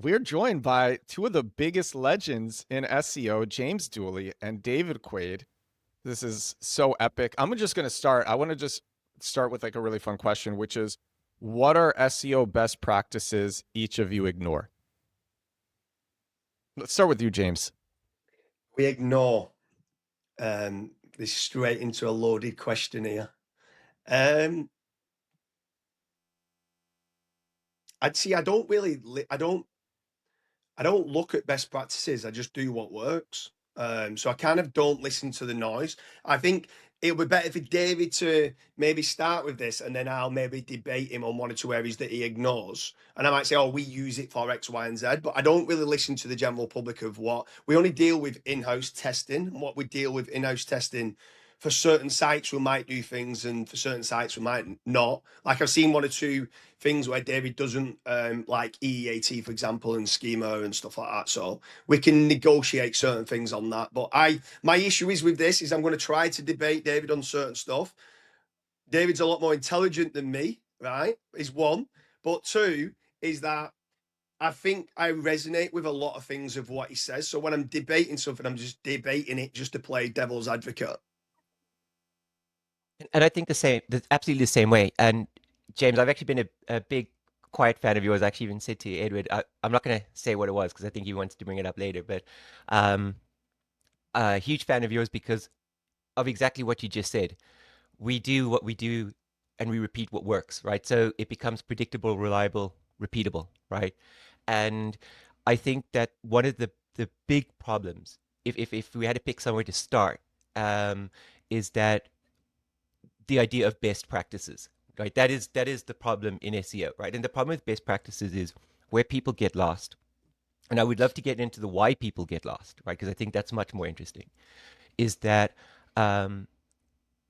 We're joined by two of the biggest legends in SEO, James Dooley and David Quaid. This is so epic. I'm just going to start. I want to just start with like a really fun question, which is what are SEO best practices each of you ignore? Let's start with you, James. We ignore this straight into a loaded question here. I'd see. I don't really. I don't look at best practices. I just do what works. So I kind of don't listen to the noise. I think it would be better for David to maybe start with this, and then I'll maybe debate him on one or two areas that he ignores. And I might say, "Oh, we use it for X, Y, and Z," but I don't really listen to the general public of what we only deal with in-house testing, and what we deal with in-house testing. For certain sites, we might do things, and for certain sites, we might not. Like I've seen one or two things where David doesn't like EEAT, for example, and schema and stuff like that. So we can negotiate certain things on that. But my issue is with this is I'm going to try to debate David on certain stuff. David's a lot more intelligent than me, right? Is one. But two is that I think I resonate with a lot of things of what he says. So when I'm debating something, I'm just debating it just to play devil's advocate. And I think absolutely the same way. And James, I've actually been a big quiet fan of yours. I actually even said to Edward, I'm not going to say what it was because I think he wants to bring it up later, but um, a huge fan of yours because of exactly what you just said. We do what we do and we repeat what works, right? So it becomes predictable, reliable, repeatable, right? And I think that one of the big problems, if we had to pick somewhere to start, is that the idea of best practices, right? That is the problem in SEO, right? And the problem with best practices is where people get lost. And I would love to get into the why people get lost, right? Because I think that's much more interesting. Is that um,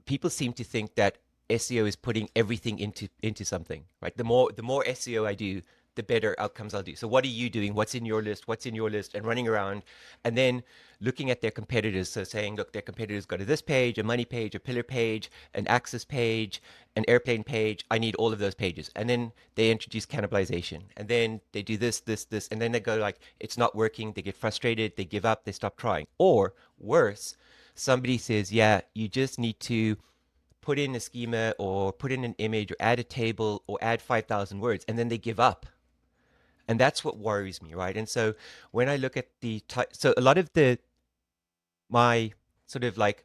people seem to think that SEO is putting everything into something, right? The more SEO I do, the better outcomes I'll do. So what are you doing? What's in your list? What's in your list? And running around and then looking at their competitors. So saying, look, their competitors go to this page, a money page, a pillar page, an access page, an airplane page. I need all of those pages. And then they introduce cannibalization. And then they do this, this, this. And then they go like, it's not working. They get frustrated. They give up. They stop trying. Or worse, somebody says, yeah, you just need to put in a schema or put in an image or add a table or add 5,000 words, and then they give up. And that's what worries me, right? And so when I look at so a lot of my sort of like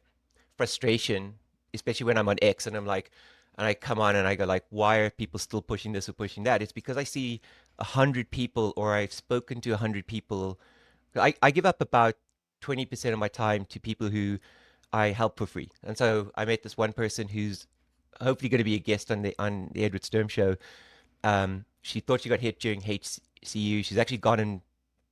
frustration, especially when I'm on X and I'm like, and I come on and I go like, why are people still pushing this or pushing that? It's because I see 100 people or I've spoken to 100 people. I give up about 20% of my time to people who I help for free. And so I met this one person who's hopefully going to be a guest on the Edward Sturm show. She thought she got hit during HCU. She's actually gone and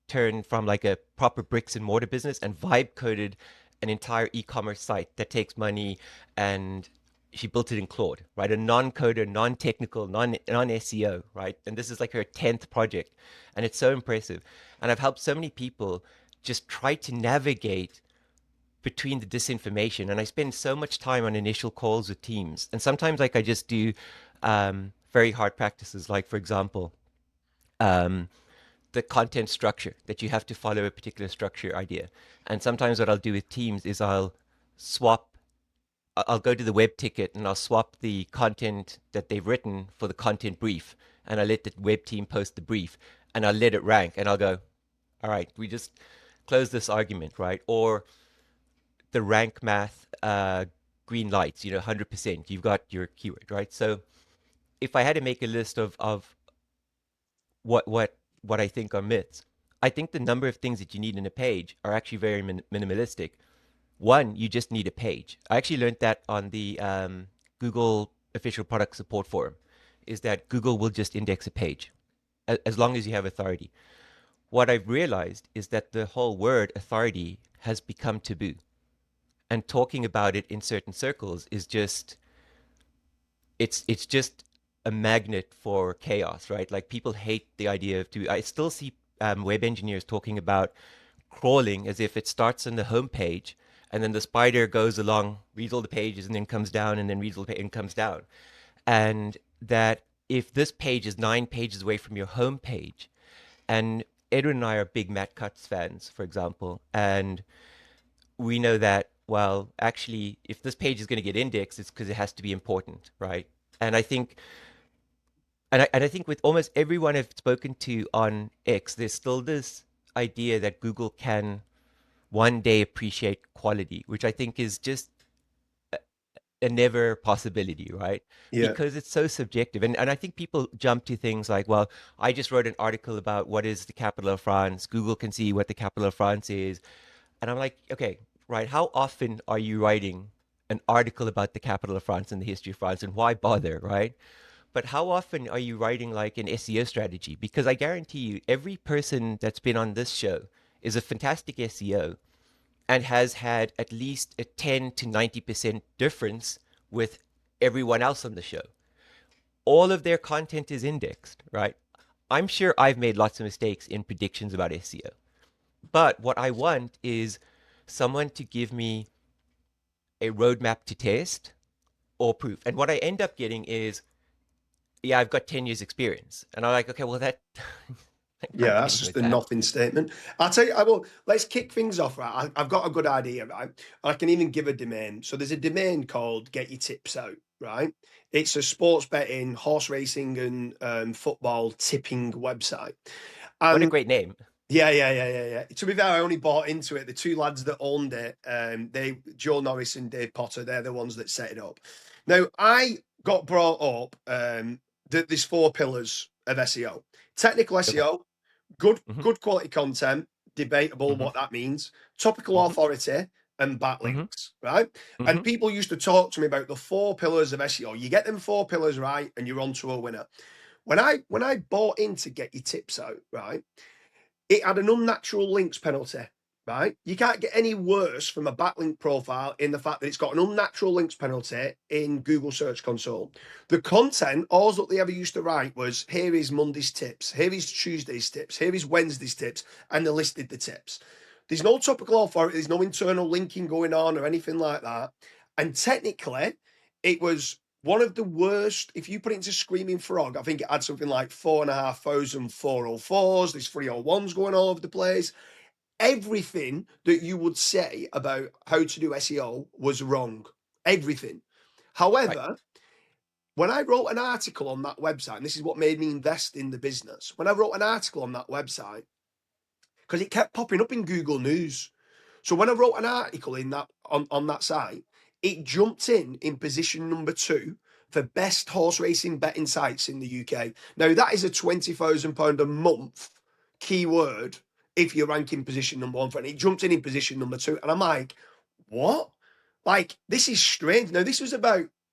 turned from like a proper bricks and mortar business and vibe coded an entire e-commerce site that takes money, and she built it in Claude, right? A non-coder, non-technical, non-SEO, right? And this is like her 10th project, and it's so impressive. And I've helped so many people just try to navigate between the disinformation. And I spend so much time on initial calls with teams. And sometimes like I just do very hard practices, like for example, um, the content structure that you have to follow a particular structure idea. And sometimes what I'll do with teams is I'll go to the web ticket and I'll swap the content that they've written for the content brief. And I let the web team post the brief and I'll let it rank and I'll go, all right, we just close this argument, right? Or the rank math green lights, 100%. You've got your keyword, right? So if I had to make a list of what I think are myths, I think the number of things that you need in a page are actually very minimalistic. One, you just need a page. I actually learned that on the Google official product support forum, is that Google will just index a page as long as you have authority. What I've realized is that the whole word authority has become taboo, and talking about it in certain circles is just it's just a magnet for chaos, right? Like people hate the idea of I still see web engineers talking about crawling as if it starts on the home page and then the spider goes along, reads all the pages, and then comes down, and then reads all the and comes down. And that if this page is 9 pages away from your home page, and Edwin and I are big Matt Cutts fans, for example, and we know that, well, actually, if this page is going to get indexed, it's because it has to be important, right? And I think, and I think with almost everyone I've spoken to on X, there's still this idea that Google can one day appreciate quality, which I think is just a never possibility, right? Yeah. Because it's so subjective. And I think people jump to things like, well, I just wrote an article about what is the capital of France. Google can see what the capital of France is. And I'm like, okay, right. How often are you writing an article about the capital of France and the history of France, and why bother, right? But how often are you writing like an SEO strategy? Because I guarantee you, every person that's been on this show is a fantastic SEO and has had at least a 10 to 90% difference with everyone else on the show. All of their content is indexed, right? I'm sure I've made lots of mistakes in predictions about SEO. But what I want is someone to give me a roadmap to test or proof. And what I end up getting is, yeah, I've got 10 years experience. And I'm like, okay, well, that I Yeah, can't that's hang just with a that. nothing statement. I'll tell you, I will. Let's kick things off, right? I've got a good idea, right? I can even give a domain. So there's a domain called Get Your Tips Out, right? It's a sports betting, horse racing, and football tipping website. What a And great name. yeah. To be fair, I only bought into it. The two lads that owned it, Joe Norris and Dave Potter, they're the ones that set it up. Now, I got brought up that there's 4 pillars of SEO: technical Okay. SEO, Mm-hmm. good quality content, debatable Mm-hmm. what that means, topical Mm-hmm. authority, and Mm-hmm. backlinks, right? Mm-hmm. And people used to talk to me about the 4 pillars of SEO. You get them 4 pillars right, and you're on to a winner. When I bought in to Get Your Tips Out, right, it had an unnatural links penalty, right? You can't get any worse from a backlink profile in the fact that it's got an unnatural links penalty in Google Search Console. The content, all that they ever used to write was, here is Monday's tips, here is Tuesday's tips, here is Wednesday's tips, and they listed the tips. There's no topical authority, there's no internal linking going on or anything like that. And technically, it was one of the worst. If you put it into Screaming Frog, I think it had something like 4,500 404s. There's 301s going all over the place. Everything that you would say about how to do SEO was wrong. Everything. Right. However, when I wrote an article on that website, and this is what made me invest in the business, when I wrote an article on that website, because it kept popping up in Google News. So when I wrote an article in that on that site, it jumped in position number 2 for best horse racing betting sites in the UK. Now that is a £20,000 a month keyword if you're ranking position number 1 for it. And it jumped in position number 2, and I'm like, what? Like, this is strange. Now this was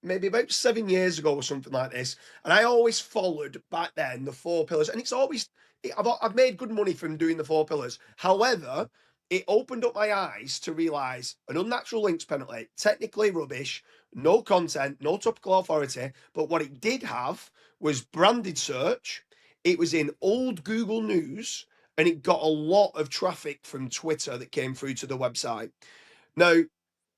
maybe about 7 years ago or something like this, and I always followed back then the 4 pillars, and it's always I've made good money from doing the 4 pillars. However, it opened up my eyes to realize an unnatural links penalty, technically rubbish, no content, no topical authority. But what it did have was branded search. It was in old Google News, and it got a lot of traffic from Twitter that came through to the website. Now,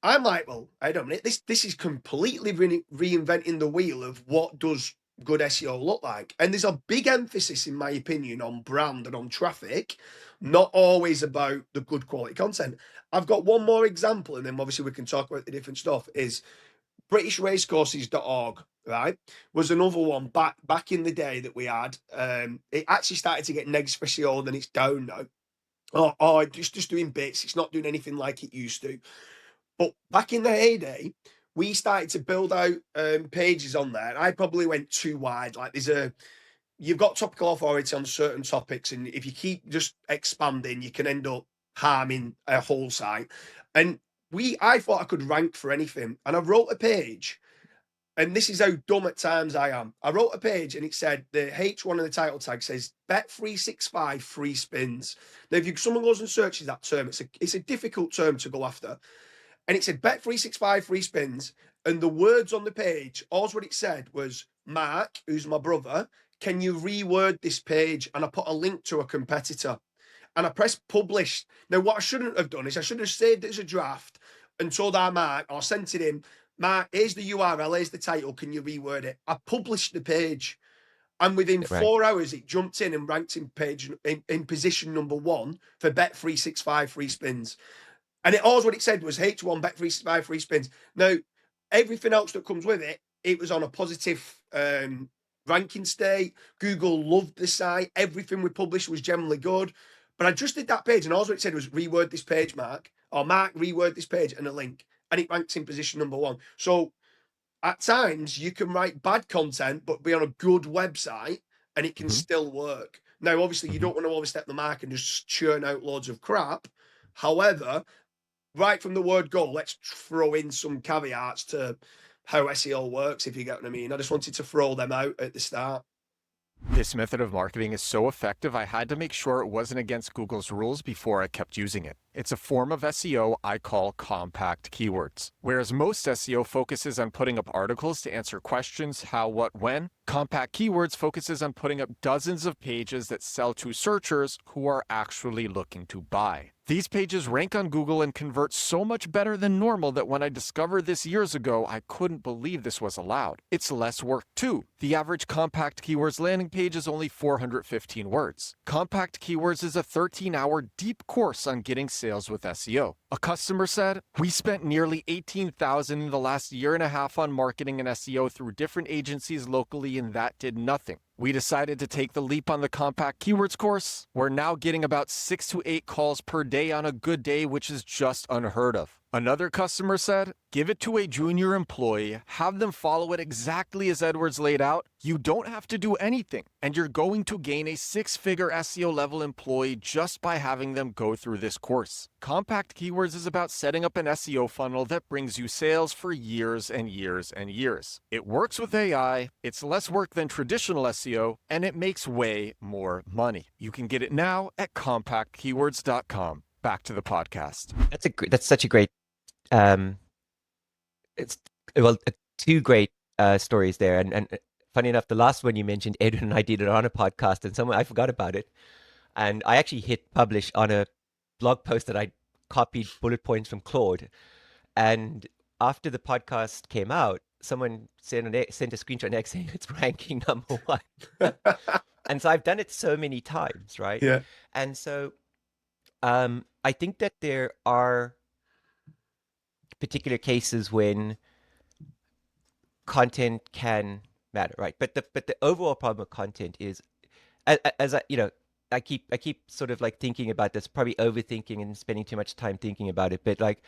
I'm like, well, I don't know. This is completely reinventing the wheel of what does good SEO look like. And there's a big emphasis, in my opinion, on brand and on traffic, not always about the good quality content. I've got one more example, and then obviously we can talk about the different stuff, is BritishRacecourses.org, right? Was another one back in the day that we had. It actually started to get negs for SEO, then it's down now. It's just doing bits. It's not doing anything like it used to. But back in the heyday, we started to build out pages on there. I probably went too wide. Like you've got topical authority on certain topics, and if you keep just expanding, you can end up harming a whole site. And I thought I could rank for anything, and I wrote a page. And this is how dumb at times I am. I wrote a page and it said the H1 of the title tag says bet 365 free spins. Now, if someone goes and searches that term, it's a difficult term to go after. And it said bet 365 free spins. And the words on the page, all what it said was, Mark, who's my brother, can you reword this page? And I put a link to a competitor. And I pressed publish. Now, what I shouldn't have done is I should have saved it as a draft and told our Mark, or sent it him, Mark, here's the URL, here's the title, can you reword it? I published the page. And within Right. 4 hours, it jumped in and ranked in position number 1 for Bet365 free spins. And all what it said was H1 Bet365 free spins. Now, everything else that comes with it, it was on a positive ranking state. Google loved the site. Everything we published was generally good. But I just did that page, and all what it said was reword this page, Mark, or Mark, reword this page, and a link. And it ranks in position number 1. So at times you can write bad content, but be on a good website and it can still work. Now, obviously, you don't want to overstep the mark and just churn out loads of crap. However, right from the word go, let's throw in some caveats to how SEO works, if you get what I mean. I just wanted to throw them out at the start. This method of marketing is so effective, I had to make sure it wasn't against Google's rules before I kept using it. It's a form of SEO I call compact keywords. Whereas most SEO focuses on putting up articles to answer questions, how, what, when, compact keywords focuses on putting up dozens of pages that sell to searchers who are actually looking to buy. These pages rank on Google and convert so much better than normal that when I discovered this years ago, I couldn't believe this was allowed. It's less work too. The average compact keywords landing page is only 415 words. Compact keywords is a 13-hour deep course on getting sales with SEO. A customer said, "We spent nearly $18,000 in the last year and a half on marketing and SEO through different agencies locally, and that did nothing. We decided to take the leap on the compact keywords course. We're now getting about 6 to 8 calls per day on a good day, which is just unheard of." Another customer said, "Give it to a junior employee, have them follow it exactly as Edwards laid out. You don't have to do anything, and you're going to gain a 6-figure SEO level employee just by having them go through this course." Compact keywords is about setting up an SEO funnel that brings you sales for years and years and years. It works with AI, it's less work than traditional SEO, and it makes way more money. You can get it now at compactkeywords.com. Back to the podcast. That's such a great it's well, two great stories there, and funny enough, the last one you mentioned, Edwin and I did it on a podcast, and I forgot about it, and I actually hit publish on a blog post that I copied bullet points from Claude, and after the podcast came out, someone sent a screenshot next saying it's ranking number 1, and so I've done it so many times, right? Yeah. And so I think that there are particular cases when content can matter, right? But the overall problem with content is, as I keep sort of like thinking about this, probably overthinking and spending too much time thinking about it. But like,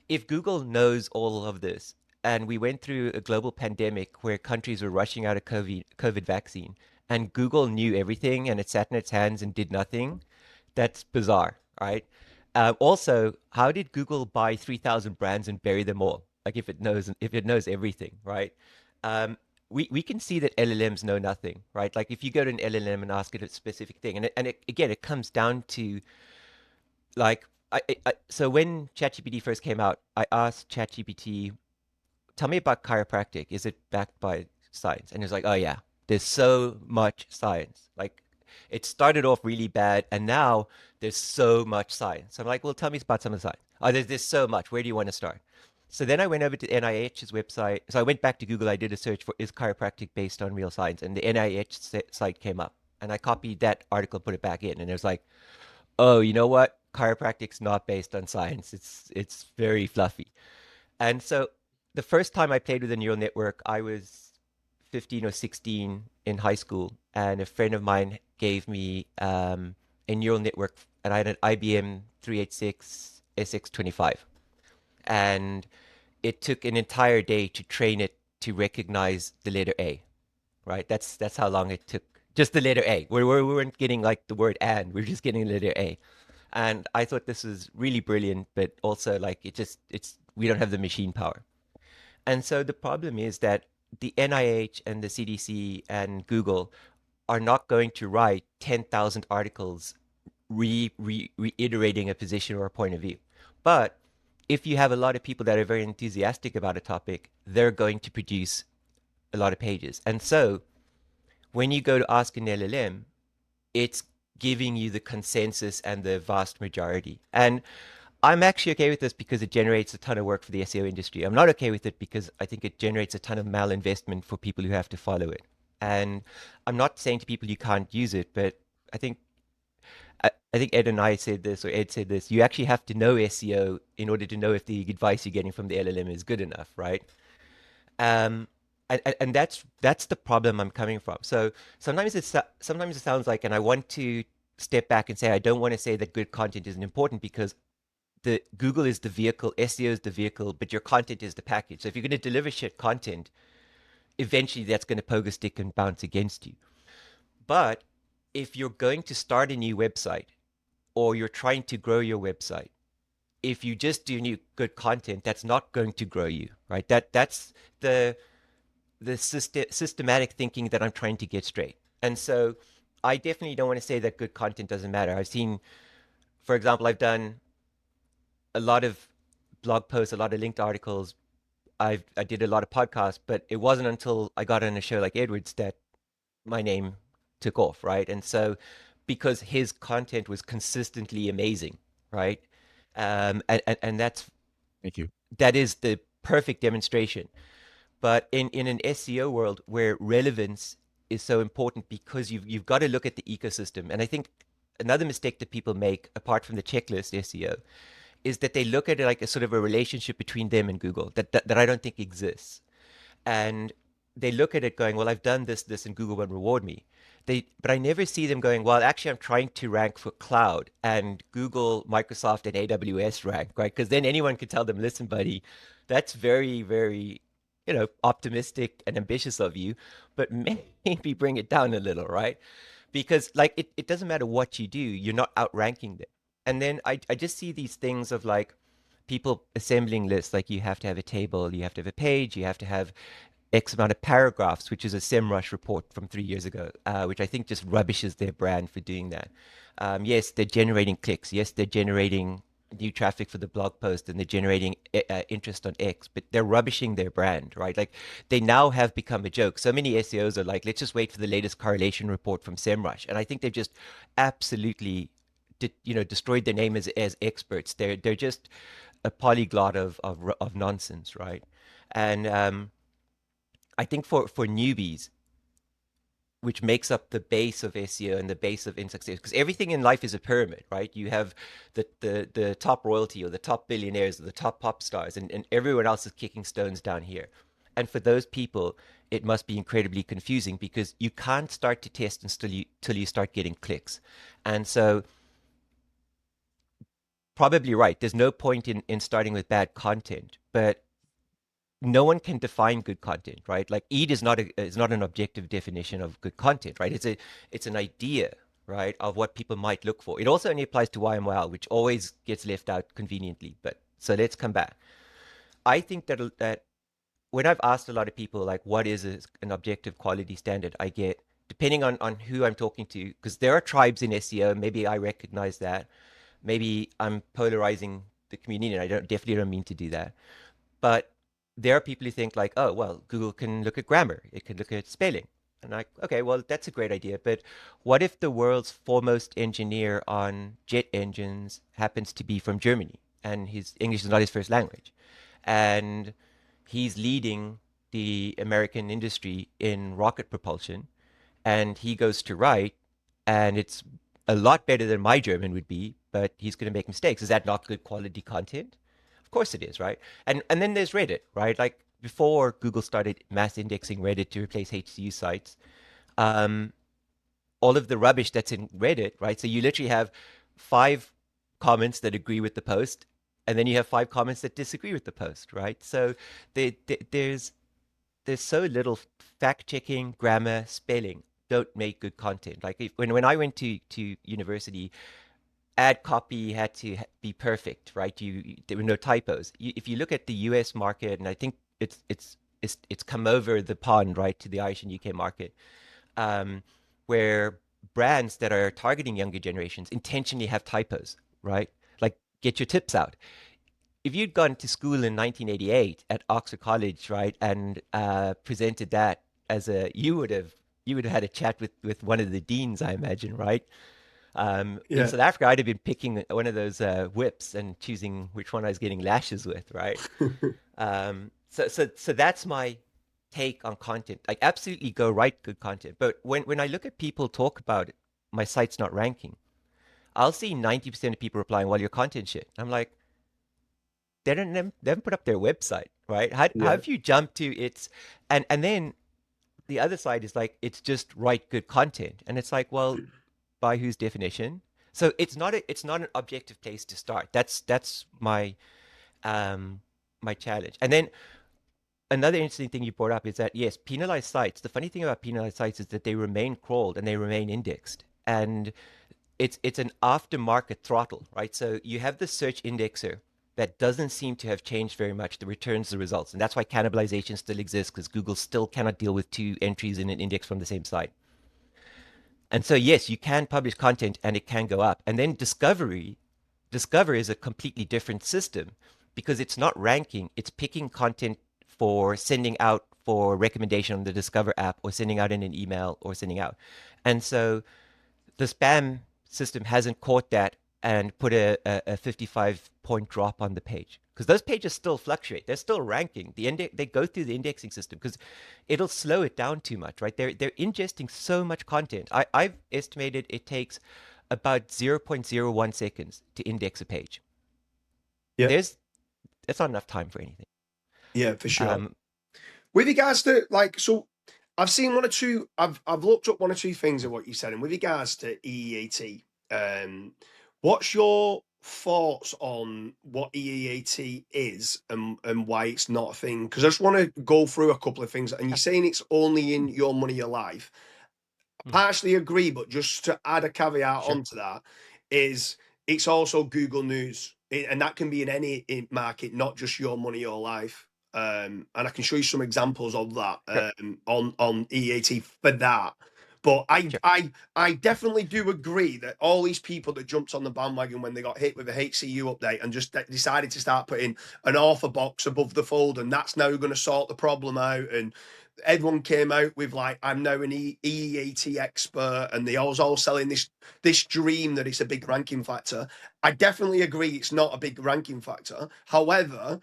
if Google knows all of this, and we went through a global pandemic where countries were rushing out of COVID vaccine, and Google knew everything and it sat in its hands and did nothing, that's bizarre, right? Also, how did Google buy 3,000 brands and bury them all? Like if it knows everything, right? We can see that LLMs know nothing, right? Like if you go to an LLM and ask it a specific thing, again, it comes down to like, so when ChatGPT first came out, I asked ChatGPT, tell me about chiropractic. Is it backed by science? And it's like, oh yeah, there's so much science. Like it started off really bad, and now there's so much science. So I'm like, well, tell me about some of the science. Oh, there's so much. Where do you want to start? So then I went over to NIH's website. So I went back to Google. I did a search for, is chiropractic based on real science? And the NIH site came up. And I copied that article, put it back in. And it was like, oh, you know what? Chiropractic's not based on science. It's very fluffy. And so the first time I played with a neural network, I was 15 or 16 in high school. And a friend of mine gave me a neural network. And I had an IBM 386 SX25. And it took an entire day to train it to recognize the letter A, right? That's how long it took. Just the letter A. We weren't getting like the word "and." We were just getting the letter A. And I thought this was really brilliant, but also like we don't have the machine power. And so the problem is that the NIH and the CDC and Google are not going to write 10,000 articles reiterating a position or a point of view. But if you have a lot of people that are very enthusiastic about a topic, they're going to produce a lot of pages. And so when you go to ask an LLM, it's giving you the consensus and the vast majority. And I'm actually okay with this because it generates a ton of work for the SEO industry. I'm not okay with it because I think it generates a ton of malinvestment for people who have to follow it. And I'm not saying to people you can't use it, but I think I think Ed and I said this, or Ed said this. You actually have to know SEO in order to know if the advice you're getting from the LLM is good enough, right? Um, and that's the problem I'm coming from. So sometimes it sounds like, and I want to step back and say I don't want to say that good content isn't important because the Google is the vehicle, SEO is the vehicle, but your content is the package. So if you're going to deliver shit content, eventually that's going to poke a stick and bounce against you. But if you're going to start a new website or you're trying to grow your website, if you just do new good content, that's not going to grow you, right? That's the systematic thinking that I'm trying to get straight. And so I definitely don't want to say that good content doesn't matter. I've seen, for example, I've done a lot of blog posts, a lot of linked articles. I did a lot of podcasts, but it wasn't until I got on a show like Edward's that my name took off, right? And so because his content was consistently amazing, right? And Thank you. that is the perfect demonstration. But in an SEO world where relevance is so important because you've got to look at the ecosystem. And I think another mistake that people make, apart from the checklist SEO, is that they look at it like a sort of a relationship between them and Google that I don't think exists. And they look at it going, well, I've done this, and Google won't reward me. But I never see them going, well, actually, I'm trying to rank for cloud, and Google, Microsoft, and AWS rank, right? Because then anyone could tell them, listen, buddy, that's very, very, optimistic and ambitious of you, but maybe bring it down a little, right? Because like it doesn't matter what you do, you're not outranking them. And then I just see these things of like people assembling lists, like you have to have a table, you have to have a page, you have to have X amount of paragraphs, which is a SEMrush report from 3 years ago, which I think just rubbishes their brand for doing that. Yes, they're generating clicks. Yes, they're generating new traffic for the blog post and they're generating interest on X, but they're rubbishing their brand, right? Like they now have become a joke. So many SEOs are like, let's just wait for the latest correlation report from SEMrush. And I think they've just absolutely, destroyed their name as experts. They're just a polyglot of nonsense, right? And I think for newbies, which makes up the base of SEO and the base of in success, because everything in life is a pyramid, right? You have the top royalty or the top billionaires or the top pop stars, and everyone else is kicking stones down here. And for those people, it must be incredibly confusing because you can't start to test until you start getting clicks. And so probably right. There's no point in starting with bad content, but no one can define good content, right? Like EAT is not an objective definition of good content, right? It's an idea, right, of what people might look for. It also only applies to YMYL, which always gets left out conveniently. But so let's come back. I think that when I've asked a lot of people like what is an objective quality standard, I get, depending on who I'm talking to, because there are tribes in SEO, maybe I recognize that. Maybe I'm polarizing the community, and I definitely don't mean to do that. But there are people who think like, oh, well, Google can look at grammar, it can look at spelling. And like, okay, well, that's a great idea. But what if the world's foremost engineer on jet engines happens to be from Germany and his English is not his first language? And he's leading the American industry in rocket propulsion. And he goes to write, and it's a lot better than my German would be, but he's going to make mistakes. Is that not good quality content? Of course it is, right? And then there's Reddit, right? Like before Google started mass indexing Reddit to replace HCU sites, um, all of the rubbish that's in Reddit, right? So you literally have 5 comments that agree with the post, and then you have 5 comments that disagree with the post, right? So there's so little fact checking, grammar, spelling don't make good content. Like when I went to university, ad copy had to be perfect, right? There were no typos. If you look at the US market, and I think it's come over the pond, right, to the Irish and UK market, um, where brands that are targeting younger generations intentionally have typos, right? Like get your tips out. If you'd gone to school in 1988 at Oxford College, right, and presented that as you would have had a chat with one of the deans, I imagine, right? In Yeah. South Africa, I'd have been picking one of those whips and choosing which one I was getting lashes with, right? So that's my take on content. Like absolutely go write good content. But when I look at people talk about it, my site's not ranking, I'll see 90% of people replying, well, your content shit. I'm like, they haven't put up their website, right? How Yeah. have you jumped to it's and then the other side is like it's just write good content. And it's like, well, by whose definition? So it's not an objective place to start. That's my my challenge. And then another interesting thing you brought up is that yes, penalized sites. The funny thing about penalized sites is that they remain crawled and they remain indexed, and it's an aftermarket throttle, right? So you have the search indexer that doesn't seem to have changed very much that returns the results, and that's why cannibalization still exists because Google still cannot deal with two entries in an index from the same site. And so yes, you can publish content and it can go up, and then Discover is a completely different system because it's not ranking, it's picking content for sending out for recommendation on the Discover app or sending out in an email or sending out. And so the spam system hasn't caught that and put a 55-point drop on the page because those pages still fluctuate. They're still ranking. They go through the indexing system because it'll slow it down too much, right? They're ingesting so much content. I've estimated it takes about 0.01 seconds to index a page. Yeah. That's not enough time for anything. Yeah, for sure. With regards to so I've seen one or two, I've looked up one or two things of what you said, and with regards to EEAT, what's your thoughts on what EEAT is and why it's not a thing? Because I just want to go through a couple of things, and you're saying it's only in Your Money, Your Life. I partially agree, but just to add a caveat onto that, is it's also Google News, and that can be in any market, not just Your Money, Your Life. And I can show you some examples of that on EAT for that. But I definitely do agree that all these people that jumped on the bandwagon when they got hit with a HCU update and just decided to start putting an author box above the fold, and that's now going to sort the problem out. And everyone came out with like, I'm now an EEAT expert, and they was all selling this dream that it's a big ranking factor. I definitely agree it's not a big ranking factor. However,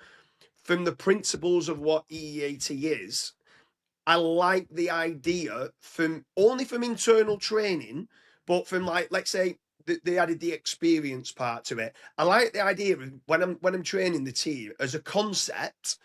from the principles of what EEAT is, I like the idea from internal training, but from like, let's say they added the experience part to it. I like the idea of when I'm training the team as a concept.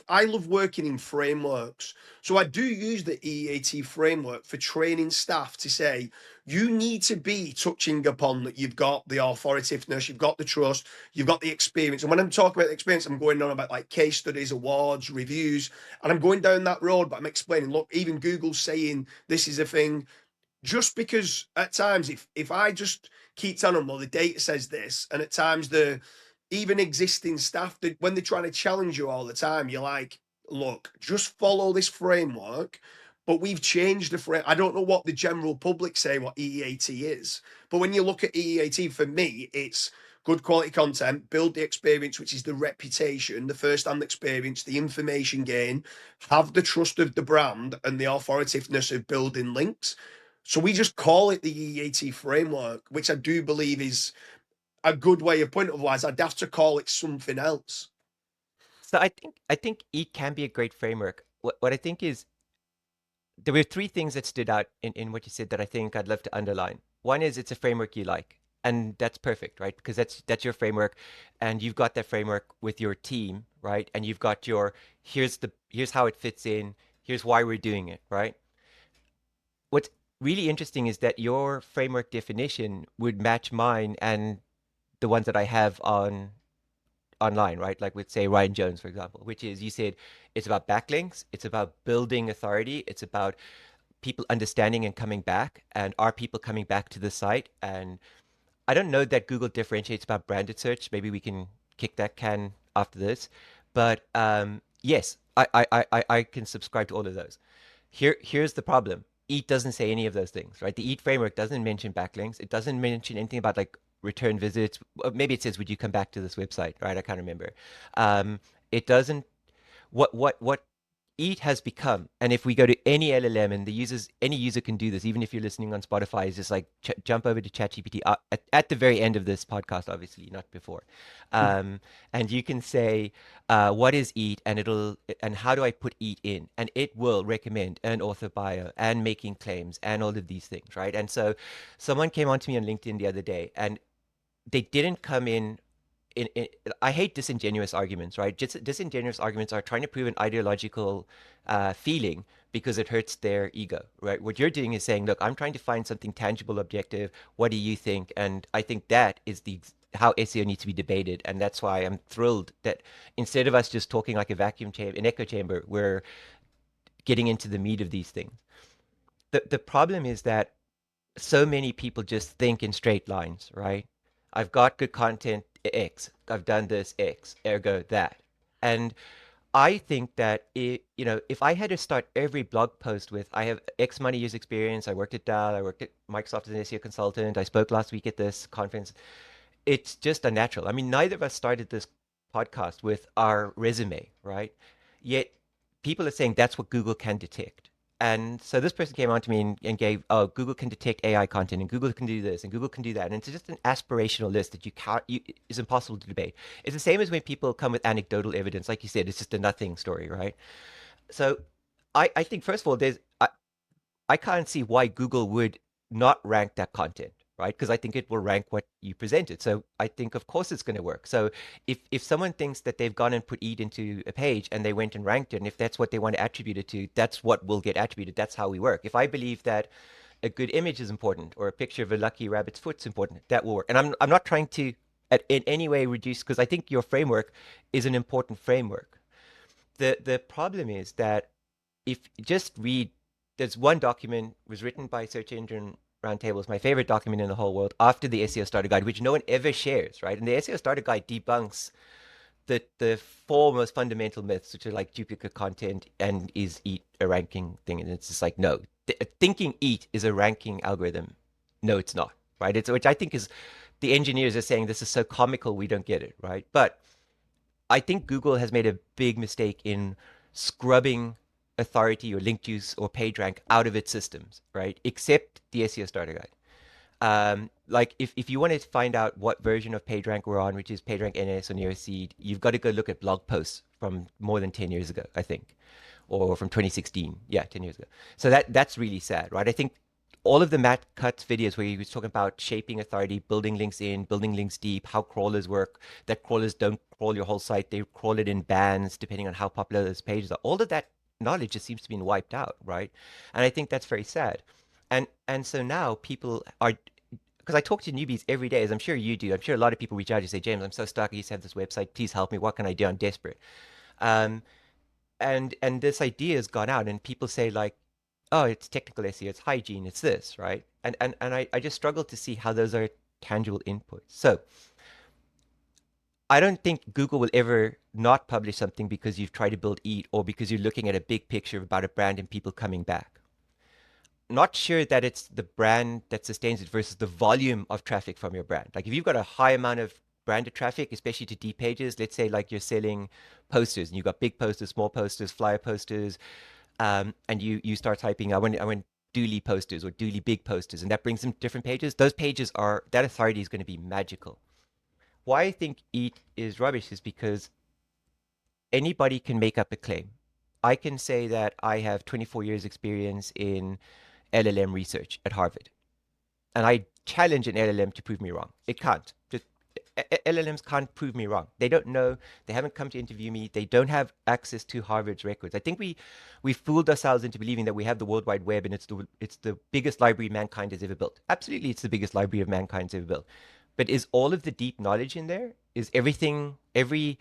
I love working in frameworks, so I do use the EEAT framework for training staff to say you need to be touching upon that you've got the authoritativeness, you've got the trust, you've got the experience. And when I'm talking about the experience, I'm going on about like case studies, awards, reviews, and I'm going down that road, but I'm explaining, look, even Google's saying this is a thing. Just because at times, if I just keep telling them, well, the data says this, and at times the even existing staff, when they're trying to challenge you all the time, you're like, look, just follow this framework. But we've changed the frame. I don't know what the general public say what EEAT is, but when you look at EEAT, for me, it's good quality content, build the experience, which is the reputation, the first-hand experience, the information gain, have the trust of the brand and the authoritativeness of building links. So we just call it the EEAT framework, which I do believe is a good way of putting it. Otherwise, I'd have to call it something else. So I think EAT can be a great framework. What I think is there were three things that stood out in what you said that I think I'd love to underline. One is it's a framework you like, and that's perfect, right? Because that's your framework, and you've got that framework with your team, right? And you've got your here's how it fits in, here's why we're doing it, right? What's really interesting is that your framework definition would match mine and the ones that I have online, right? Like with say Ryan Jones, for example, which is you said it's about backlinks, it's about building authority, it's about people understanding and coming back, and are people coming back to the site? And I don't know that Google differentiates about branded search. Maybe we can kick that can after this, but yes, I can subscribe to all of those. Here's the problem. EAT doesn't say any of those things, right? The EAT framework doesn't mention backlinks. It doesn't mention anything about like return visits. Maybe it says, would you come back to this website, right? I can't remember. It doesn't, what EAT has become, and if we go to any LLM and any user can do this, even if you're listening on Spotify, is just like jump over to ChatGPT at the very end of this podcast, obviously, not before. And you can say, what is EAT? And how do I put EAT in? And it will recommend an author bio and making claims and all of these things, right? And so someone came on to me on LinkedIn the other day and they didn't come in I hate disingenuous arguments, right? Disingenuous arguments are trying to prove an ideological feeling because it hurts their ego, right? What you're doing is saying, look, I'm trying to find something tangible, objective. What do you think? And I think that is how SEO needs to be debated, and that's why I'm thrilled that instead of us just talking like a vacuum chamber, an echo chamber, we're getting into the meat of these things. The problem is that so many people just think in straight lines, right? I've got good content X. I've done this X, ergo that. And I think that if I had to start every blog post with I have X money years experience, I worked at Dell, I worked at Microsoft as an SEO consultant, I spoke last week at this conference, it's just unnatural. I mean, neither of us started this podcast with our resume, right? Yet people are saying that's what Google can detect. And so this person came on to me and gave, oh, Google can detect AI content and Google can do this and Google can do that. And it's just an aspirational list that is impossible to debate. It's the same as when people come with anecdotal evidence. Like you said, it's just a nothing story, right? So I think, first of all, I can't see why Google would not rank that content, right? Because I think it will rank what you presented. So I think, of course, it's going to work. So if someone thinks that they've gone and put EAT into a page and they went and ranked it, and if that's what they want to attribute it to, that's what will get attributed. That's how we work. If I believe that a good image is important or a picture of a lucky rabbit's foot is important, that will work. And I'm not trying to in any way reduce, because I think your framework is an important framework. The problem is that if you just read, there's one document was written by Search Engine Roundtable. It's my favorite document in the whole world after the SEO Starter Guide, which no one ever shares, right? And the SEO Starter Guide debunks the four most fundamental myths, which are like duplicate content and is EAT a ranking thing. And it's just like, no, thinking EAT is a ranking algorithm. No, it's not, right? Which I think is, the engineers are saying this is so comical we don't get it, right? But I think Google has made a big mistake in scrubbing authority or link juice or PageRank out of its systems, right? Except the SEO Starter Guide. Like if you want to find out what version of PageRank we're on, which is PageRank NS or NeoSeed, you've got to go look at blog posts from more than 10 years ago, I think, or from 2016. Yeah, 10 years ago. So that's really sad, right? I think all of the Matt Cutts videos where he was talking about shaping authority, building links in, building links deep, how crawlers work, that crawlers don't crawl your whole site, they crawl it in bands depending on how popular those pages are. All of that knowledge just seems to be wiped out, right? And I think that's very sad. And so now people are, because I talk to newbies every day, as I'm sure you do. I'm sure a lot of people reach out and say, James, I'm so stuck. I used to have this website. Please help me. What can I do? I'm desperate. Um, and this idea has gone out, and people say like, oh, it's technical SEO, it's hygiene, it's this, right? And I just struggle to see how those are tangible inputs. So I don't think Google will ever not publish something because you've tried to build EAT or because you're looking at a big picture about a brand and people coming back. Not sure that it's the brand that sustains it versus the volume of traffic from your brand. Like if you've got a high amount of branded traffic, especially to deep pages, let's say like you're selling posters and you've got big posters, small posters, flyer posters, and you start typing, I want Dooley posters or Dooley big posters, and that brings them to different pages. Those pages are, that authority is going to be magical. Why I think EAT is rubbish is because anybody can make up a claim. I can say that I have 24 years experience in LLM research at Harvard, and I challenge an LLM to prove me wrong. It can't. Just LLMs can't prove me wrong. They don't know. They haven't come to interview me. They don't have access to Harvard's records. I think we fooled ourselves into believing that we have the World Wide Web and it's the biggest library mankind has ever built. Absolutely, it's the biggest library of mankind's ever built. But is all of the deep knowledge in there? Is everything, every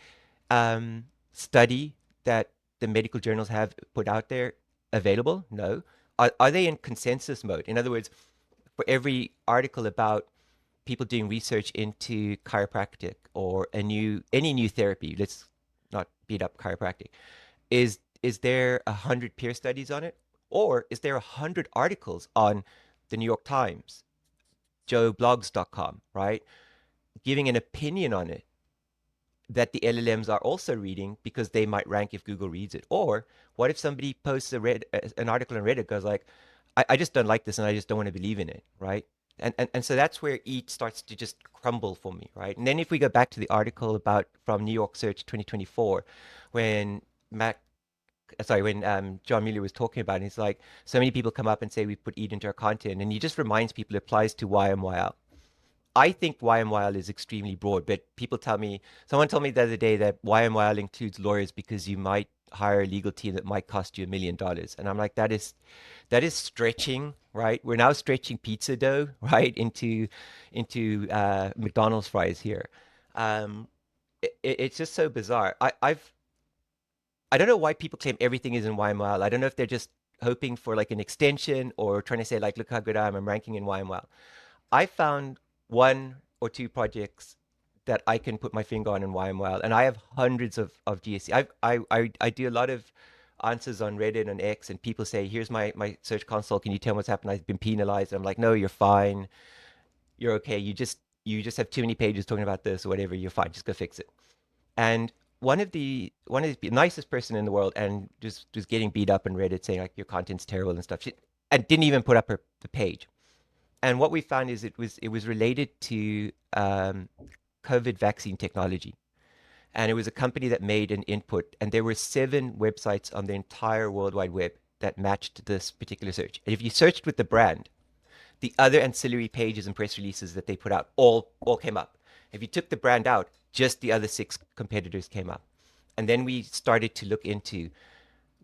study that the medical journals have put out there available? No. Are they in consensus mode? In other words, for every article about people doing research into chiropractic or any new therapy, let's not beat up chiropractic, is there 100 peer studies on it? Or is there 100 articles on the New York Times, joeblogs.com, right? Giving an opinion on it. that the LLMs are also reading because they might rank if Google reads it? Or what if somebody posts an article on Reddit, goes like, I just don't like this and I just don't want to believe in it, right? And so that's where EAT starts to just crumble for me, right? And then if we go back to the article about from New York Search 2024, when John Mueller was talking about it, he's like, so many people come up and say we put EAT into our content, and he just reminds people it applies to YMYL. I think YMYL is extremely broad, but someone told me the other day that YMYL includes lawyers because you might hire a legal team that might cost you $1 million. And I'm like, that is stretching, right? We're now stretching pizza dough, right, into McDonald's fries here. It's just so bizarre. I don't know why people claim everything is in YMYL. I don't know if they're just hoping for like an extension or trying to say like, look how good I am, I'm ranking in YMYL. I found one or two projects that I can put my finger on in YMYL, and I have hundreds of GSC. I do a lot of answers on Reddit and X, and people say, here's my search console. Can you tell me what's happened? I've been penalized. And I'm like, no, you're fine. You're okay. You just have too many pages talking about this or whatever. You're fine. Just go fix it. And one of the nicest person in the world, and just was getting beat up on Reddit saying like your content's terrible and stuff. And didn't even put up the page. And what we found is it was related to COVID vaccine technology. And it was a company that made an input, and there were 7 websites on the entire World Wide Web that matched this particular search. And if you searched with the brand, the other ancillary pages and press releases that they put out all came up. If you took the brand out, just the other 6 competitors came up. And then we started to look into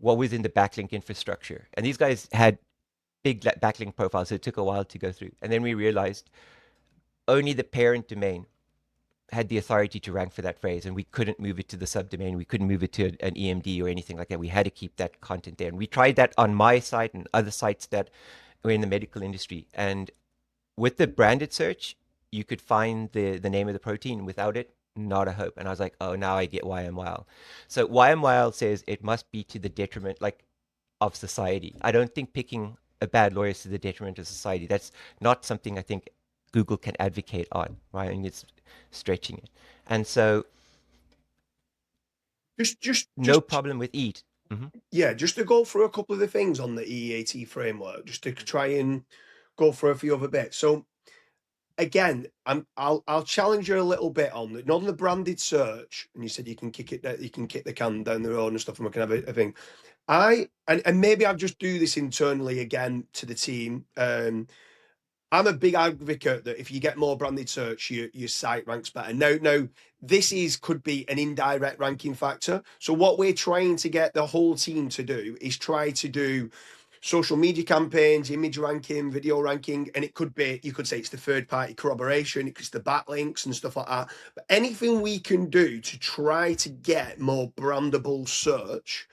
what was in the backlink infrastructure. And these guys had big backlink profiles, so it took a while to go through. And then we realized only the parent domain had the authority to rank for that phrase, and we couldn't move it to the subdomain. We couldn't move it to an EMD or anything like that. We had to keep that content there. And we tried that on my site and other sites that were in the medical industry. And with the branded search, you could find the name of the protein. Without it, not a hope. And I was like, oh, now I get YMYL. So YMYL says it must be to the detriment, like, of society. I don't think picking a bad lawyer is to the detriment of society. That's not something I think Google can advocate on, right? I mean, it's stretching it. And so no problem with EAT. Yeah, just to go through a couple of the things on the EEAT framework, just to try and go through a few other bits. So again, I'll challenge you a little bit on the branded search, and you said you can kick the can down the road and stuff, and we can have a thing. And maybe I'll just do this internally again to the team. I'm a big advocate that if you get more branded search, your site ranks better. Now, this could be an indirect ranking factor. So what we're trying to get the whole team to do is try to do social media campaigns, image ranking, video ranking, and it could be, you could say it's the third-party corroboration, it's the backlinks and stuff like that. But anything we can do to try to get more brandable search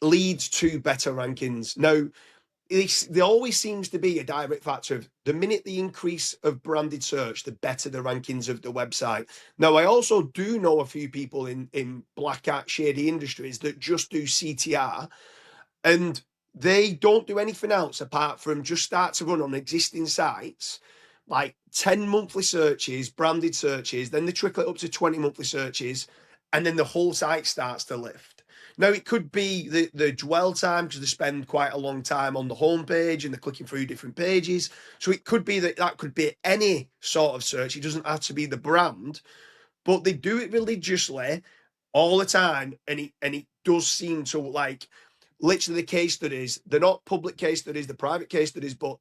leads to better rankings. Now, there always seems to be a direct factor of the minute the increase of branded search, the better the rankings of the website. Now, I also do know a few people in black hat shady industries that just do CTR, and they don't do anything else apart from just start to run on existing sites, like 10 monthly searches, branded searches, then they trickle it up to 20 monthly searches, and then the whole site starts to lift. Now, it could be the dwell time because they spend quite a long time on the homepage and they're clicking through different pages. So it could be that could be any sort of search. It doesn't have to be the brand, but they do it religiously all the time. And it does seem to, like, literally the case studies, they're not public case studies, they're private case studies, but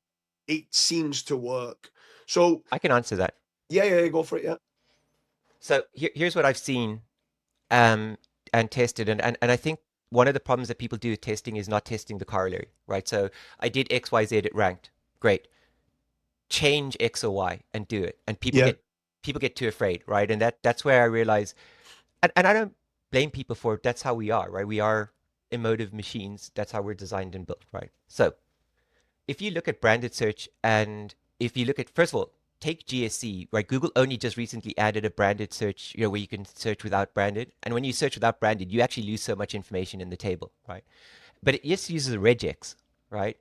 it seems to work. So I can answer that. Yeah, go for it. Yeah. So here's what I've seen and tested. And I think one of the problems that people do with testing is not testing the corollary, right? So I did X, Y, Z, it ranked. Great. Change X or Y and do it. And people get too afraid, right? And that's where I realize, and I don't blame people for it. That's how we are, right? We are emotive machines. That's how we're designed and built, right? So if you look at branded search, and if you look at, first of all, take GSC, right? Google only just recently added a branded search, where you can search without branded. And when you search without branded, you actually lose so much information in the table, right? But it just uses a regex, right?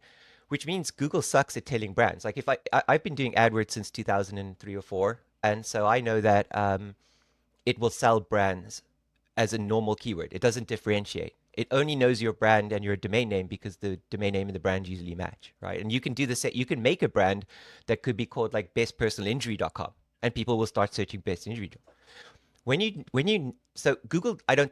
Which means Google sucks at telling brands. Like if I've been doing AdWords since 2003 or 4, and so I know that it will sell brands as a normal keyword. It doesn't differentiate. It only knows your brand and your domain name because the domain name and the brand usually match, right? And you can do this. You can make a brand that could be called like bestpersonalinjury.com, and people will start searching best injury. So Google, I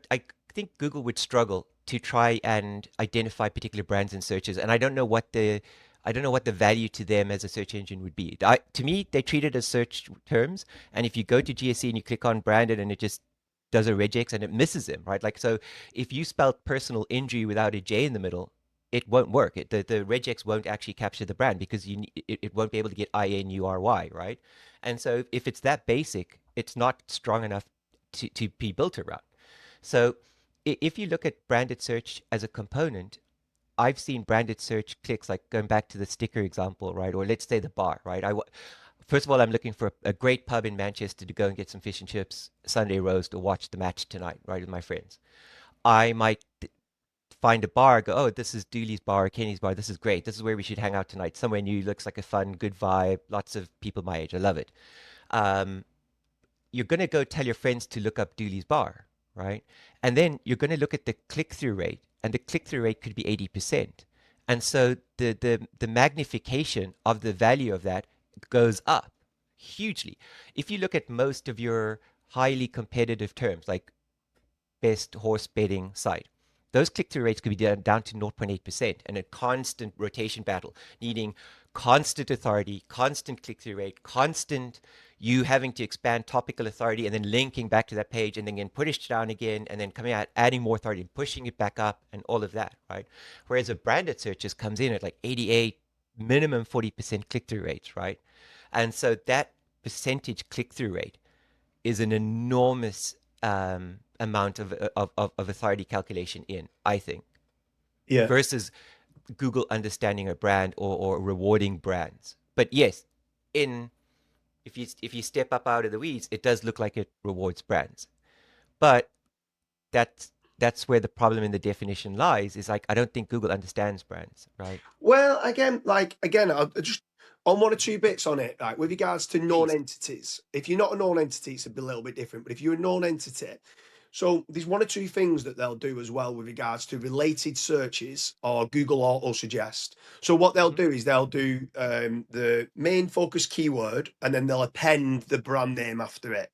think Google would struggle to try and identify particular brands in searches, and I don't know what the value to them as a search engine would be. To me, they treat it as search terms, and if you go to GSC and you click on branded, and it just does a regex and it misses them, right? Like, so if you spelled personal injury without a J in the middle, it won't work. The regex won't actually capture the brand because it won't be able to get INURY, right? And so if it's that basic, it's not strong enough to be built around. So if you look at branded search as a component, I've seen branded search clicks, like going back to the sticker example, right? Or let's say the bar, right? First of all, I'm looking for a great pub in Manchester to go and get some fish and chips, Sunday roast, or watch the match tonight, right, with my friends. I might find a bar, go, oh, this is Dooley's bar, Kenny's bar. This is great. This is where we should hang out tonight. Somewhere new, looks like a fun, good vibe. Lots of people my age. I love it. Um, you're going to go tell your friends to look up Dooley's bar, right? And then you're going to look at the click-through rate, and the click-through rate could be 80%. And so the magnification of the value of that goes up hugely. If you look at most of your highly competitive terms, like best horse betting site, those click-through rates could be down to 0.8%, and a constant rotation battle, needing constant authority, constant click-through rate, constant you having to expand topical authority and then linking back to that page and then getting pushed down again and then coming out, adding more authority and pushing it back up and all of that, right? Whereas a branded search just comes in at like 88, minimum 40% click-through rates, right? And so that percentage click-through rate is an enormous amount of authority calculation in, I think, Yeah. versus Google understanding a brand or rewarding brands. But yes, if you step up out of the weeds, it does look like it rewards brands. But that's where the problem in the definition lies, is like, I don't think Google understands brands, right? Well, again, I'll just on one or two bits on it, like with regards to Please. non-entities. If you're not a non-entity, it's a little bit different. But if you're a non-entity, so there's one or two things that they'll do as well with regards to related searches or Google Autosuggest. So what they'll do is they'll do the main focus keyword, and then they'll append the brand name after it.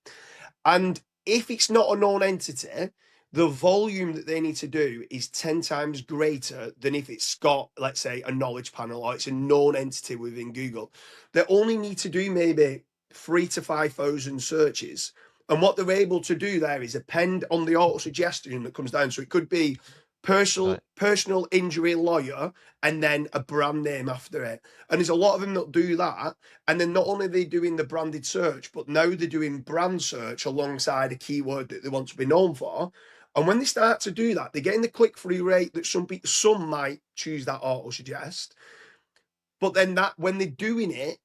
And if it's not a non-entity, the volume that they need to do is 10 times greater than if it's got, let's say, a knowledge panel or it's a known entity within Google. They only need to do maybe 3,000 to 5,000 searches. And what they're able to do there is append on the auto suggestion that comes down. So it could be personal injury lawyer and then a brand name after it. And there's a lot of them that do that. And then not only are they doing the branded search, but now they're doing brand search alongside a keyword that they want to be known for. And when they start to do that, they're getting the click-through rate that some might choose that auto suggest. But then that when they're doing it,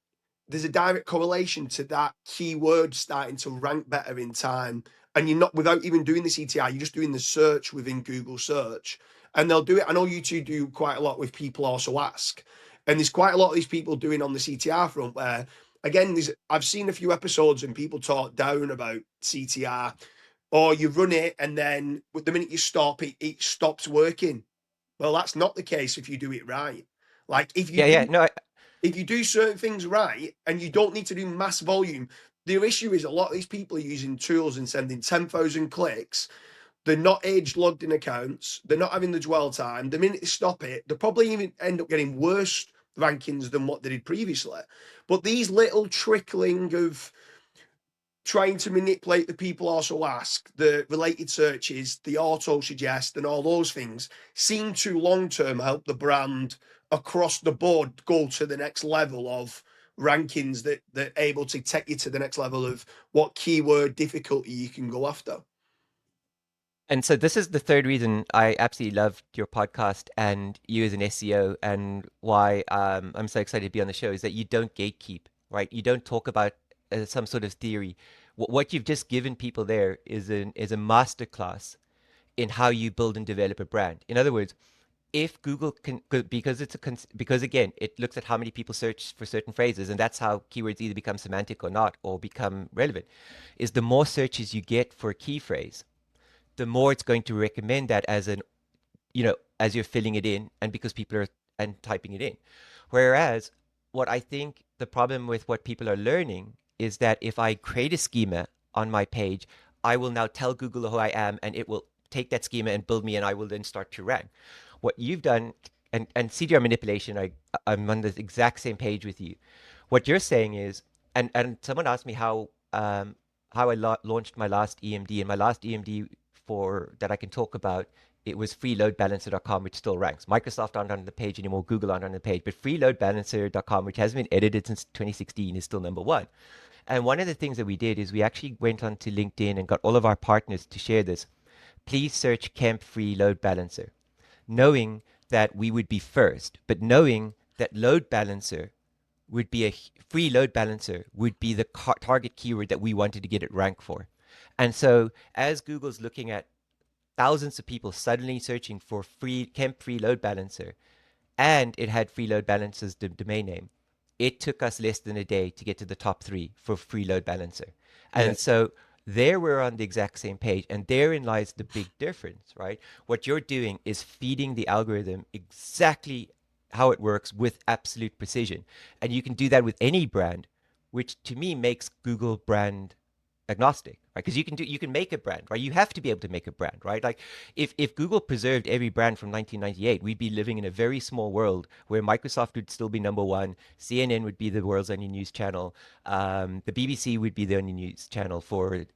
there's a direct correlation to that keyword starting to rank better in time. And you're not, without even doing the CTR, you're just doing the search within Google search. And they'll do it. I know you two do quite a lot with People Also Ask. And there's quite a lot of these people doing on the CTR front where, again, I've seen a few episodes and people talk down about CTR, or you run it and then with the minute you stop, it stops working. Well, that's not the case if you do it right. Like if you do certain things right and you don't need to do mass volume, the issue is a lot of these people are using tools and sending 10,000 clicks. They're not age logged in accounts. They're not having the dwell time. The minute they stop it, they'll probably even end up getting worse rankings than what they did previously. But these little trickling of trying to manipulate the People Also Ask, the related searches, the auto suggest, and all those things seem to long term help the brand across the board go to the next level of rankings that able to take you to the next level of what keyword difficulty you can go after. And so this is the third reason I absolutely loved your podcast and you as an SEO, and why I'm so excited to be on the show, is that you don't gatekeep, right? You don't talk about some sort of theory. What you've just given people there is a masterclass in how you build and develop a brand. In other words, if Google can, because because again, it looks at how many people search for certain phrases, and that's how keywords either become semantic or not, or become relevant, is the more searches you get for a key phrase, the more it's going to recommend that as an, as you're filling it in, and because people are and typing it in. Whereas what I think the problem with what people are learning is that if I create a schema on my page, I will now tell Google who I am, and it will take that schema and build me, and I will then start to rank. What you've done, and CTR manipulation, I'm on the exact same page with you. What you're saying is, and someone asked me how I launched my last EMD, and my last EMD for that I can talk about, it was freeloadbalancer.com, which still ranks. Microsoft aren't on the page anymore, Google aren't on the page, but freeloadbalancer.com, which hasn't been edited since 2016, is still number one. And one of the things that we did is we actually went onto LinkedIn and got all of our partners to share this. Please search Kemp Free Load Balancer, knowing that we would be first, but knowing that load balancer would be a free load balancer would be the target keyword that we wanted to get it ranked for. And so as Google's looking at thousands of people suddenly searching for Kemp free load balancer, and it had free load balancer's domain name, it took us less than a day to get to the top 3 for free load balancer. And Yeah. so there we're on the exact same page, and therein lies the big difference, right? What you're doing is feeding the algorithm exactly how it works with absolute precision. And you can do that with any brand, which to me makes Google brand agnostic, right? Because you can make a brand, right? You have to be able to make a brand, right? Like if Google preserved every brand from 1998, we'd be living in a very small world where Microsoft would still be number one, CNN would be the world's only news channel, the BBC would be the only news channel for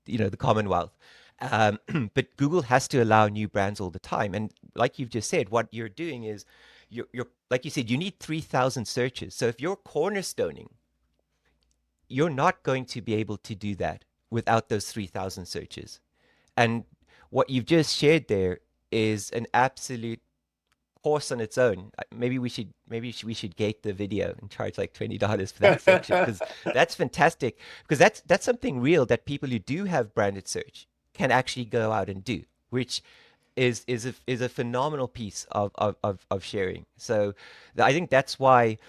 the Commonwealth. But Google has to allow new brands all the time, and like you've just said, what you're doing is you're like you said, you need 3,000 searches. So if you're cornerstoning, you're not going to be able to do that without those 3,000 searches. And what you've just shared there is an absolute course on its own. We should gate the video and charge like $20 for that section, because that's fantastic. Because that's something real that people who do have branded search can actually go out and do, which is a phenomenal piece of sharing. So I think that's why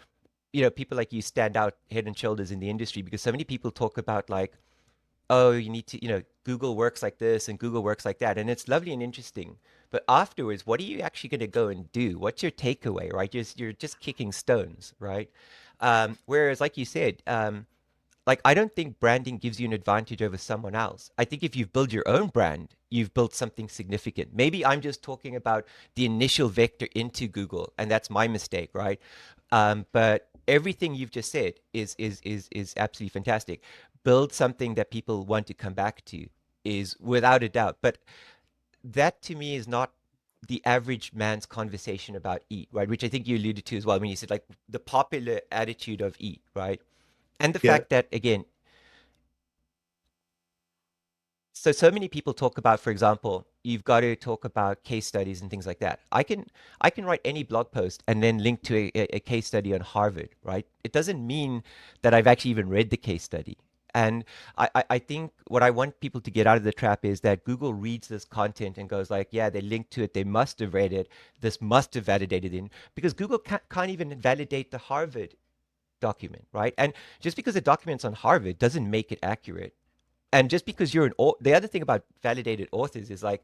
people like you stand out head and shoulders in the industry, because so many people talk about like, oh, you need to, Google works like this and Google works like that. And it's lovely and interesting. But afterwards, what are you actually going to go and do? What's your takeaway, right? You're just kicking stones, right? Whereas, like you said, like I don't think branding gives you an advantage over someone else. I think if you've built your own brand, you've built something significant. Maybe I'm just talking about the initial vector into Google, and that's my mistake, right? But everything you've just said is absolutely fantastic. Build something that people want to come back to is without a doubt. But that to me is not the average man's conversation about EAT, right? Which I think you alluded to as well when you said like the popular attitude of EAT, right? And the Yeah. fact that again, so many people talk about, for example, you've got to talk about case studies and things like that. I can write any blog post and then link to a case study on Harvard, right? It doesn't mean that I've actually even read the case study. And I think what I want people to get out of the trap is that Google reads this content and goes like, yeah, they linked to it, they must have read it, this must have validated it, because Google can't even validate the Harvard document, right? And just because the document's on Harvard doesn't make it accurate. And just because you're the other thing about validated authors is like,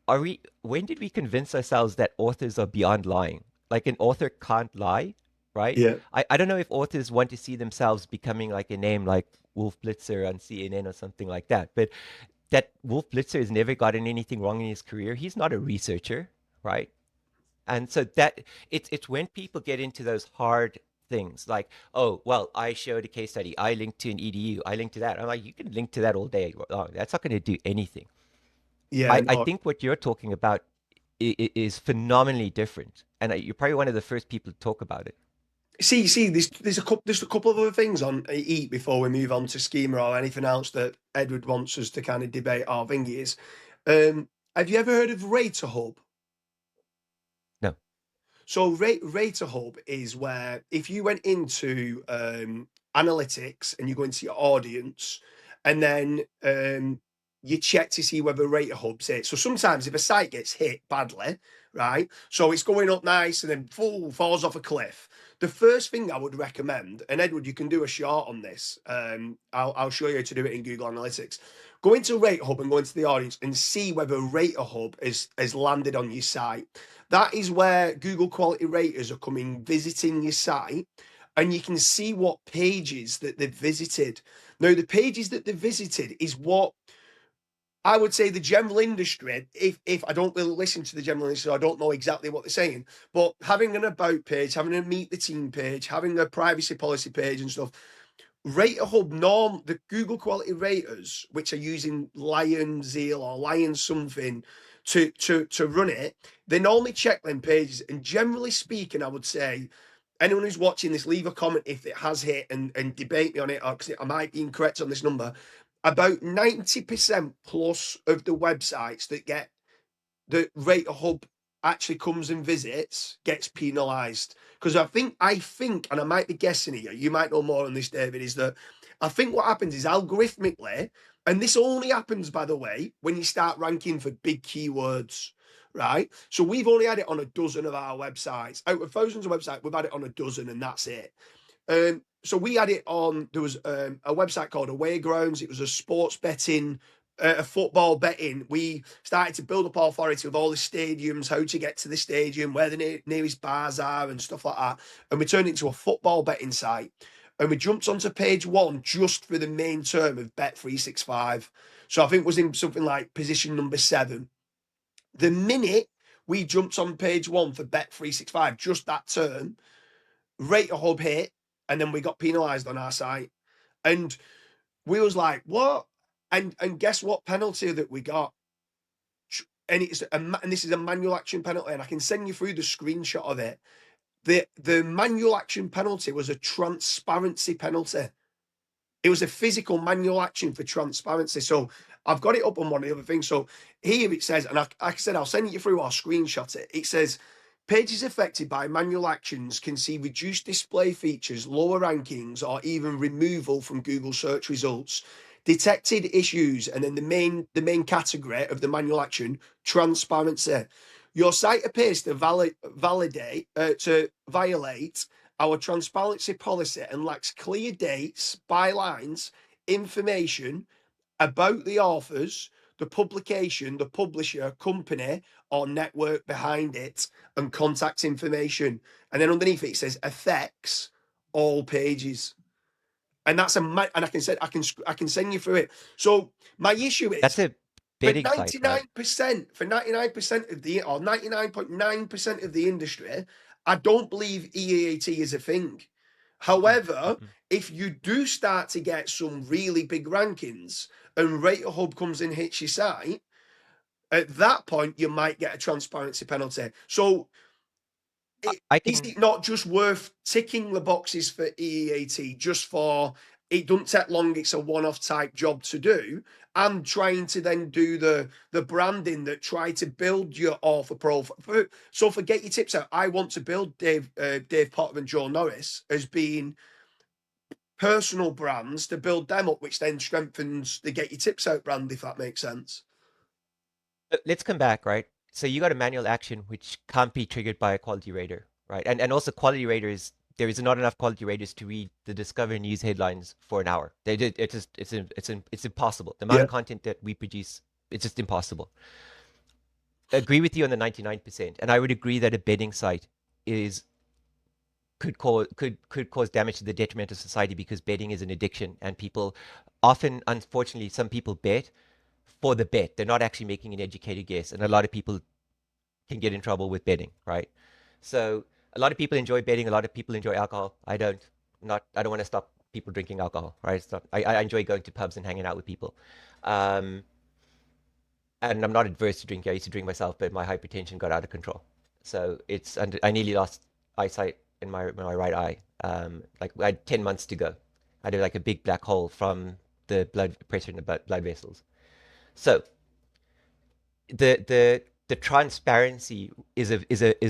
when did we convince ourselves that authors are beyond lying? Like an author can't lie, right? Yeah. I don't know if authors want to see themselves becoming like a name like Wolf Blitzer on CNN or something like that. But that Wolf Blitzer has never gotten anything wrong in his career. He's not a researcher, right? And so that it's when people get into those hard things like, oh, well, I showed a case study, I linked to an EDU, I linked to that. I'm like, you can link to that all day long. That's not going to do anything. Yeah. I No. think what you're talking about is phenomenally different, and you're probably one of the first people to talk about it. See, there's a couple of other things on EAT before we move on to schema or anything else that Edward wants us to kind of debate our thingies. Have you ever heard of RaterHub? No. So RaterHub is where if you went into analytics and you go into your audience, and then you check to see whether RaterHub's hit. So sometimes if a site gets hit badly, right, so it's going up nice and then falls off a cliff, the first thing I would recommend, and Edward, you can do a short on this. I'll show you how to do it in Google Analytics. Go into RaterHub and go into the audience and see whether RaterHub has landed on your site. That is where Google quality raters are coming visiting your site, and you can see what pages that they've visited. Now, the pages that they've visited is what I would say the general industry, if I don't really listen to the general industry, so I don't know exactly what they're saying, but having an about page, having a meet the team page, having a privacy policy page and stuff, RaterHub the Google quality raters, which are using Lion Zeal or Lion something to run it, they normally check them pages. And generally speaking, I would say anyone who's watching this, leave a comment if it has hit and debate me on it, or because I might be incorrect on this number. About 90% plus of the websites that get the RaterHub actually comes and visits gets penalized. Because I think, and I might be guessing here, you might know more on this, David, is that I think what happens is algorithmically, and this only happens, by the way, when you start ranking for big keywords, right? So we've only had it on a dozen of our websites. Out of thousands of websites, we've had it on a dozen, and that's it. So we had it on, there was a website called Away Grounds. It was a sports betting, a football betting. We started to build up authority with all the stadiums, how to get to the stadium, where the nearest bars are and stuff like that. And we turned it into a football betting site. And we jumped onto page 1 just for the main term of Bet365. So I think it was in something like position number 7. The minute we jumped on page 1 for Bet365, just that term, RaterHub hit, and then we got penalized on our site. And we was like, what? And guess what penalty that we got? And this is a manual action penalty, and I can send you through the screenshot of it. The manual action penalty was a transparency penalty. It was a physical manual action for transparency. So I've got it up on one of the other things. So here it says, and like I said, I'll send you through, I'll screenshot it. It says, pages affected by manual actions can see reduced display features, lower rankings, or even removal from Google search results. Detected issues, and then the main category of the manual action, transparency. Your site appears to violate our transparency policy and lacks clear dates, bylines, information about the authors, the publication, the publisher, company, or network behind it, and contact information. And then underneath it says affects all pages. And that's and I can send you through it. So my issue is That's a for betting site, right? 99% of the, or 99.9% of the industry, I don't believe EEAT is a thing. However, if you do start to get some really big rankings and RaterHub comes and hits your site, at that point you might get a transparency penalty. So is it not just worth ticking the boxes for EEAT just for it doesn't take long, it's a one-off type job to do, and trying to then do the branding that try to build your author profile. So for Get Your Tips Out, I want to build Dave Potter and Joe Norris as being personal brands to build them up, which then strengthens the Get Your Tips Out brand, if that makes sense. Let's come back, right? So you got a manual action which can't be triggered by a quality rater, right? And also quality raters, there is not enough quality raters to read the Discover News headlines for an hour. It's impossible. The amount of content that we produce, it's just impossible. Agree with you on the 99%, and I would agree that a betting site could cause damage to the detriment of society because betting is an addiction, and people often, unfortunately, some people bet for the bet. They're not actually making an educated guess, and a lot of people can get in trouble with betting, right? So a lot of people enjoy betting. A lot of people enjoy alcohol. I don't want to stop people drinking alcohol, right? I enjoy going to pubs and hanging out with people. And I'm not adverse to drinking. I used to drink myself, but my hypertension got out of control. So I nearly lost eyesight in my right eye. Like I had 10 months to go. I had like a big black hole from the blood pressure in the blood vessels. So the transparency is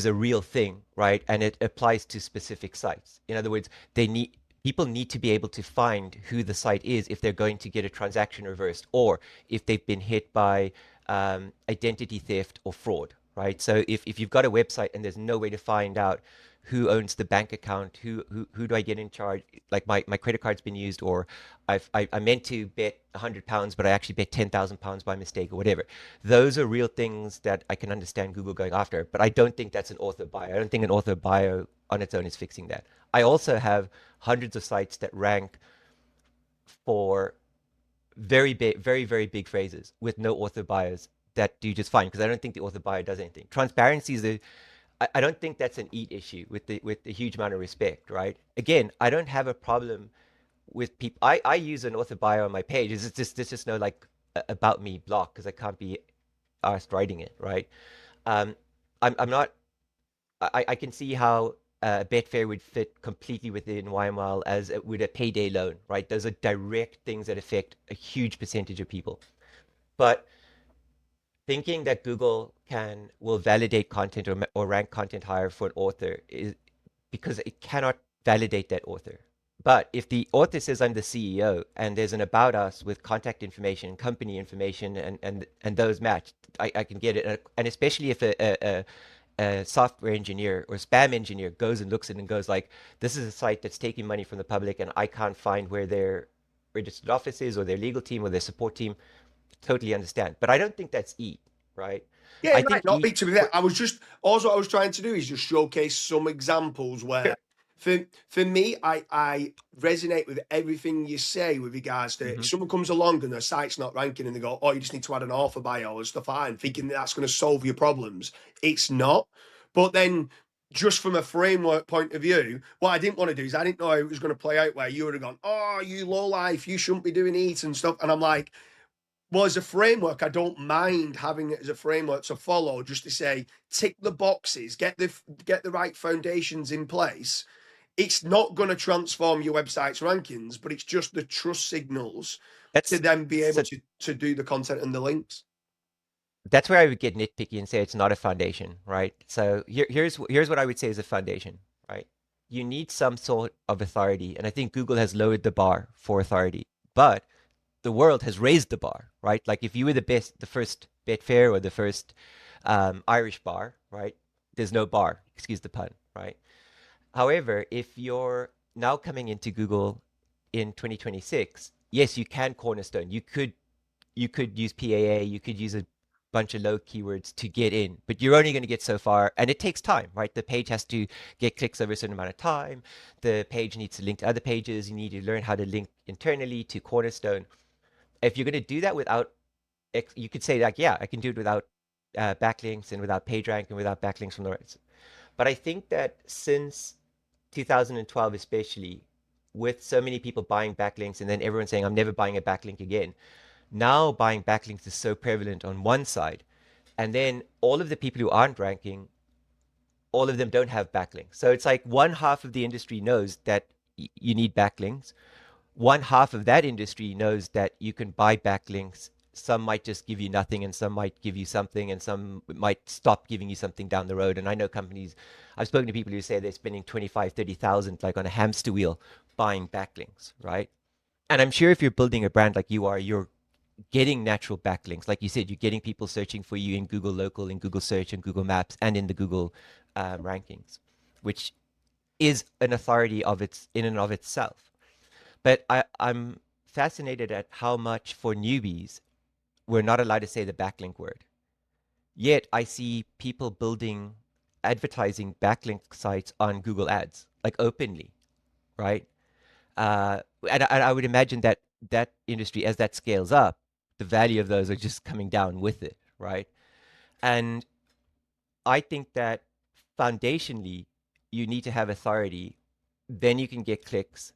a real thing, right? And it applies to specific sites. In other words, they need people need to be able to find who the site is if they're going to get a transaction reversed or if they've been hit by identity theft or fraud, right? So if you've got a website and there's no way to find out who owns the bank account, who do I get in charge? Like my credit card's been used, or I meant to bet £100, but I actually bet £10,000 by mistake or whatever. Those are real things that I can understand Google going after, but I don't think that's an author bio. I don't think an author bio on its own is fixing that. I also have hundreds of sites that rank for very big, very, very big phrases with no author bios that do just fine because I don't think the author bio does anything. Transparency is I don't think that's an EAT issue with the huge amount of respect, right? Again, I don't have a problem with people. I use an author bio on my page. There's just no like about me block because I can't be asked writing it, right? I'm not. I can see how Betfair would fit completely within YMYL as would a payday loan, right? Those are direct things that affect a huge percentage of people. But thinking that Google will validate content or rank content higher for an author is because it cannot validate that author. But if the author says I'm the CEO and there's an about us with contact information, company information, and those match, I can get it. And especially if a software engineer or spam engineer goes and looks at it and goes like, this is a site that's taking money from the public and I can't find where their registered office is or their legal team or their support team, totally understand. But I don't think that's EAT, right? Yeah, I it might think not be, EAT, to be fair. I was just, also what I was trying to do is just showcase some examples where, for me, I resonate with everything you say with regards to if someone comes along and their site's not ranking and they go, oh, you just need to add an author bio and stuff like that, and thinking that's going to solve your problems. It's not. But then, just from a framework point of view, what I didn't want to do is I didn't know how it was going to play out where you would have gone, oh, you low life, you shouldn't be doing EAT and stuff. And I'm like, well, as a framework, I don't mind having it as a framework to follow, just to say, tick the boxes, get the right foundations in place. It's not going to transform your website's rankings, but it's just the trust signals to then be able to do the content and the links. That's where I would get nitpicky and say it's not a foundation, right? So here's what I would say is a foundation, right? You need some sort of authority, and I think Google has lowered the bar for authority, but the world has raised the bar, right? Like if you were the first Betfair or the first Irish bar, right? There's no bar, excuse the pun, right? However, if you're now coming into Google in 2026, yes, you can cornerstone. You could use PAA, you could use a bunch of low keywords to get in, but you're only going to get so far, and it takes time, right? The page has to get clicks over a certain amount of time. The page needs to link to other pages. You need to learn how to link internally to cornerstone. If you're going to do that without, you could say like, yeah, I can do it without backlinks and without PageRank and without backlinks from the right. But I think that since 2012, especially, with so many people buying backlinks and then everyone saying, I'm never buying a backlink again. Now buying backlinks is so prevalent on one side. And then all of the people who aren't ranking, all of them don't have backlinks. So it's like one half of the industry knows that you need backlinks. One half of that industry knows that you can buy backlinks. Some might just give you nothing and some might give you something and some might stop giving you something down the road. And I know companies, I've spoken to people who say they're spending 25, 30,000 like on a hamster wheel buying backlinks, right? And I'm sure if you're building a brand like you are, you're getting natural backlinks. Like you said, you're getting people searching for you in Google Local, in Google Search, and Google Maps, and in the Google rankings, which is an authority in and of itself. But I'm fascinated at how much for newbies we're not allowed to say the backlink word. Yet I see people building advertising backlink sites on Google Ads, like openly, right? And I would imagine that that industry, as that scales up, the value of those are just coming down with it, right? And I think that foundationally, you need to have authority, then you can get clicks.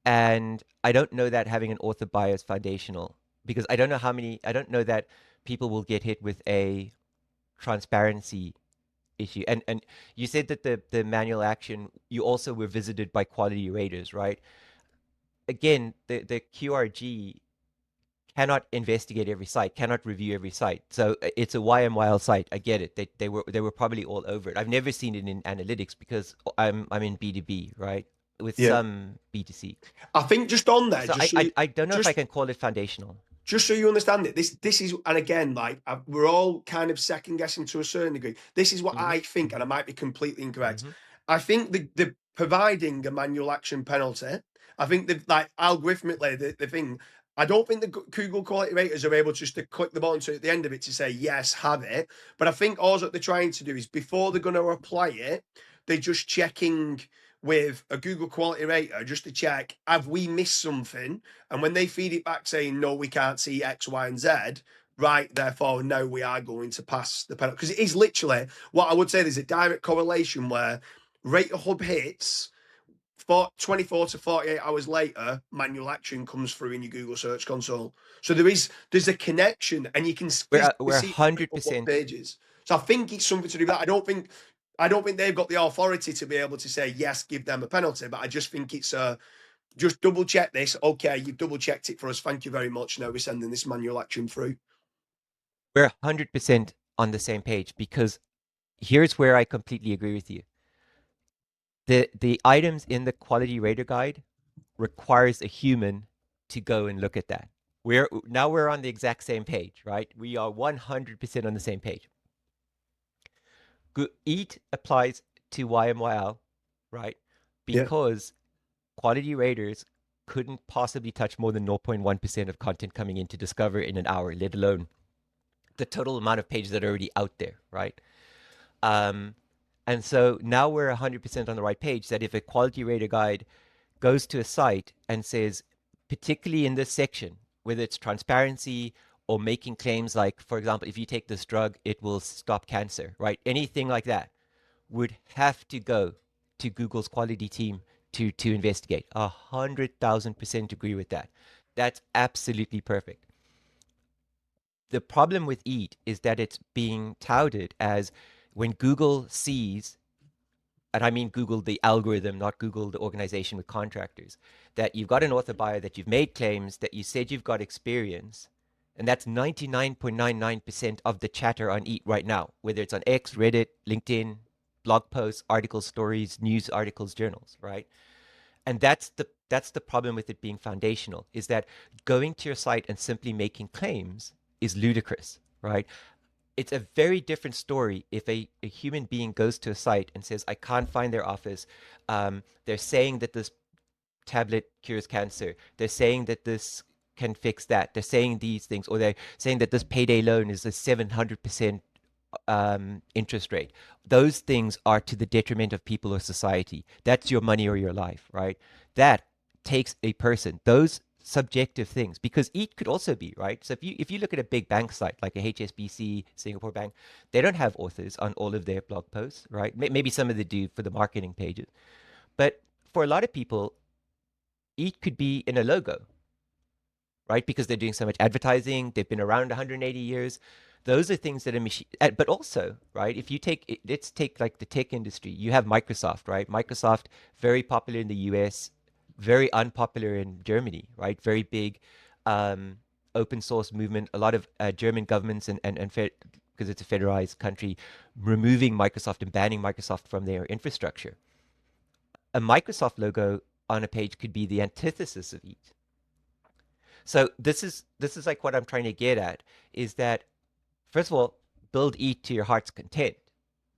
And I don't know that having an author bio is foundational because I don't know that people will get hit with a transparency issue. And you said that the manual action, you also were visited by quality raters, right? Again, the QRG cannot investigate every site, cannot review every site. So it's a YMYL site. I get it. They were probably all over it. I've never seen it in analytics because I'm in B2B, right? with Yeah. some B2C. I think just on there, So I don't know if I can call it foundational. Just so you understand it, this is, and again, like we're all kind of second guessing to a certain degree. This is what I think, and I might be completely incorrect. I think the providing a manual action penalty, I think that, like, algorithmically, the thing, I don't think the Google quality raters are able just to click the button at the end of it to say yes, have it. But I think all that they're trying to do is, before they're going to apply it, they're just checking with a Google quality rater just to check, have we missed something? And when they feed it back saying, no, we can't see X, Y, and Z, right, therefore, no, we are going to pass the penalty. Because it is literally what I would say, there's a direct correlation where RaterHub hits, for 24 to 48 hours later, manual action comes through in your Google Search Console. So there's a connection, and you can We're see 100% pages. So I think it's something to do with that. I don't think they've got the authority to be able to say yes, give them a penalty. But I just think it's just double check this. Okay, you've double checked it for us. Thank you very much. Now we're sending this manual action through. We're 100% on the same page, because here's where I completely agree with you. The items in the quality rater guide requires a human to go and look at that. We're on the exact same page, right? We are 100% on the same page. EAT applies to YMYL, right? Because quality raters couldn't possibly touch more than 0.1% of content coming in to discover in an hour, let alone the total amount of pages that are already out there, right? And so now we're 100% on the right page, that if a quality rater guide goes to a site and says, particularly in this section, whether it's transparency or making claims like, for example, if you take this drug, it will stop cancer, right? Anything like that would have to go to Google's quality team to investigate. 100,000% agree with that. That's absolutely perfect. The problem with EAT is that it's being touted as, when Google sees, and I mean Google the algorithm, not Google the organization with contractors, that you've got an author buyer, that you've made claims, that you said you've got experience, and that's 99.99% of the chatter on EAT right now, whether it's on X, Reddit, LinkedIn, blog posts, articles, stories, news articles, journals, right? And that's the problem with it being foundational, is that going to your site and simply making claims is ludicrous, right? It's a very different story if a human being goes to a site and says, I can't find their office. They're saying that this tablet cures cancer. They're saying that this can fix that. They're saying these things, or they're saying that this payday loan is a 700% interest rate. Those things are to the detriment of people or society. That's your money or your life, right? That takes a person. Those subjective things, because EAT could also be, right? So if you look at a big bank site like a HSBC, Singapore Bank, they don't have authors on all of their blog posts, right? Maybe some of them do for the marketing pages, but for a lot of people, EAT could be in a logo, right? Because they're doing so much advertising, they've been around 180 years. Those are things that are machine, but also, right? If you take, let's take like the tech industry, you have Microsoft, right? Microsoft, very popular in the US, very unpopular in Germany, right? Very big open source movement. A lot of German governments and because it's a federalized country, removing Microsoft and banning Microsoft from their infrastructure. A Microsoft logo on a page could be the antithesis of EAT. So this is like what I'm trying to get at, is that, first of all, build EAT to your heart's content,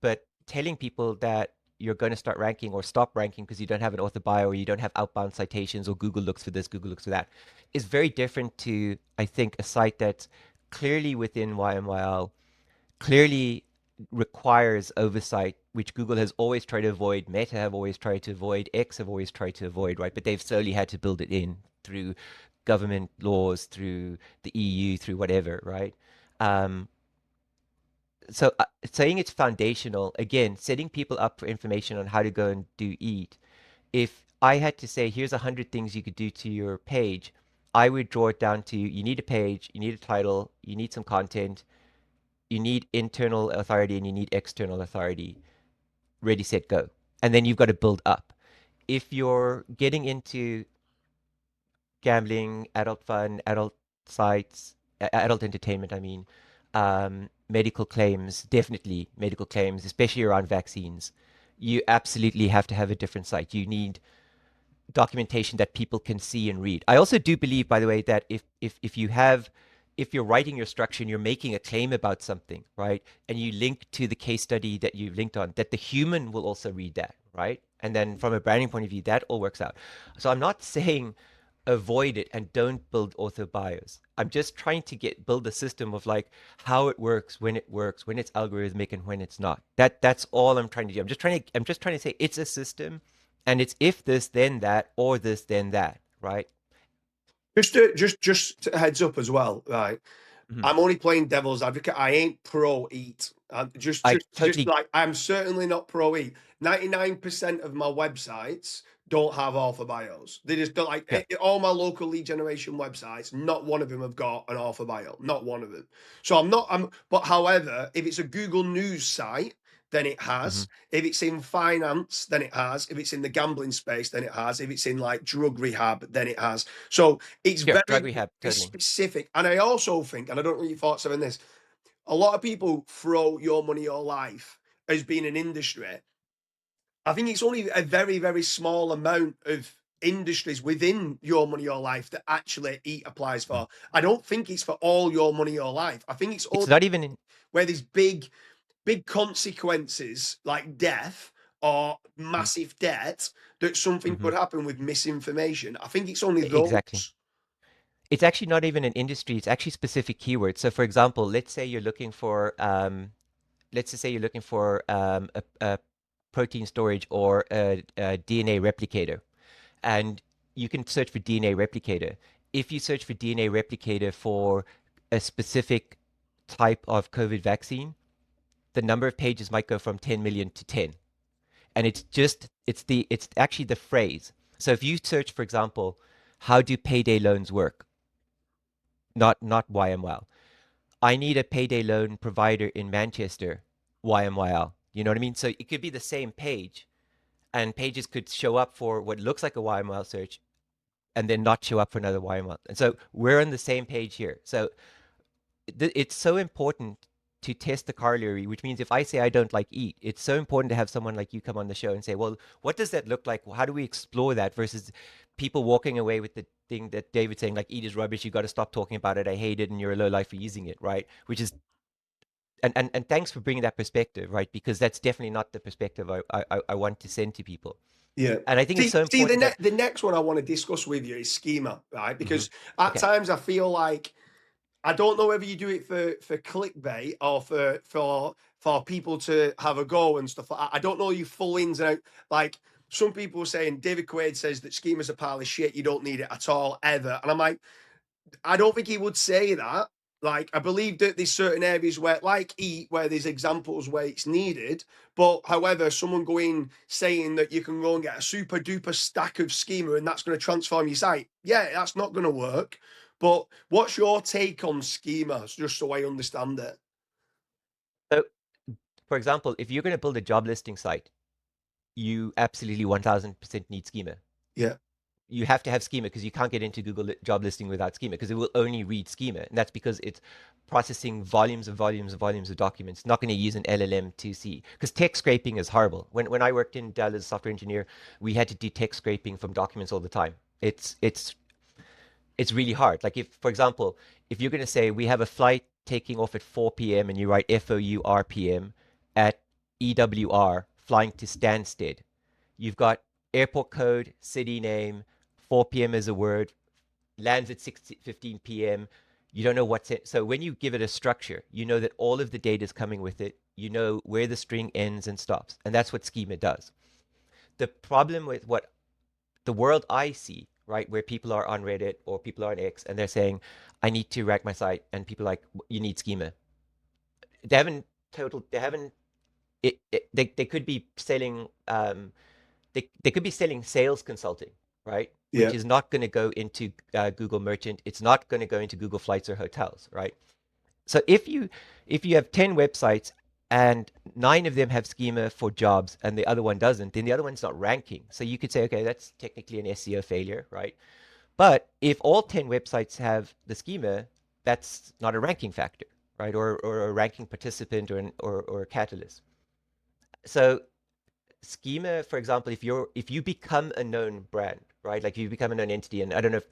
but telling people that you're going to start ranking or stop ranking because you don't have an author bio, or you don't have outbound citations, or Google looks for this, Google looks for that, is very different to, I think, a site that's clearly within YMYL, clearly requires oversight, which Google has always tried to avoid, Meta have always tried to avoid, X have always tried to avoid, right? But they've slowly had to build it in through government laws, through the EU, through whatever, right? So saying it's foundational, again, setting people up for information on how to go and do EAT. If I had to say, here's 100 things you could do to your page, I would draw it down to, you need a page, you need a title, you need some content, you need internal authority, and you need external authority. Ready, set, go. And then you've got to build up. If you're getting into gambling, adult fun, adult sites, adult entertainment, I mean, medical claims, definitely medical claims, especially around vaccines, you absolutely have to have a different site. You need documentation that people can see and read. I also do believe, by the way, that if you're writing your structure and you're making a claim about something, right, and you link to the case study that you've linked on, that the human will also read that, right? And then from a branding point of view, that all works out. So I'm not saying avoid it and don't build author bios. I'm just trying to build a system of like how it works, when it's algorithmic and when it's not. That's all I'm trying to do. I'm just trying to say it's a system, and it's if this then that, or this then that, right? Just a heads up as well, right? Mhm. I'm only playing devil's advocate. I ain't pro EAT. I totally Like I'm certainly not pro EAT. 99% of my websites don't have author bios. They just don't like yeah. all my local lead generation websites. Not one of them have got an author bio. Not one of them. So I'm not. But however, if it's a Google News site, then it has. hmm If it's in finance, then it has. If it's in the gambling space, then it has. If it's in like drug rehab, then it has. So it's Sure, drug very rehab, totally. specific. And I also think, and I don't know your thoughts on this, a lot of people throw Your Money, Your Life as being an industry. I think it's only a very, very small amount of industries within Your Money, Your Life that actually EAT applies Mm. for. I don't think it's for all Your Money, Your Life. I think it's It's all not even in where there's big consequences like death or mm, massive debt that something mhm. could happen with misinformation. I think it's only Exactly. those. It's actually not even an industry. It's actually specific keywords. So, for example, let's just say you're looking for a protein storage or a DNA replicator, and you can search for DNA replicator. If you search for DNA replicator for a specific type of COVID vaccine, the number of pages might go from 10 million to 10. And it's actually the phrase. So if you search, for example, how do payday loans work? Not YMYL. I need a payday loan provider in Manchester, YMYL. You know what I mean? So it could be the same page, and pages could show up for what looks like a YMYL search and then not show up for another YMYL. And so we're on the same page here. So it's so important to test the corollary, which means if I say I don't like EAT, it's so important to have someone like you come on the show and say, well, what does that look like? How do we explore that versus people walking away with the thing that David's saying, like, EAT is rubbish. You got to stop talking about it. I hate it. And you're a low life for using it, right? Which is, and thanks for bringing that perspective, right? Because that's definitely not the perspective I want to send to people. Yeah. And I think it's so See, important that, the next one I want to discuss with you is schema, right? mhm. Because at Okay. times I feel like I don't know whether you do it for clickbait or for people to have a go and stuff like that. I don't know your full ins and out. Like some people are saying David Quaid says that schema's a pile of shit. You don't need it at all ever. And I'm like, I don't think he would say that. Like, I believe that there's certain areas where, like EAT, where there's examples where it's needed. But however, someone going saying that you can go and get a super duper stack of schema and that's going to transform your site. Yeah, that's not going to work. But what's your take on schema, just so I understand it? So, for example, if you're going to build a job listing site, you absolutely 1000% need schema. Yeah. You have to have schema because you can't get into Google job listing without schema because it will only read schema. And that's because it's processing volumes and volumes and volumes of documents. Not going to use an LLM to see because text scraping is horrible. When I worked in Dell as a software engineer, we had to do text scraping from documents all the time. It's really hard. Like if, for example, if you're going to say we have a flight taking off at 4 p.m. and you write FOURPM at EWR flying to Stansted, you've got airport code, city name, 4 p.m. is a word, lands at 6:15 p.m. You don't know what's it. So when you give it a structure, you know that all of the data is coming with it. You know where the string ends and stops. And that's what schema does. The problem with what the world I see, right, where people are on Reddit or people are on X and they're saying, I need to rank my site, and people are like, you need schema. They haven't, they could be selling, they could be selling sales consulting, right? Yeah. Which is not going to go into Google Merchant. It's not going to go into Google Flights or hotels, right? So if you have 10 websites and 9 of them have schema for jobs and the other one doesn't, then the other one's not ranking. So you could say, okay, that's technically an SEO failure, right? But if all 10 websites have the schema, that's not a ranking factor, right? Or a ranking participant or a catalyst. So schema, for example, if you become a known brand, right? Like you become an entity, and I don't know if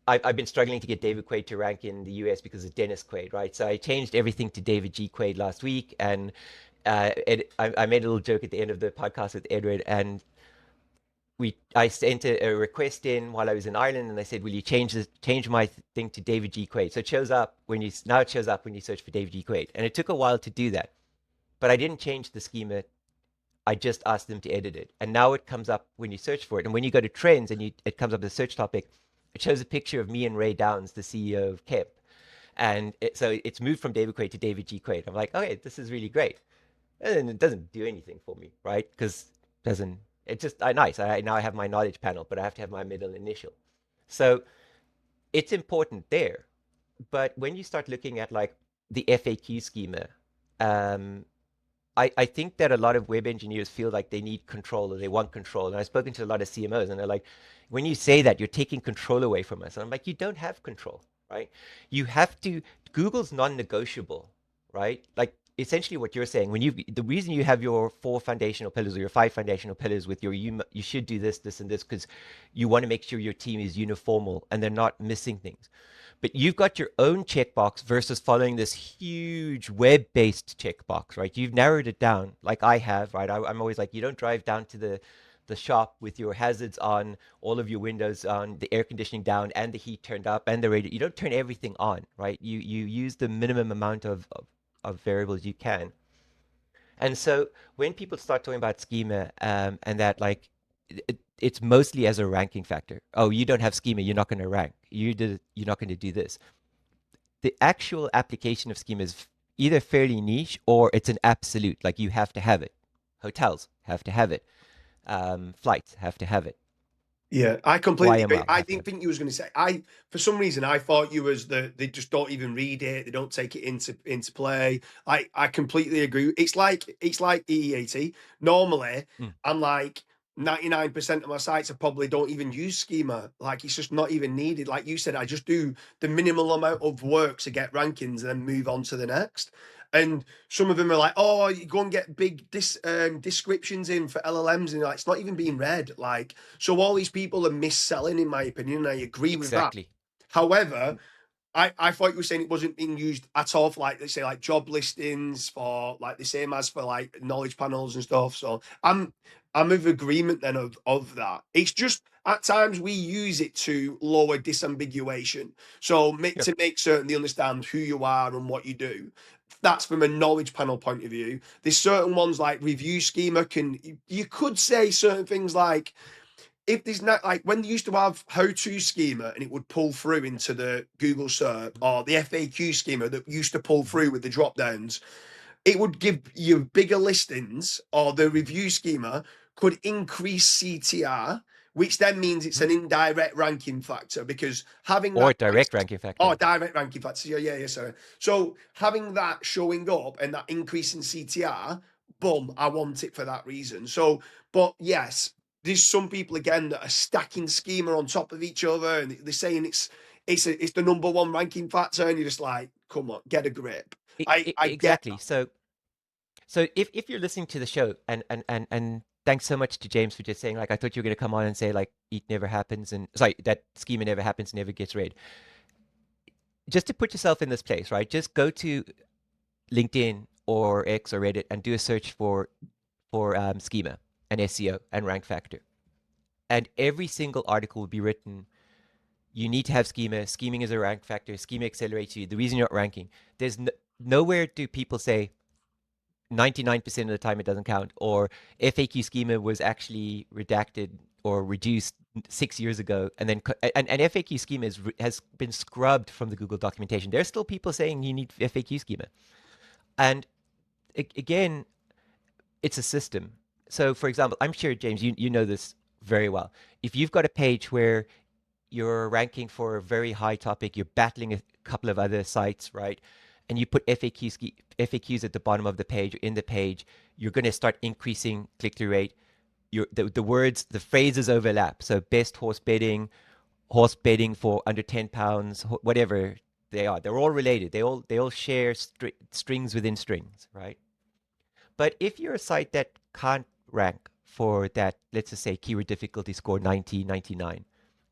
I've been struggling to get David Quaid to rank in the US because of Dennis Quaid, right? So I changed everything to David G. Quaid last week, and I made a little joke at the end of the podcast with Edward, and I sent a request in while I was in Ireland, and I said, "Will you change my thing to David G. Quaid?" So it shows up when you now it shows up when you search for David G. Quaid, and it took a while to do that, but I didn't change the schema. I just asked them to edit it, and now it comes up when you search for it. And when you go to trends and it comes up as a search topic, it shows a picture of me and Ray Downs, the CEO of Kemp, and so it's moved from David Quaid to David G. Quaid. I'm like, okay, this is really great, and it doesn't do anything for me, right? Because it doesn't it's just nice. Now I have my knowledge panel, but I have to have my middle initial. So it's important there. But when you start looking at like the FAQ schema, um, I think that a lot of web engineers feel like they need control or they want control. And I've spoken to a lot of CMOs and they're like, when you say that, you're taking control away from us. And I'm like, you don't have control, right? You have to, Google's non-negotiable, right? Like essentially what you're saying, the reason you have your 4 foundational pillars or your 5 foundational pillars with you should do this, this, and this, because you want to make sure your team is uniformal and they're not missing things. But you've got your own checkbox versus following this huge web-based checkbox, right? You've narrowed it down like I have, right? I'm always like, you don't drive down to the shop with your hazards on, all of your windows on, the air conditioning down, and the heat turned up, and the radio. You don't turn everything on, right? You use the minimum amount of variables you can. And so when people start talking about schema and that like it's mostly as a ranking factor. Oh, you don't have schema, you're not going to rank. You're not going to do this. The actual application of schema is either fairly niche or it's an absolute. Like you have to have it. Hotels have to have it. Flights have to have it. Yeah, I completely agree. YML I have to didn't have it. think you was going to say. For some reason, I thought you was they just don't even read it. They don't take it into play. I completely agree. It's like EEAT. Normally, Mm. I'm like 99% of my sites I probably don't even use schema. Like it's just not even needed. Like you said, I just do the minimal amount of work to get rankings and then move on to the next. And some of them are like, oh, you go and get big descriptions in for LLMs, and like, it's not even being read. Like, so all these people are mis-selling, in my opinion, and I agree with that. Exactly. However, I thought you were saying it wasn't being used at all for like, let's say, like job listings, for like the same as for like knowledge panels and stuff. So I'm of agreement then of that. It's just at times we use it to lower disambiguation. So to make certain they understand who you are and what you do. That's from a knowledge panel point of view. There's certain ones like review schema you could say certain things like, if there's not, like when they used to have how-to schema and it would pull through into the Google search, or the FAQ schema that used to pull through with the drop downs, it would give you bigger listings, or the review schema could increase CTR, which then means it's an indirect ranking factor, because having Or that direct ranking factor. Oh, direct ranking factor. Yeah, sorry. So having that showing up and that increase in CTR, boom, I want it for that reason. So, but yes, there's some people again that are stacking schema on top of each other, and they're saying it's the number one ranking factor, and you're just like, come on, get a grip. I get Exactly. So if you're listening to the show and thanks so much to James for just saying like I thought you were going to come on and say like EAT never happens and sorry that schema never happens, never gets read. Just to put yourself in this place, right? Just go to LinkedIn or X or Reddit and do a search for schema and SEO and rank factor, and every single article will be written. You need to have schema. Scheming is a rank factor. Schema accelerates you. The reason you're not ranking. There's nowhere do people say 99% of the time it doesn't count, or FAQ schema was actually redacted or reduced 6 years ago, and then and FAQ schema has been scrubbed from the Google documentation. There's still people saying you need FAQ schema, and again, it's a system. So, for example, I'm sure James, you know this very well. If you've got a page where you're ranking for a very high topic, you're battling a couple of other sites, right? And you put FAQs at the bottom of the page or in the page, you're going to start increasing click-through rate. The words, the phrases overlap. So best horse betting for under 10 pounds, whatever they are. They're all related. They all share strings within strings, right? But if you're a site that can't rank for that, let's just say keyword difficulty score 90, 99.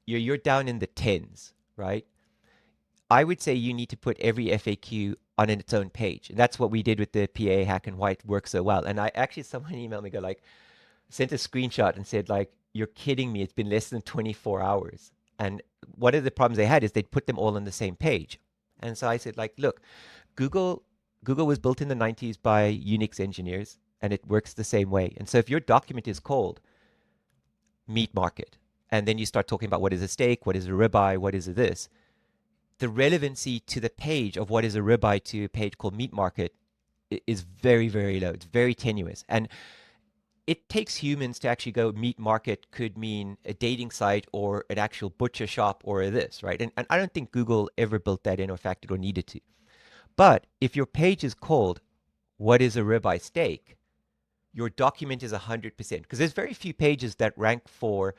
You're down in the tens, right? I would say you need to put every FAQ on its own page. And that's what we did with the PAA hack and why it works so well. And I actually, someone emailed me, go like, sent a screenshot and said like, you're kidding me. It's been less than 24 hours. And one of the problems they had is they'd put them all on the same page. And so I said like, look, Google was built in the 90s by Unix engineers and it works the same way. And so if your document is called meat market, and then you start talking about what is a steak, what is a ribeye, what is a this, the relevancy to the page of what is a ribeye to a page called meat market is very, very low. It's very tenuous. And it takes humans to actually go meat market could mean a dating site or an actual butcher shop or a this, right? And I don't think Google ever built that in or factored or needed to. But if your page is called what is a ribeye steak, your document is 100%. Because there's very few pages that rank for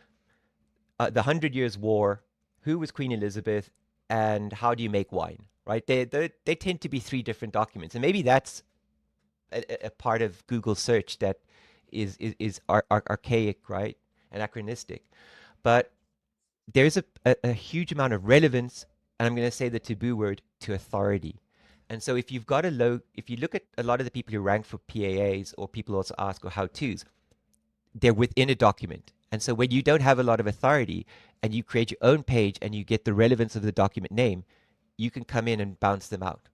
the 100 Years' War, who was Queen Elizabeth, and how do you make wine, right? They tend to be three different documents. And maybe that's a part of Google search that is archaic, right? And anachronistic. But there's a huge amount of relevance, and I'm going to say the taboo word, to authority. And so if you've got if you look at a lot of the people who rank for PAAs, or people also ask or how-tos, they're within a document. And so when you don't have a lot of authority and you create your own page and you get the relevance of the document name, you can come in and bounce them out.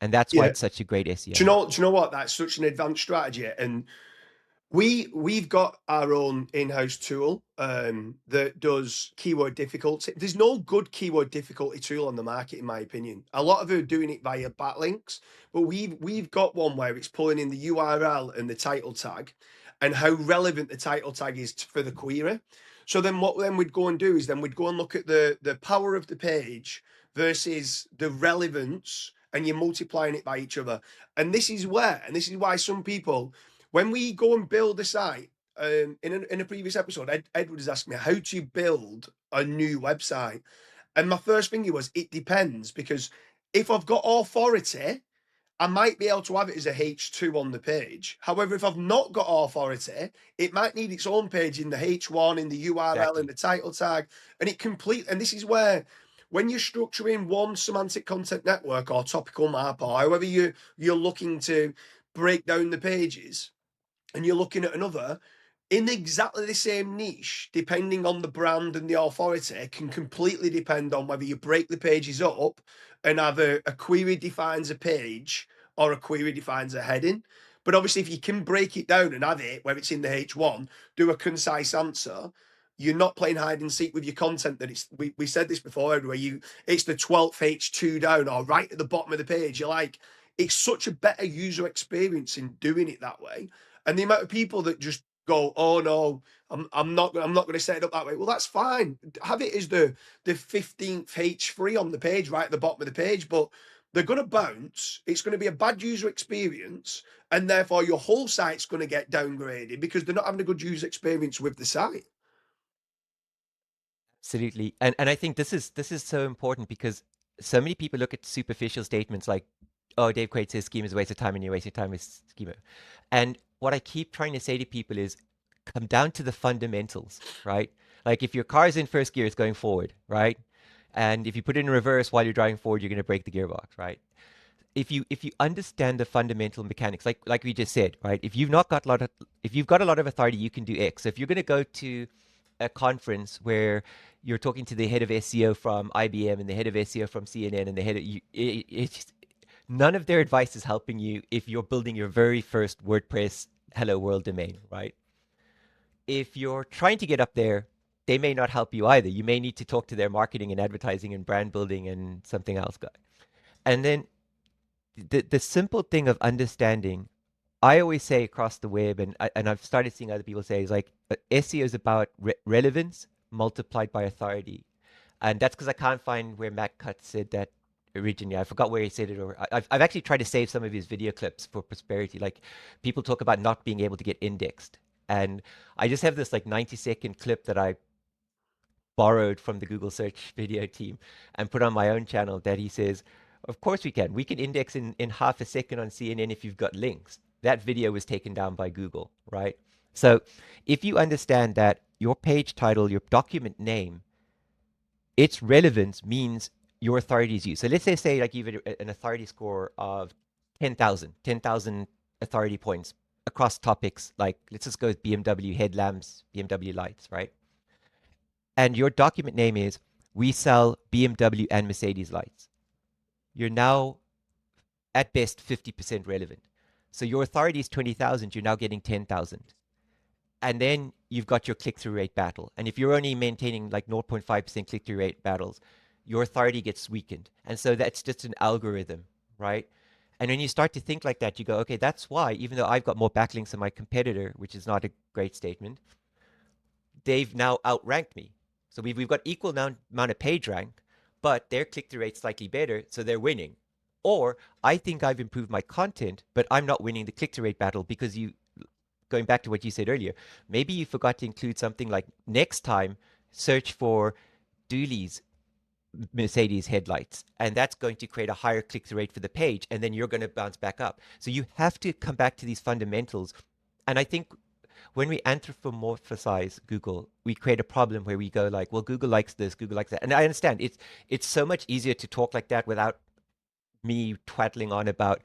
And that's why it's such a great SEO. Do you know what? That's such an advanced strategy. And we've got our own in-house tool that does keyword difficulty. There's no good keyword difficulty tool on the market, in my opinion. A lot of them are doing it via backlinks, but we've got one where it's pulling in the URL and the title tag and how relevant the title tag is for the query. So then what we'd go and do is we'd go and look at the power of the page versus the relevance, and you're multiplying it by each other. And this is why some people, when we go and build a site, in a previous episode, Edward has asked me how to build a new website. And my first thing was, it depends, because if I've got authority, I might be able to have it as a H2 on the page. However, if I've not got authority, it might need its own page in the H1, in the URL, Exactly. in the title tag. And this is where, when you're structuring one semantic content network or topical map, or however you're looking to break down the pages, and you're looking at another, in exactly the same niche, depending on the brand and the authority, can completely depend on whether you break the pages up and have a query defines a page or a query defines a heading. But obviously, if you can break it down and have it where it's in the H1, do a concise answer, you're not playing hide and seek with your content. That we said this before, where it's the 12th H2 down or right at the bottom of the page. You're like, it's such a better user experience in doing it that way. And the amount of people that just go, oh no, I'm not going to set it up that way. Well, that's fine. Have it as the 15th H3 on the page, right at the bottom of the page, but they're going to bounce. It's going to be a bad user experience, and therefore your whole site's going to get downgraded because they're not having a good user experience with the site. Absolutely. And I think this is so important, because so many people look at superficial statements like, oh, Dave Quaid says schema is a waste of time and you waste your time with schema. And what I keep trying to say to people is, come down to the fundamentals, right? Like if your car is in first gear, it's going forward, right? And if you put it in reverse while you're driving forward, you're going to break the gearbox, right? If you understand the fundamental mechanics, like we just said, right? If you've got a lot of authority, you can do X. So if you're going to go to a conference where you're talking to the head of SEO from IBM and the head of SEO from CNN and the head of none of their advice is helping you if you're building your very first WordPress Hello World domain, right? If you're trying to get up there, they may not help you either. You may need to talk to their marketing and advertising and brand building and something else guy. And then the simple thing of understanding, I always say across the web, and I've started seeing other people say, is like SEO is about relevance multiplied by authority. And that's because I can't find where Matt Cutts said that originally. I forgot where he said it, or I've actually tried to save some of his video clips for prosperity. Like people talk about not being able to get indexed. And I just have this like 90-second clip that I borrowed from the Google search video team and put on my own channel that he says, of course we can. We can index in half a second on CNN if you've got links. That video was taken down by Google, right? So if you understand that your page title, your document name, its relevance means your authority is used. So let's say like you have an authority score of 10,000 authority points across topics, like let's just go with BMW headlamps, BMW lights, right? And your document name is, we sell BMW and Mercedes lights. You're now at best 50% relevant. So your authority is 20,000, you're now getting 10,000. And then you've got your click-through rate battle. And if you're only maintaining like 0.5% click-through rate battles, your authority gets weakened. And so that's just an algorithm, right? And when you start to think like that, you go, okay, that's why, even though I've got more backlinks than my competitor, which is not a great statement, they've now outranked me. So we've got equal amount of page rank, but their click-through rate's slightly better, so they're winning. Or I think I've improved my content, but I'm not winning the click-through rate battle because going back to what you said earlier, maybe you forgot to include something like, next time, search for Dooley's Mercedes headlights, and that's going to create a higher click-through rate for the page, and then you're going to bounce back up. So you have to come back to these fundamentals. And I think when we anthropomorphize Google, we create a problem where we go like, well, Google likes this, Google likes that. And I understand it's so much easier to talk like that without me twaddling on about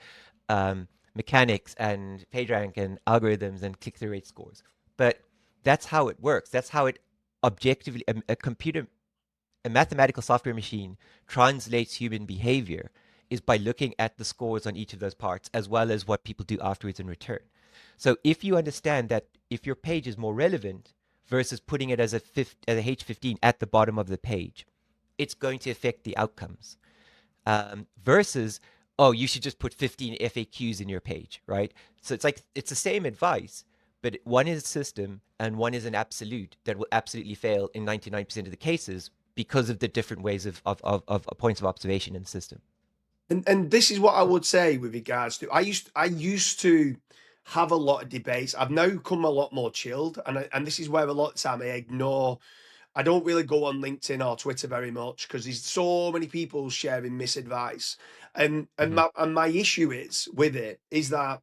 mechanics and PageRank and algorithms and click-through rate scores. But that's how it works. That's how it objectively, a mathematical software machine translates human behavior, is by looking at the scores on each of those parts, as well as what people do afterwards in return. So if you understand that if your page is more relevant versus putting it as a H15 at the bottom of the page, it's going to affect the outcomes. Versus, oh, you should just put 15 FAQs in your page, right? So it's like, it's the same advice, but one is a system and one is an absolute that will absolutely fail in 99% of the cases because of the different ways of points of observation in the system. And this is what I would say with regards to, I used to have a lot of debates. I've now come a lot more chilled, and this is where a lot of time I don't really go on LinkedIn or Twitter very much because there's so many people sharing misadvice. And my issue is with it is that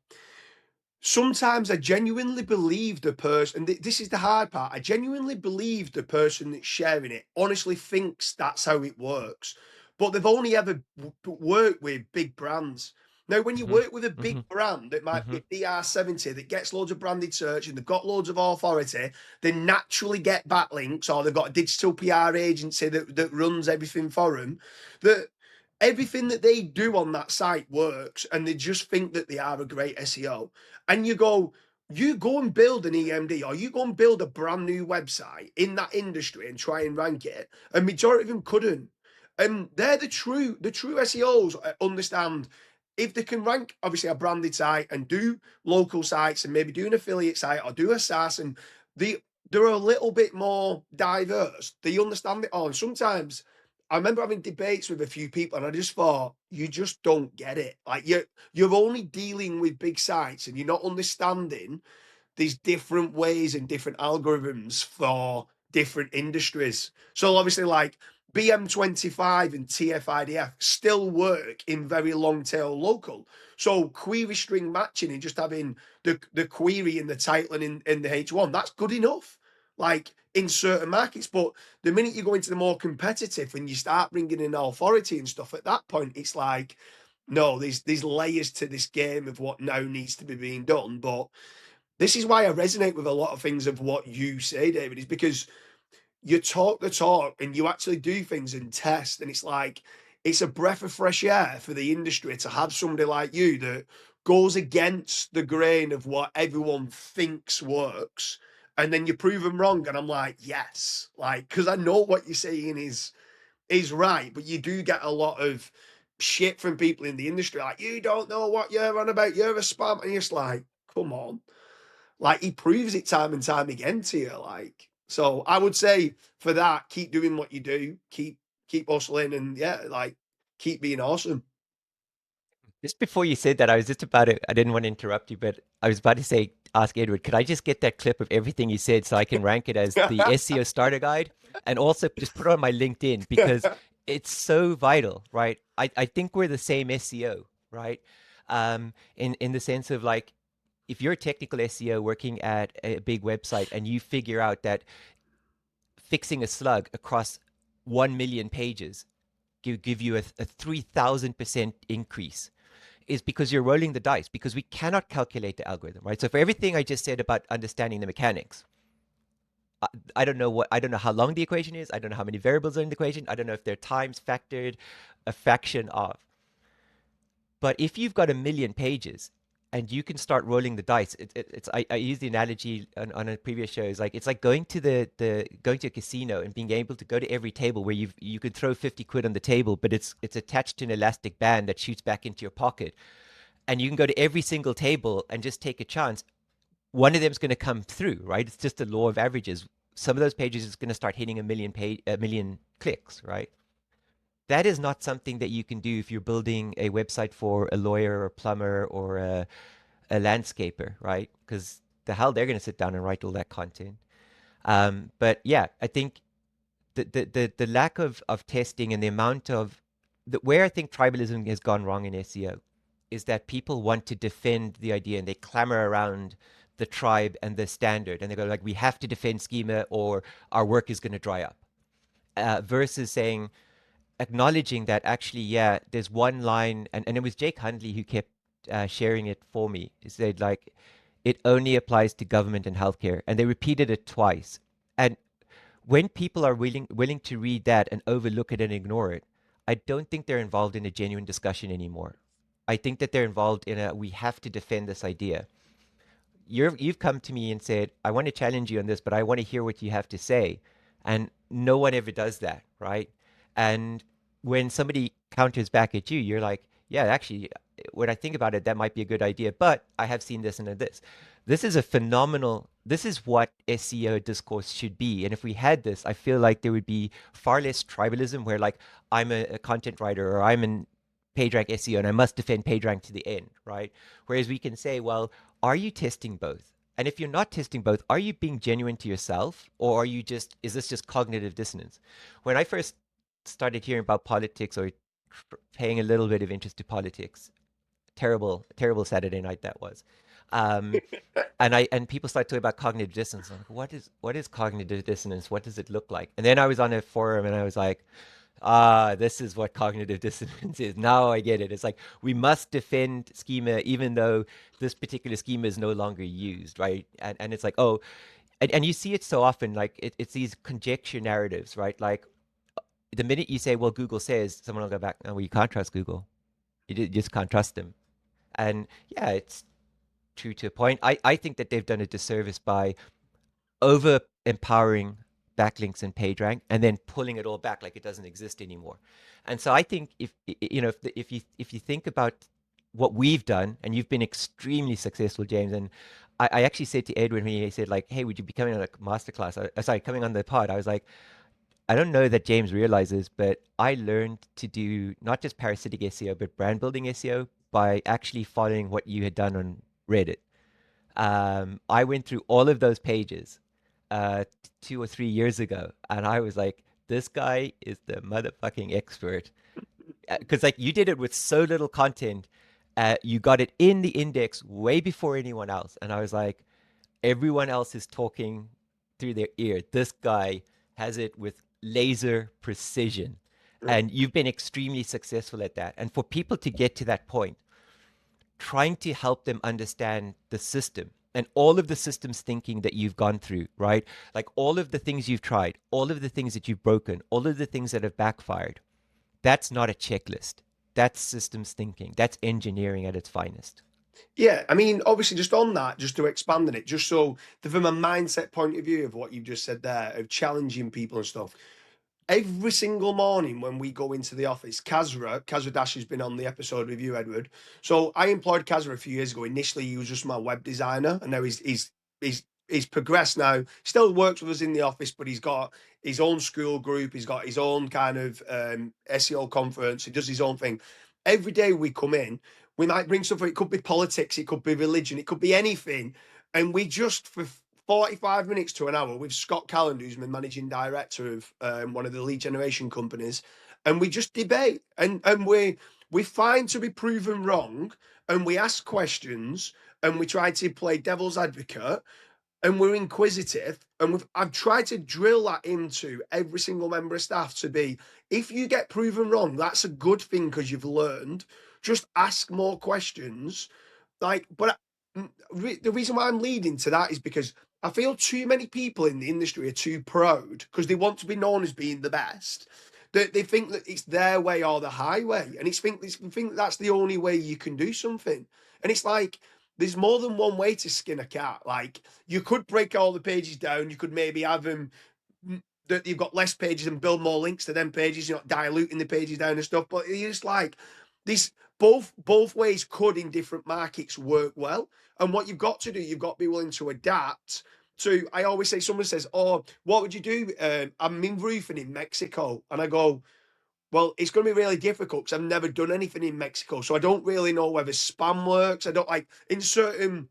sometimes I genuinely believe the person, and this is the hard part, I genuinely believe the person that's sharing it honestly thinks that's how it works, but they've only ever worked with big brands. Now, when you work with a big brand that might be DR70 that gets loads of branded search and they've got loads of authority, they naturally get backlinks, or they've got a digital PR agency that runs everything for them, that everything that they do on that site works, and they just think that they are a great SEO. And you go and build an EMD, or you go and build a brand new website in that industry and try and rank it. And majority of them couldn't. And they're the true SEOs understand if they can rank obviously a branded site and do local sites and maybe do an affiliate site or do a SaaS, and they're a little bit more diverse. They understand it all. And sometimes I remember having debates with a few people, and I just thought, you just don't get it. Like you're only dealing with big sites, and you're not understanding these different ways and different algorithms for different industries. So obviously, like BM25 and TF-IDF still work in very long tail local. So query string matching and just having the query in the title and in the H1, that's good enough. Like in certain markets, but the minute you go into the more competitive and you start bringing in authority and stuff, at that point it's like, no, there's layers to this game of what now needs to be being done. But this is why I resonate with a lot of things of what you say, David, is because you talk the talk and you actually do things and test. And it's like, it's a breath of fresh air for the industry to have somebody like you that goes against the grain of what everyone thinks works. And then you prove them wrong. And I'm like, yes, like, because I know what you're saying is right. But you do get a lot of shit from people in the industry. Like, you don't know what you're on about. You're a spam. And you're just like, come on. Like, he proves it time and time again to you. Like, so I would say for that, keep doing what you do, keep hustling, and yeah, like keep being awesome. Just before you said that, I was just about to, I didn't want to interrupt you, but I was about to say, ask Edward, could I just get that clip of everything you said so I can rank it as the SEO starter guide, and also just put it on my LinkedIn, because it's so vital, right? I think we're the same SEO, right? In the sense of like, if you're a technical SEO working at a big website and you figure out that fixing a slug across 1 million pages give you a 3,000% increase, is because you're rolling the dice, because we cannot calculate the algorithm, right? So for everything I just said about understanding the mechanics, I don't know how long the equation is. I don't know how many variables are in the equation. I don't know if they're times factored, a fraction of. But if you've got 1 million pages and you can start rolling the dice, I use the analogy on a previous show. It's like going to going to a casino and being able to go to every table where you could throw 50 quid on the table, but it's attached to an elastic band that shoots back into your pocket, and you can go to every single table and just take a chance. One of them is going to come through, right? It's just the law of averages. Some of those pages is going to start hitting a million clicks, right? That is not something that you can do if you're building a website for a lawyer or plumber or a landscaper, right? Because the hell they're going to sit down and write all that content. But yeah, I think the lack of testing and the amount of where I think tribalism has gone wrong in SEO is that people want to defend the idea and they clamor around the tribe and the standard, and they go like, we have to defend schema or our work is going to dry up, versus saying, acknowledging that actually, yeah, there's one line, and it was Jake Hundley who kept sharing it for me. He said, like, it only applies to government and healthcare, and they repeated it twice. And when people are willing to read that and overlook it and ignore it, I don't think they're involved in a genuine discussion anymore. I think that they're involved in a, we have to defend this idea. You've come to me and said, I want to challenge you on this, but I want to hear what you have to say. And no one ever does that, right? And when somebody counters back at you, you're like, yeah, actually, when I think about it, that might be a good idea, but I have seen this and this. This is a phenomenal, this is what SEO discourse should be. And if we had this, I feel like there would be far less tribalism where like, I'm a content writer or I'm in PageRank SEO and I must defend PageRank to the end, right? Whereas we can say, well, are you testing both? And if you're not testing both, are you being genuine to yourself, or are you just, is this just cognitive dissonance? When I first started hearing about politics or paying a little bit of interest to politics, terrible Saturday night that was. And people start talking about cognitive dissonance. I'm like, what is cognitive dissonance? What does it look like? And then I was on a forum and I was like, this is what cognitive dissonance is. Now I get it. It's like, we must defend schema even though this particular schema is no longer used, right? And it's like, oh, and you see it so often, like it's these conjecture narratives, right? Like the minute you say, well, Google says, someone will go back, no, well, you can't trust Google. You just can't trust them. And yeah, it's true to a point. I think that they've done a disservice by over empowering backlinks and PageRank and then pulling it all back like it doesn't exist anymore. And so I think if you think about what we've done, and you've been extremely successful, James, and I actually said to Edwin when he said like, hey, would you be coming on a masterclass? Sorry, coming on the pod. I was like, I don't know that James realizes, but I learned to do not just parasitic SEO, but brand building SEO by actually following what you had done on Reddit. I went through all of those pages 2 or 3 years ago, and I was like, this guy is the motherfucking expert. Because like you did it with so little content, you got it in the index way before anyone else, and I was like, everyone else is talking through their ear. This guy has it with laser precision, and you've been extremely successful at that. And for people to get to that point, trying to help them understand the system and all of the systems thinking that you've gone through, right? Like all of the things you've tried, all of the things that you've broken, all of the things that have backfired. That's not a checklist. That's systems thinking. That's engineering at its finest. Yeah, I mean, obviously, just on that, just to expand on it, just so from a mindset point of view of what you've just said there, of challenging people and stuff. Every single morning when we go into the office, Kazra Dash has been on the episode with you, Edward. So I employed Kazra a few years ago. Initially, he was just my web designer, and now he's progressed now. Still works with us in the office, but he's got his own school group. He's got his own kind of SEO conference. He does his own thing. Every day we come in, we might bring something. It could be politics, it could be religion, it could be anything, and we just for 45 minutes to an hour with Scott Calland, who's the managing director of one of the lead generation companies, and we just debate and we're fine to be proven wrong, and we ask questions, and we try to play devil's advocate, and we're inquisitive, and I've tried to drill that into every single member of staff to be, if you get proven wrong, that's a good thing because you've learned. Just ask more questions. But the reason why I'm leading to that is because I feel too many people in the industry are too proud because they want to be known as being the best. They think that it's their way or the highway, and they think that's the only way you can do something. And it's like, there's more than one way to skin a cat. Like, you could break all the pages down. You could maybe have them that you've got less pages and build more links to them pages. You're not diluting the pages down and stuff. But it's like this. Both ways could in different markets work well. And what you've got to do, you've got to be willing to adapt to. I always say, someone says, "Oh, what would you do?" I'm in roofing in Mexico, and I go, well, it's going to be really difficult because I've never done anything in Mexico. So I don't really know whether spam works. I don't like in certain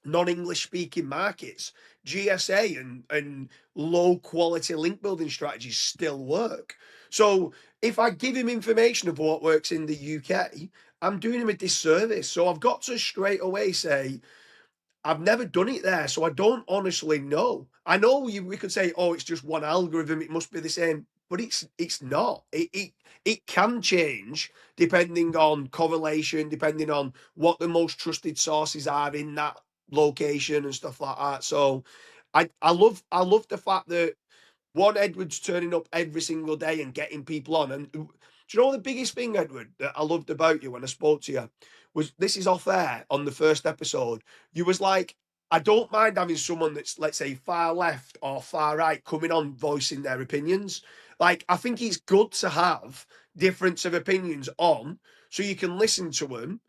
non-English speaking markets, GSA and low quality link building strategies still work. So if I give him information of what works in the UK, I'm doing him a disservice. So I've got to straight away say, I've never done it there, so I don't honestly know. I know we could say, oh, it's just one algorithm, it must be the same, but it's not. It can change depending on correlation, depending on what the most trusted sources are in that location and stuff like that. So I love the fact that one, Edward's turning up every single day and getting people on. And do you know the biggest thing, Edward, that I loved about you when I spoke to you was, this is off air on the first episode. You was like, I don't mind having someone that's, let's say, far left or far right coming on voicing their opinions. Like, I think it's good to have difference of opinions on so you can listen to them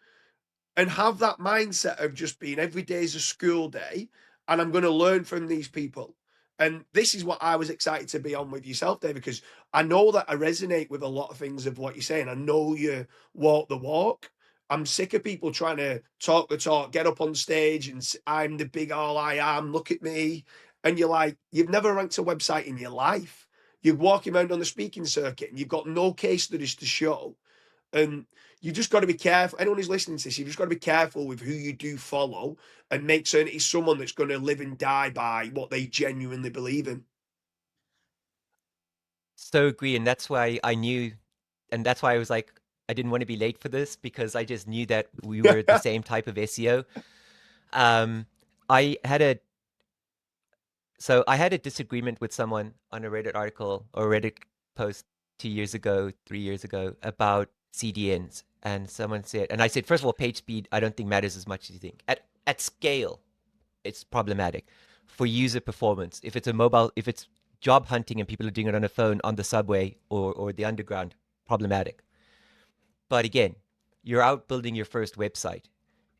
and have that mindset of just being every day is a school day and I'm going to learn from these people. And this is what I was excited to be on with yourself, Dave, because I know that I resonate with a lot of things of what you're saying. I know you walk the walk. I'm sick of people trying to talk the talk, get up on stage and I'm the big all I am, look at me. And you're like, you've never ranked a website in your life. You're walking around on the speaking circuit and you've got no case studies to show. And you just got to be careful. Anyone who's listening to this, you've just got to be careful with who you do follow and make certain it's someone that's going to live and die by what they genuinely believe in. So agree, and that's why I knew, and that's why I was like, I didn't want to be late for this because I just knew that we were the same type of SEO. I had a I had a disagreement with someone on a Reddit article or Reddit post 2 years ago, 3 years ago about CDNs, and someone said, and I said, first of all, page speed I don't think matters as much as you think. At scale, it's problematic. For user performance, if it's job hunting and people are doing it on a phone on the subway or the underground, problematic. But again, you're out building your first website.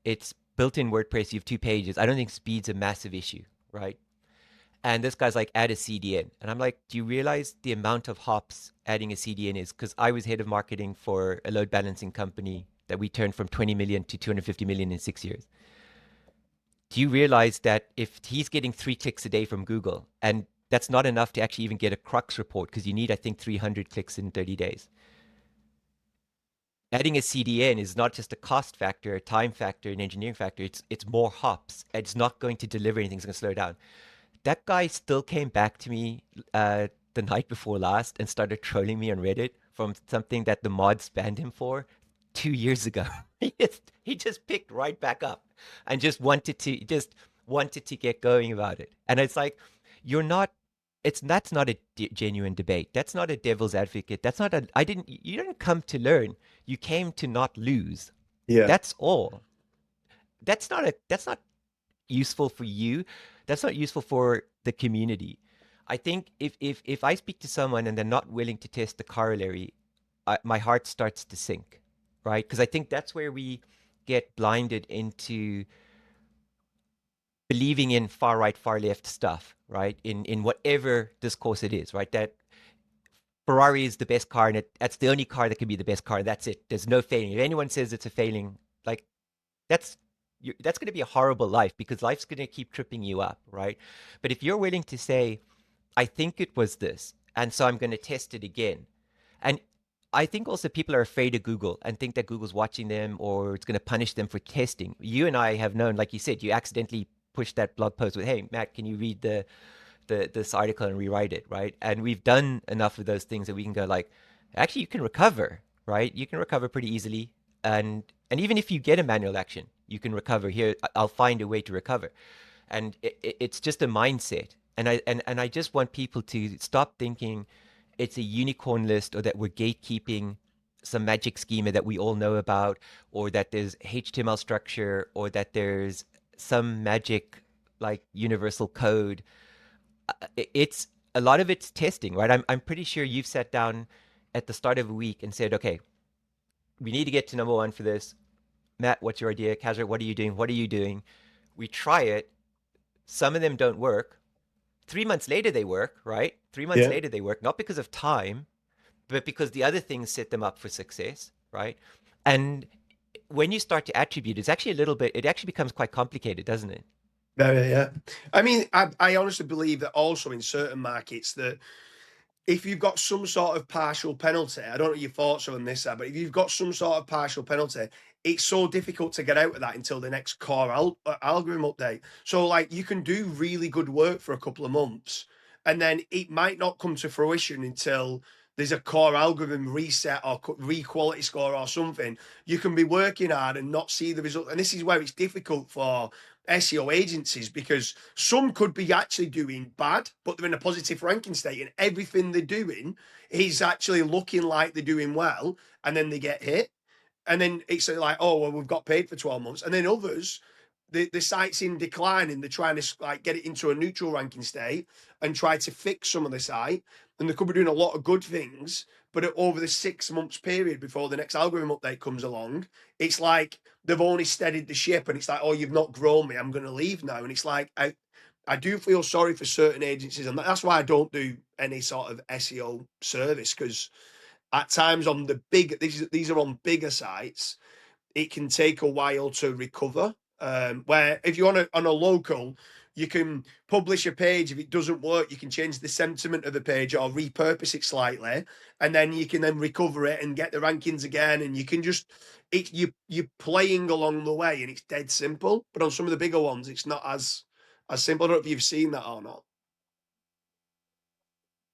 It's built in WordPress. You have 2 pages. I don't think speed's a massive issue, right? And this guy's like, add a CDN. And I'm like, do you realize the amount of hops adding a CDN is? Because I was head of marketing for a load balancing company that we turned from 20 million to 250 million in 6 years. Do you realize that if he's getting 3 clicks a day from Google, and that's not enough to actually even get a crux report because you need, I think, 300 clicks in 30 days. Adding a CDN is not just a cost factor, a time factor, an engineering factor. It's more hops. It's not going to deliver anything. It's going to slow down. That guy still came back to me the night before last and started trolling me on Reddit from something that the mods banned him for 2 years ago. He just picked right back up and just wanted to get going about it. And it's like, that's not a genuine debate. That's not a devil's advocate. You didn't come to learn. You came to not lose. Yeah. That's all. That's not useful for you. That's not useful for the community. I think if I speak to someone and they're not willing to test the corollary, my heart starts to sink, right? Because I think that's where we get blinded into believing in far right, far left stuff, right? In whatever discourse it is, right? That Ferrari is the best car and that's the only car that can be the best car. That's it. There's no failing. If anyone says it's a failing, like that's going to be a horrible life because life's going to keep tripping you up, right? But if you're willing to say, I think it was this, and so I'm going to test it again. And I think also people are afraid of Google and think that Google's watching them or it's going to punish them for testing. You and I have known, like you said, you accidentally pushed that blog post with, "Hey, Matt, can you read this article and rewrite it," right? And we've done enough of those things that we can go like, actually, you can recover, right? You can recover pretty easily, and even if you get a manual action, you can recover. Here, I'll find a way to recover, and it's just a mindset. And I just want people to stop thinking it's a unicorn list or that we're gatekeeping some magic schema that we all know about, or that there's HTML structure, or that there's some magic like universal code. It's a lot of it's testing, right? I'm pretty sure you've sat down at the start of a week and said, okay, we need to get to number one for this. Matt, what's your idea? Kazra, what are you doing? What are you doing? We try it. Some of them don't work. 3 months later, they work, right? 3 months Yeah. later, they work, not because of time, but because the other things set them up for success, right? And when you start to attribute, it's actually a little bit, it actually becomes quite complicated, doesn't it? Very, yeah. I mean, I honestly believe that also in certain markets that if you've got some sort of partial penalty, I don't know your thoughts on this, but if you've got some sort of partial penalty, it's so difficult to get out of that until the next core algorithm update. So, like, you can do really good work for a couple of months, and then it might not come to fruition until there's a core algorithm reset or re-quality score or something. You can be working hard and not see the result. And this is where it's difficult for SEO agencies, because some could be actually doing bad, but they're in a positive ranking state, and everything they're doing is actually looking like they're doing well, and then they get hit. And then it's like, oh, well, we've got paid for 12 months. And then others, the site's in decline and they're trying to like get it into a neutral ranking state and try to fix some of the site. And they could be doing a lot of good things, but over the 6 months period before the next algorithm update comes along, it's like they've only steadied the ship, and it's like, oh, you've not grown me, I'm going to leave now. And it's like, I do feel sorry for certain agencies, and that's why I don't do any sort of SEO service, because at times on the big, these are on bigger sites, it can take a while to recover. Where if you're on a local, you can publish a page. If it doesn't work, you can change the sentiment of the page or repurpose it slightly, and then you can then recover it and get the rankings again. And you can just you're playing along the way, and it's dead simple. But on some of the bigger ones, it's not as simple. I don't know if you've seen that or not.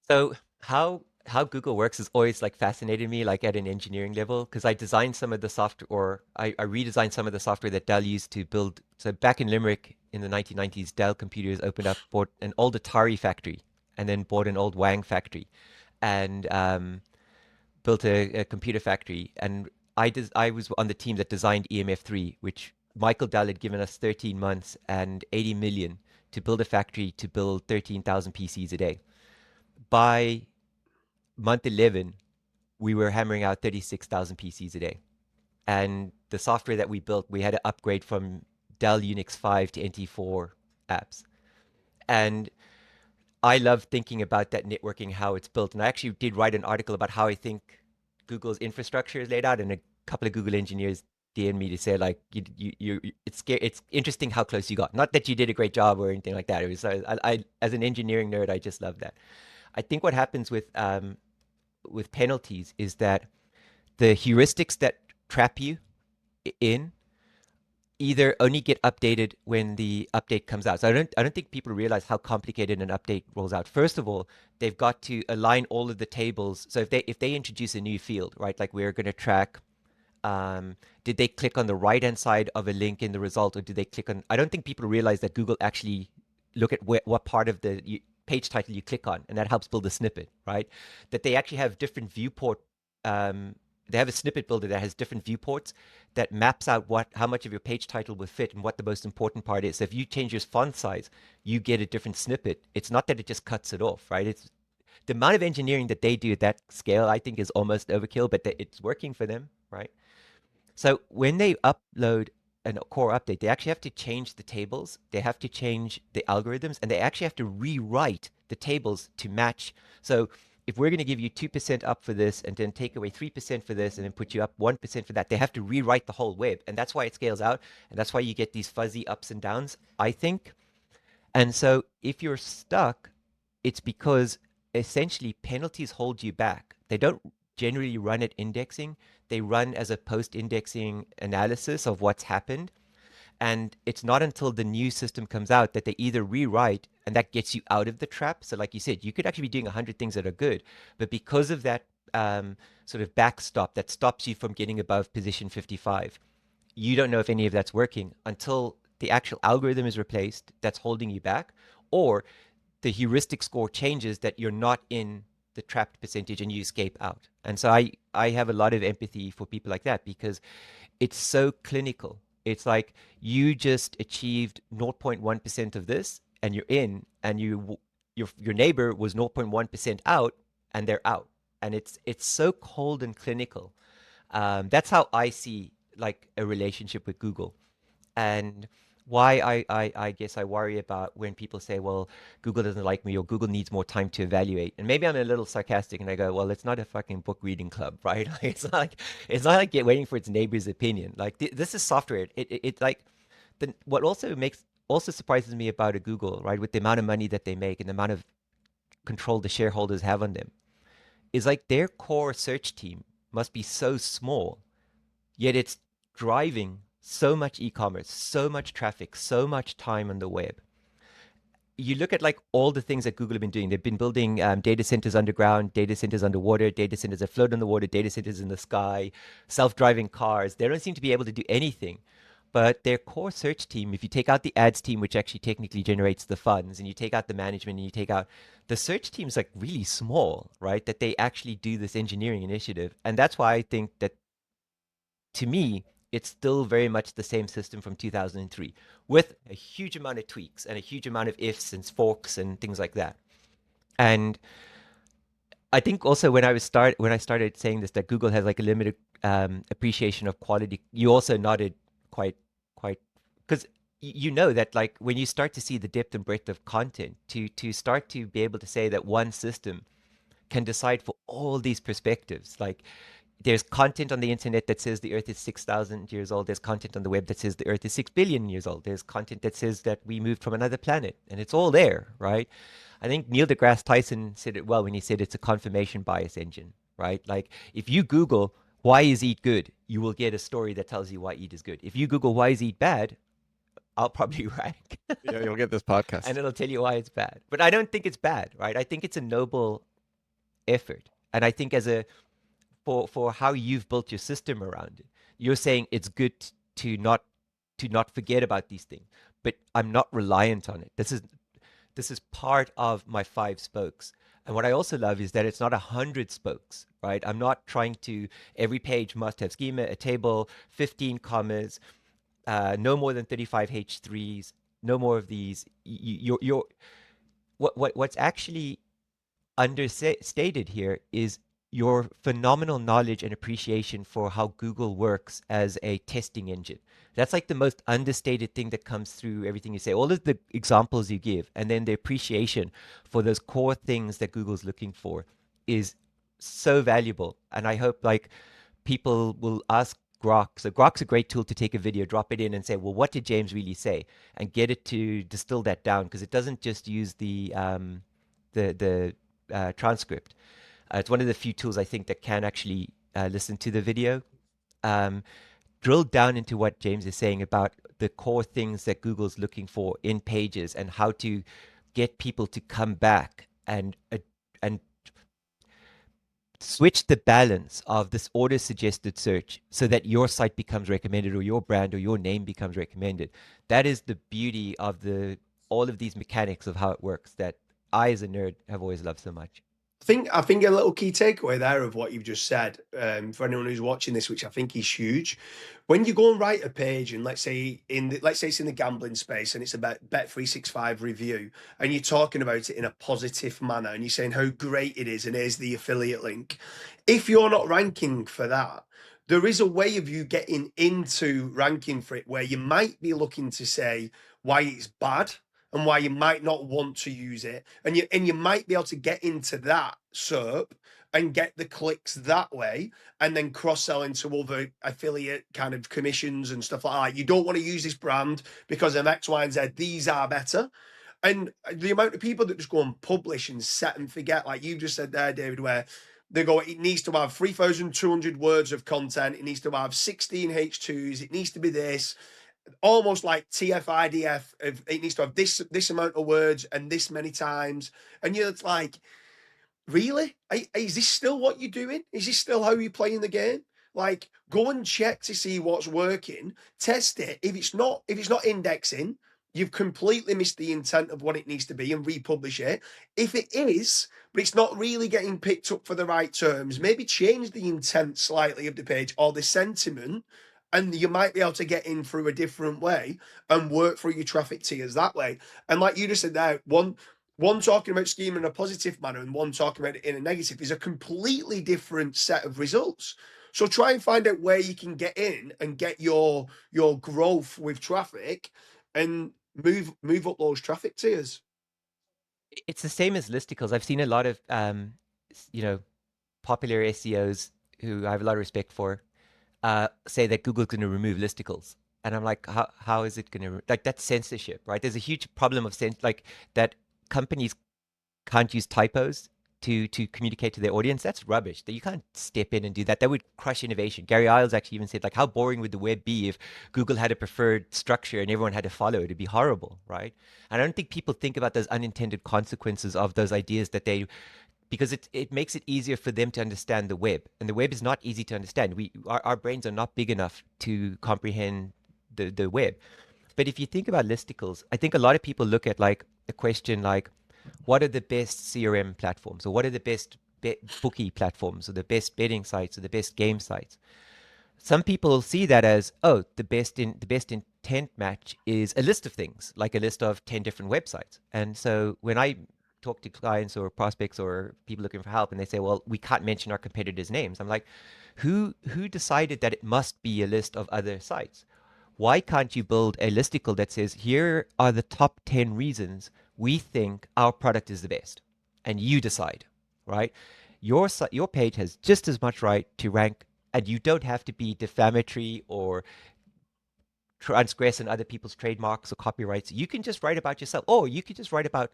So how Google works has always like fascinated me, like at an engineering level, because I designed some of the software, or I redesigned some of the software that Dell used to build. So back in Limerick in the 1990s, Dell Computers opened up, bought an old Atari factory, and then bought an old Wang factory, and built a computer factory. And I was on the team that designed EMF3, which Michael Dell had given us 13 months and 80 million to build a factory to build 13,000 PCs a day. By month 11, we were hammering out 36,000 PCs a day. And the software that we built, we had to upgrade from Dell Unix 5 to NT4 apps. And I love thinking about that networking, how it's built. And I actually did write an article about how I think Google's infrastructure is laid out, and a couple of Google engineers DM me to say like, it's interesting how close you got. Not that you did a great job or anything like that. It was I as an engineering nerd, I just love that. I think what happens with penalties is that the heuristics that trap you in either only get updated when the update comes out. So I don't think people realize how complicated an update rolls out. First of all, they've got to align all of the tables. So if they introduce a new field, right, like we're going to track, did they click on the right hand side of a link in the result, or did they click on? I don't think people realize that Google actually look at what part of the page title you click on, and that helps build a snippet, right? That they actually have different viewport. They have a snippet builder that has different viewports that maps out how much of your page title will fit and what the most important part is. So if you change your font size, you get a different snippet. It's not that it just cuts it off, right? It's the amount of engineering that they do at that scale, I think, is almost overkill, but it's working for them, right? So when they upload a core update, they actually have to change the tables, they have to change the algorithms, and they actually have to rewrite the tables to match. So if we're going to give you 2% up for this and then take away 3% for this and then put you up 1% for that, they have to rewrite the whole web. And that's why it scales out. And that's why you get these fuzzy ups and downs, I think. And so if you're stuck, it's because essentially penalties hold you back. They don't generally run at indexing. They run as a post-indexing analysis of what's happened. And it's not until the new system comes out that they either rewrite, and that gets you out of the trap. So like you said, you could actually be doing 100 things that are good, but because of that sort of backstop that stops you from getting above position 55, you don't know if any of that's working until the actual algorithm is replaced that's holding you back, or the heuristic score changes that you're not in the trapped percentage and you escape out. And so I have a lot of empathy for people like that, because it's so clinical. It's like you just achieved 0.1% of this and you're in, and your neighbor was 0.1% out and they're out. And it's so cold and clinical. That's how I see like a relationship with Google. And why I guess I worry about when people say, well, Google doesn't like me, or Google needs more time to evaluate. And maybe I'm a little sarcastic and I go, well, it's not a fucking book reading club, right? Like, it's not like waiting for its neighbor's opinion. Like this is software. It like what also surprises me about a Google, right, with the amount of money that they make and the amount of control the shareholders have on them, is like their core search team must be so small, yet it's driving so much e-commerce, so much traffic, so much time on the web. You look at like all the things that Google have been doing. They've been building data centers underground, data centers underwater, data centers that float on the water, data centers in the sky, self-driving cars. They don't seem to be able to do anything. But their core search team, if you take out the ads team, which actually technically generates the funds, and you take out the management and you take out the search team's like really small, right? That they actually do this engineering initiative. And that's why I think that, to me, it's still very much the same system from 2003, with a huge amount of tweaks and a huge amount of ifs and forks and things like that. And I think also when I started saying this, that Google has like a limited appreciation of quality, you also nodded quite, because you know that like when you start to see the depth and breadth of content, to start to be able to say that one system can decide for all these perspectives, like there's content on the internet that says the earth is 6,000 years old. There's content on the web that says the earth is 6 billion years old. There's content that says that we moved from another planet, and it's all there, right? I think Neil deGrasse Tyson said it well when he said it's a confirmation bias engine, right? Like if you Google why is eat good, you will get a story that tells you why eat is good. If you Google why is eat bad, I'll probably rank. Yeah, you'll get this podcast. And it'll tell you why it's bad. But I don't think it's bad, right? I think it's a noble effort. And I think for how you've built your system around it, you're saying it's good to not forget about these things. But I'm not reliant on it. This is part of my 5 spokes. And what I also love is that it's not 100 spokes, right? I'm not trying to, every page must have schema, a table, 15 commas, no more than 35 H3s, no more of these. What's actually understated here is your phenomenal knowledge and appreciation for how Google works as a testing engine. That's like the most understated thing that comes through everything you say. All of the examples you give, and then the appreciation for those core things that Google's looking for is so valuable. And I hope like people will ask Grok. So Grok's a great tool to take a video, drop it in and say, well, what did James really say? And get it to distill that down, because it doesn't just use the transcript. It's one of the few tools I think that can actually listen to the video. Drill down into what James is saying about the core things that Google's looking for in pages, and how to get people to come back and switch the balance of this auto-suggested search so that your site becomes recommended, or your brand or your name becomes recommended. That is the beauty of all of these mechanics of how it works that I, as a nerd, have always loved so much. I think a little key takeaway there of what you've just said, for anyone who's watching this, which I think is huge. When you go and write a page, and let's say it's in the gambling space, and it's about Bet365 review, and you're talking about it in a positive manner, and you're saying how great it is, and here's the affiliate link. If you're not ranking for that, there is a way of you getting into ranking for it where you might be looking to say why it's bad and why you might not want to use it, and you might be able to get into that SERP and get the clicks that way, and then cross-sell into other affiliate kind of commissions and stuff like that. You don't want to use this brand because of X, Y, and Z. These are better. And the amount of people that just go and publish and set and forget, like you just said there, David, where they go, it needs to have 3,200 words of content. It needs to have 16 H2s. It needs to be this, almost like TF-IDF. It needs to have this amount of words and this many times. And you're like, really? Is this still what you're doing? Is this still how you're playing the game? Like, go and check to see what's working, test it. If it's not indexing, you've completely missed the intent of what it needs to be, and republish it. If it is, but it's not really getting picked up for the right terms, maybe change the intent slightly of the page or the sentiment, and you might be able to get in through a different way and work through your traffic tiers that way. And like you just said there, one talking about schema in a positive manner and one talking about it in a negative is a completely different set of results. So try and find out where you can get in and get your growth with traffic and move up those traffic tiers. It's the same as listicles. I've seen a lot of you know, popular SEOs who I have a lot of respect for say that Google's going to remove listicles. And I'm like, how is it going to, like, that's censorship, right? There's a huge problem of like that companies can't use typos to communicate to their audience. That's rubbish. That you can't step in and do that. That would crush innovation. Gary Iles actually even said, like, how boring would the web be if Google had a preferred structure and everyone had to follow it? It'd be horrible, right? And I don't think people think about those unintended consequences of those ideas that they, because it makes it easier for them to understand the web. And the web is not easy to understand. Our brains are not big enough to comprehend the web. But if you think about listicles, I think a lot of people look at like a question like, what are the best CRM platforms, or what are the best bookie platforms, or the best betting sites, or the best game sites? Some people see that as, oh, the best intent match is a list of things, like a list of 10 different websites. And so when I talk to clients or prospects or people looking for help and they say, well, we can't mention our competitors' names, I'm like, who decided that it must be a list of other sites? Why can't you build a listicle that says, here are the top 10 reasons we think our product is the best, and you decide, right? Your page has just as much right to rank, and you don't have to be defamatory or transgress on other people's trademarks or copyrights. You can just write about yourself, or you could just write about,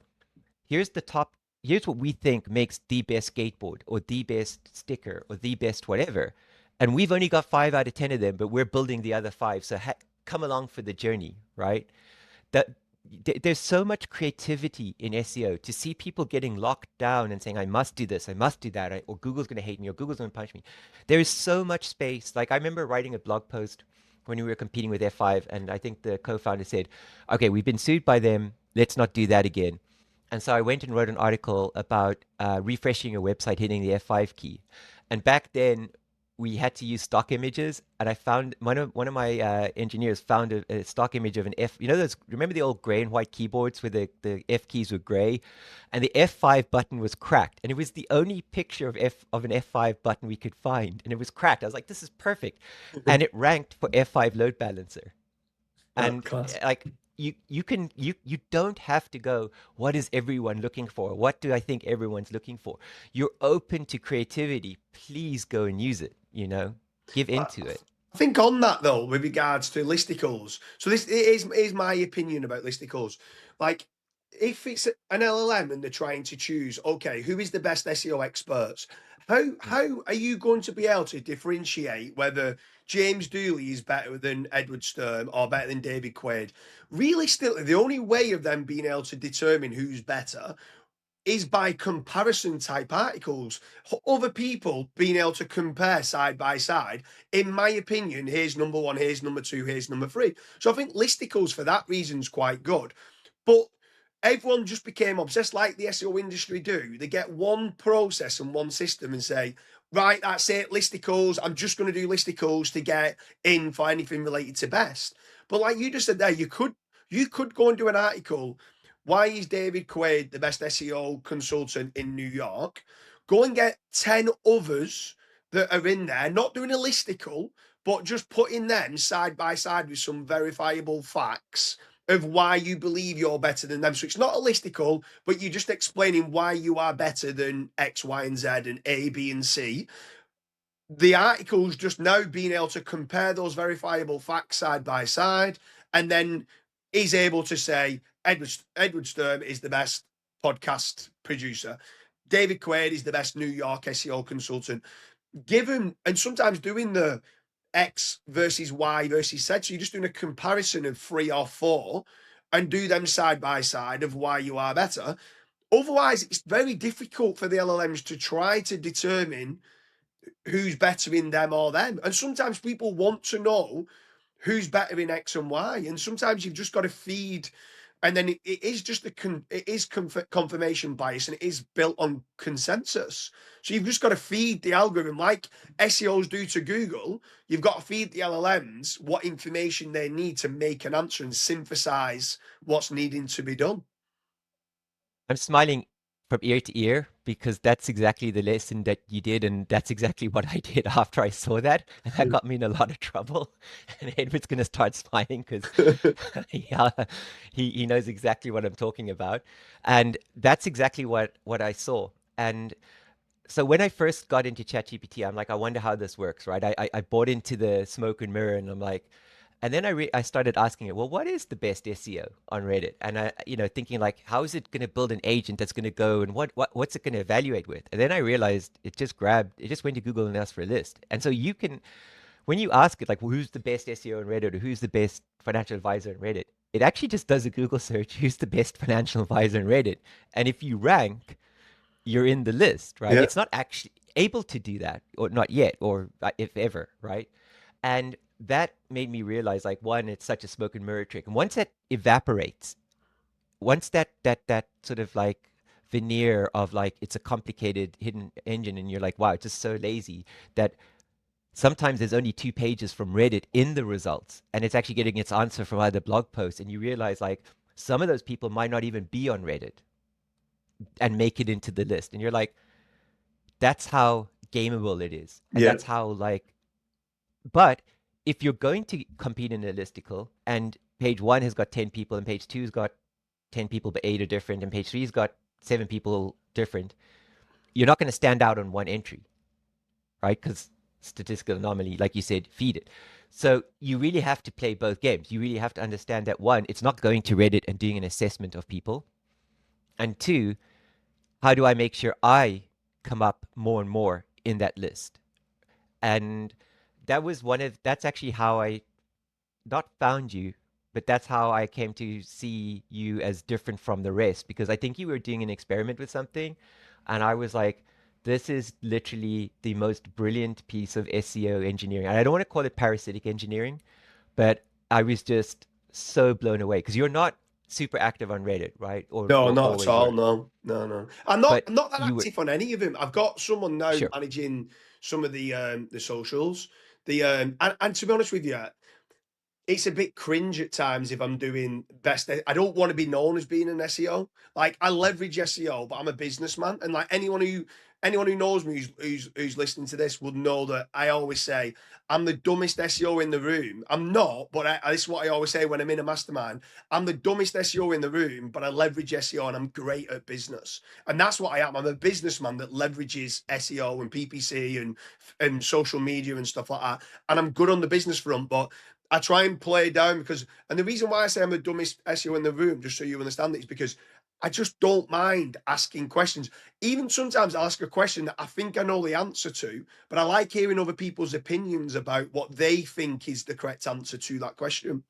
here's what we think makes the best skateboard, or the best sticker, or the best whatever. And we've only got 5 out of 10 of them, but we're building the other 5. So come along for the journey, right? There's so much creativity in SEO. To see people getting locked down and saying, I must do this, I must do that, or Google's going to hate me, or Google's going to punch me. There is so much space. Like, I remember writing a blog post when we were competing with F5, and I think the co-founder said, okay, we've been sued by them, let's not do that again. And so I went and wrote an article about refreshing a website hitting the F5 key. And back then, we had to use stock images, and I found one of my engineers found a stock image of an F. You know those? Remember the old gray and white keyboards where the F keys were gray, and the F5 button was cracked, and it was the only picture of an F5 button we could find, and it was cracked. I was like, this is perfect, and it ranked for F5 load balancer, and like. You don't have to go, what is everyone looking for? What do I think everyone's looking for? You're open to creativity. Please go and use it, give into it. I think on that though, with regards to listicles, so this is my opinion about listicles. Like, if it's an LLM and they're trying to choose, okay, who is the best SEO experts? How are you going to be able to differentiate whether James Dooley is better than Edward Sturm or better than David Quaid? Realistically, the only way of them being able to determine who's better is by comparison type articles. Other people being able to compare side by side. In my opinion, here's number 1, here's number 2, here's number 3. So I think listicles for that reason is quite good. But everyone just became obsessed, like the SEO industry do. They get one process and one system and say, right, that's it, listicles. I'm just going to do listicles to get in for anything related to best. But like you just said there, you could go and do an article. Why is David Quaid the best SEO consultant in New York? Go and get 10 others that are in there, not doing a listicle, but just putting them side by side with some verifiable facts of why you believe you're better than them. So it's not a listicle, but you're just explaining why you are better than X, Y, and Z and A, B, and C. The article's just now being able to compare those verifiable facts side by side, and then is able to say Edward Sturm is the best podcast producer. David Quaid is the best New York SEO consultant. Give him, and sometimes doing the X versus Y versus Z. So you're just doing a comparison of 3 or 4 and do them side by side of why you are better. Otherwise, it's very difficult for the LLMs to try to determine who's better in them or them. And sometimes people want to know who's better in X and Y. And sometimes you've just got to feed, and then it is just confirmation bias, and it is built on consensus. So you've just got to feed the algorithm like SEOs do to Google. You've got to feed the LLMs what information they need to make an answer and synthesize what's needing to be done. I'm smiling from ear to ear because that's exactly the lesson that you did, and that's exactly what I did after I saw that, and that got me in a lot of trouble. And Edward's going to start smiling because yeah, he knows exactly what I'm talking about, and that's exactly what I saw. And so when I first got into ChatGPT, I'm like, I wonder how this works, right? I bought into the smoke and mirror, and I'm like, and then I started asking it, well, what is the best SEO on Reddit? And I, thinking like, how is it going to build an agent that's going to go, and what's it going to evaluate with? And then I realized it just went to Google and asked for a list. And so you can, when you ask it like, well, who's the best SEO on Reddit, or who's the best financial advisor on Reddit, it actually just does a Google search, who's the best financial advisor on Reddit. And if you rank, you're in the list, right? Yeah. It's not actually able to do that, or not yet, or if ever, right? And that made me realize, like, one, it's such a smoke and mirror trick. And once that evaporates, once that sort of like veneer of like it's a complicated hidden engine, and you're like, wow, it's just so lazy that sometimes there's only 2 pages from Reddit in the results, and it's actually getting its answer from other blog posts, and you realize like some of those people might not even be on Reddit and make it into the list, and you're like, that's how gameable it is, and Yeah. that's how like. But if you're going to compete in a listicle, and page 1 has got 10 people, and page 2's got 10 people, but 8 are different, and page 3's got 7 people different, you're not going to stand out on one entry, right? Because statistical anomaly, like you said, feed it. So you really have to play both games. You really have to understand that, 1, it's not going to Reddit and doing an assessment of people, and 2, how do I make sure I come up more and more in that list? And that's actually how I not found you, but that's how I came to see you as different from the rest, because I think you were doing an experiment with something, and I was like, this is literally the most brilliant piece of SEO engineering. And I don't want to call it parasitic engineering, but I was just so blown away because you're not super active on Reddit, right? No, not always at all. were. No. I'm But not that you were, active on any of them. I've got someone now sure. managing some of the socials. And to be honest with you, it's a bit cringe at times if I'm doing best. I don't want to be known as being an SEO. Like, I leverage SEO, but I'm a businessman, and like anyone who knows me who's listening to this would know that I always say I'm the dumbest SEO in the room. I'm not, but this is what I always say when I'm in a mastermind. I'm the dumbest SEO in the room, but I leverage SEO and I'm great at business. And that's what I am. I'm a businessman that leverages SEO and PPC and social media and stuff like that. And I'm good on the business front, but I try and play down because, and the reason why I say I'm the dumbest SEO in the room, just so you understand it, is because I just don't mind asking questions. Even sometimes I'll ask a question that I think I know the answer to, but I like hearing other people's opinions about what they think is the correct answer to that question.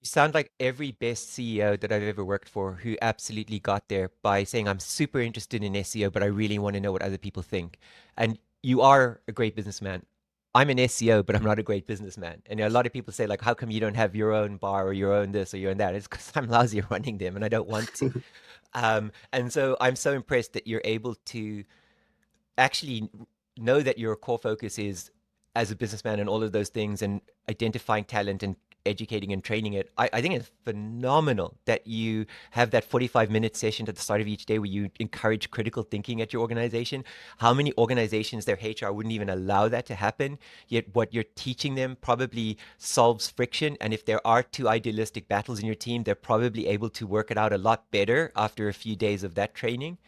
You sound like every best CEO that I've ever worked for who absolutely got there by saying, I'm super interested in SEO, but I really want to know what other people think. And you are a great businessman. I'm an SEO, but I'm not a great businessman. And a lot of people say, like, how come you don't have your own bar or your own this or your own that? It's because I'm lousy at running them and I don't want to. And so I'm so impressed that you're able to actually know that your core focus is as a businessman and all of those things, and identifying talent and educating and training it. I think it's phenomenal that you have that 45-minute session at the start of each day where you encourage critical thinking at your organization. How many organizations, their HR wouldn't even allow that to happen, yet what you're teaching them probably solves friction. And if there are 2 idealistic battles in your team, they're probably able to work it out a lot better after a few days of that training.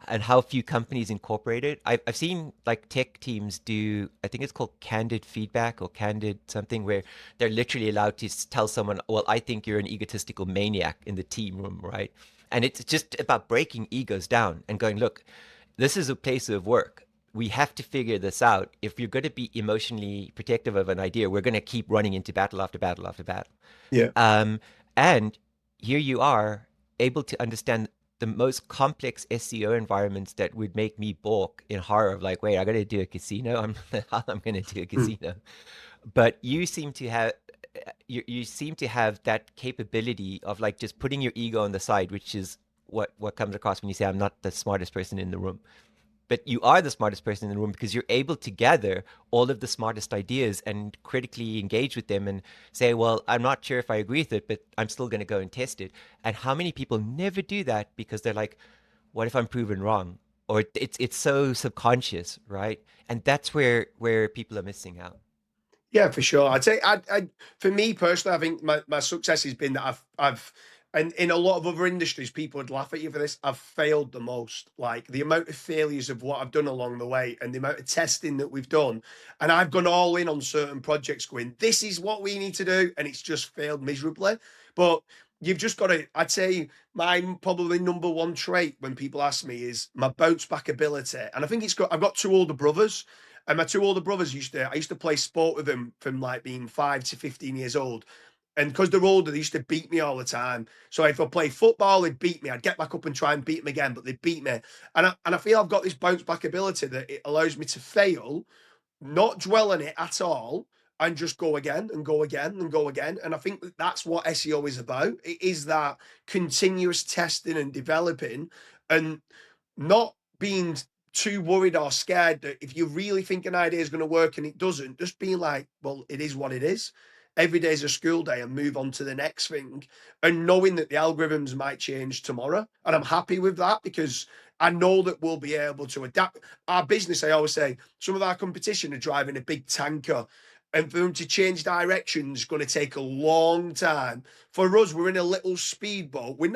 And how few companies incorporate it. I've seen like tech teams do, I think it's called candid feedback or candid something, where they're literally allowed to tell someone, well, I think you're an egotistical maniac in the team room, right? And it's just about breaking egos down and going, look, this is a place of work. We have to figure this out. If you're going to be emotionally protective of an idea, we're going to keep running into battle after battle after battle. Yeah. And here you are able to understand the most complex SEO environments that would make me balk in horror of like, wait, I got to do a casino. I'm going to do a casino. But you seem to have you seem to have that capability of like just putting your ego on the side, which is what comes across when you say I'm not the smartest person in the room. But you are the smartest person in the room because you're able to gather all of the smartest ideas and critically engage with them and say, well, I'm not sure if I agree with it, but I'm still going to go and test it. And how many people never do that because they're like, what if I'm proven wrong? Or it's so subconscious, right? And that's where people are missing out. Yeah, for sure. I'd say, for me personally, I think my success has been that I've, and in a lot of other industries, people would laugh at you for this. I've failed the most. Like the amount of failures of what I've done along the way, and the amount of testing that we've done, and I've gone all in on certain projects, going, "This is what we need to do," and it's just failed miserably. But you've just got to. I'd say my probably number one trait when people ask me is my bounce back ability, and I think I've got two older brothers. And my two older brothers I used to play sport with them from like being 5 to 15 years old. And because they're older, they used to beat me all the time. So if I play football, they'd beat me. I'd get back up and try and beat them again, but they'd beat me. And I feel I've got this bounce back ability that it allows me to fail, not dwell on it at all, and just go again and go again and go again. And I think that's what SEO is about. It is that continuous testing and developing, and not being too worried or scared that if you really think an idea is going to work and it doesn't, just being like, well, it is what it is. Every day is a school day and move on to the next thing. And knowing that the algorithms might change tomorrow. And I'm happy with that because I know that we'll be able to adapt. Our business, I always say, some of our competition are driving a big tanker. And for them to change direction is going to take a long time. For us, we're in a little speedboat. We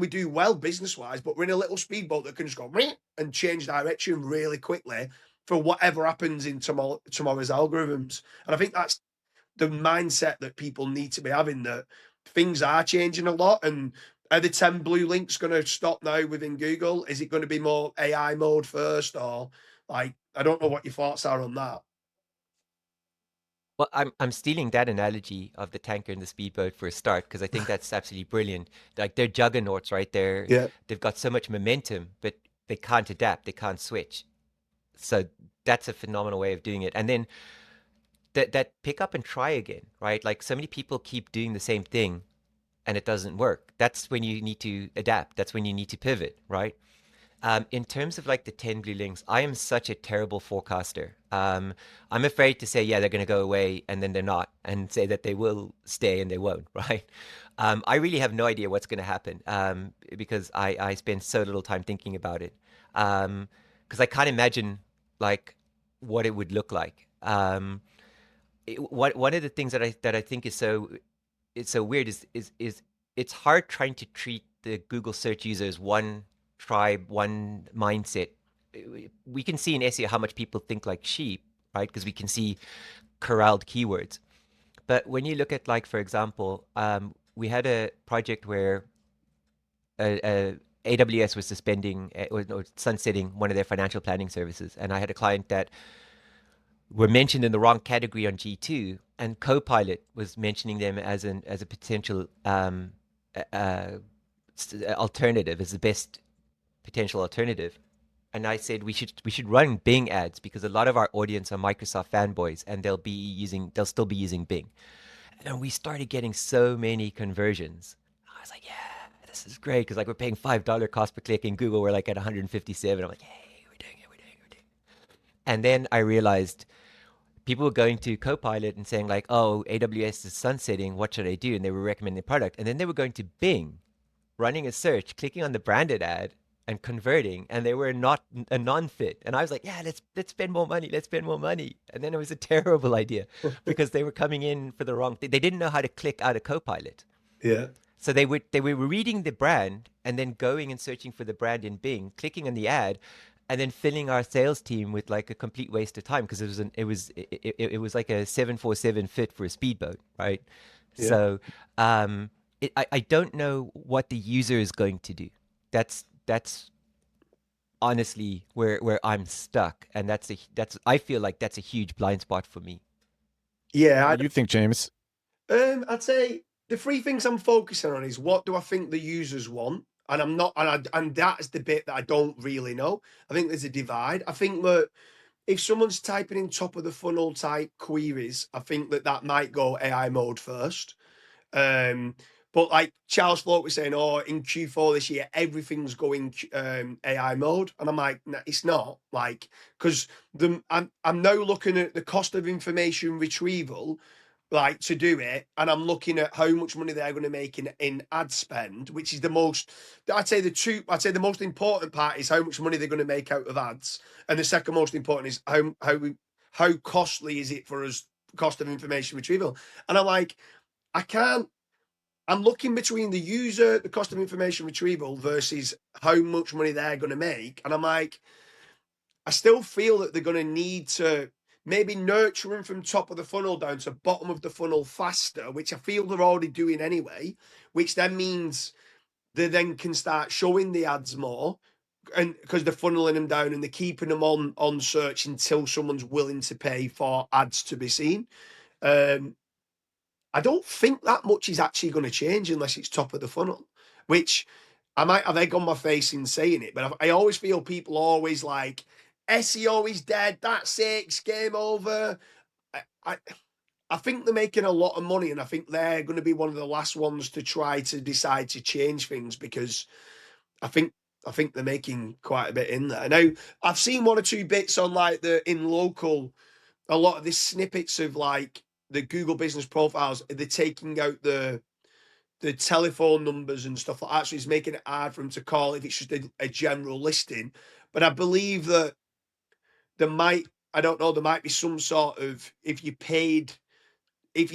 do well business-wise, but we're in a little speedboat that can just go and change direction really quickly for whatever happens in tomorrow's algorithms. And I think that's the mindset that people need to be having, that things are changing a lot. And are the 10 blue links going to stop now within Google? Is it going to be more AI mode first? Or like, I don't know what your thoughts are on that. Well, I'm stealing that analogy of the tanker and the speedboat for a start because I think that's absolutely brilliant. Like they're juggernauts, right? Yeah. They've got so much momentum, but they can't adapt, they can't switch. So that's a phenomenal way of doing it. And then that pick up and try again, right? Like so many people keep doing the same thing and it doesn't work. That's when you need to adapt. That's when you need to pivot, right? In terms of like the 10 blue links, I am such a terrible forecaster. I'm afraid to say, yeah, they're going to go away and then they're not, and say that they will stay and they won't, right? I really have no idea what's going to happen because I spend so little time thinking about it. Because I can't imagine like what it would look like. One of the things that I think is so weird is it's hard trying to treat the Google search user as one tribe, one mindset. We can see in SEO how much people think like sheep, right? Because we can see corralled keywords. But when you look at, like, for example, we had a project where AWS was suspending or sunsetting one of their financial planning services. And I had a client that were mentioned in the wrong category on G2, and Copilot was mentioning them as a potential alternative, as the best potential alternative. And I said we should run Bing ads because a lot of our audience are Microsoft fanboys and they'll still be using Bing. And we started getting so many conversions. I was like, yeah, this is great because like we're paying $5 cost per click. In Google we're like at 157. I'm like, hey, we're doing it. And then I realized people were going to Copilot and saying like, oh, AWS is sunsetting, what should I do? And they were recommending the product. And then they were going to Bing, running a search, clicking on the branded ad and converting, and they were not a non-fit. And I was like, yeah, let's spend more money. And then it was a terrible idea because they were coming in for the wrong thing. They didn't know how to click out of Copilot. Yeah. So they were reading the brand and then going and searching for the brand in Bing, clicking on the ad, and then filling our sales team with like a complete waste of time because it was like a 747 fit for a speedboat, right? Yeah. So I don't know what the user is going to do. That's honestly where I'm stuck, and that's I feel like that's a huge blind spot for me. Yeah, What do you think, James? I'd say the three things I'm focusing on is what do I think the users want, and I'm not, and that's the bit that I don't really know. I think there's a divide. I think that if someone's typing in top of the funnel type queries, I think that might go AI mode first. But like Charles Float was saying, oh, in Q4 this year, everything's going AI mode, and I'm like, nah, it's not, like, because I'm now looking at the cost of information retrieval, like, to do it, and I'm looking at how much money they're going to make in ad spend, which is the most. I'd say the most important part is how much money they're going to make out of ads, and the second most important is how costly is it for us, cost of information retrieval, and I'm like, I can't. I'm looking between the user, the cost of information retrieval versus how much money they're going to make. And I'm like, I still feel that they're going to need to maybe nurture them from top of the funnel down to bottom of the funnel faster, which I feel they're already doing anyway, which then means they then can start showing the ads more. And because they're funneling them down and they're keeping them on search until someone's willing to pay for ads to be seen. I don't think that much is actually going to change unless it's top of the funnel, which I might have egg on my face in saying it, but I always feel people always like SEO is dead. That's it. It's game over. I, I I think they're making a lot of money, and I think they're going to be one of the last ones to try to decide to change things because I think I think they're making quite a bit in there. Now I've seen one or two bits on like in local, a lot of these snippets of like the Google business profiles, they're taking out the telephone numbers and stuff like that. So it's making it hard for them to call if it's just a general listing. But I believe that there might, I don't know, there might be some sort of, if you're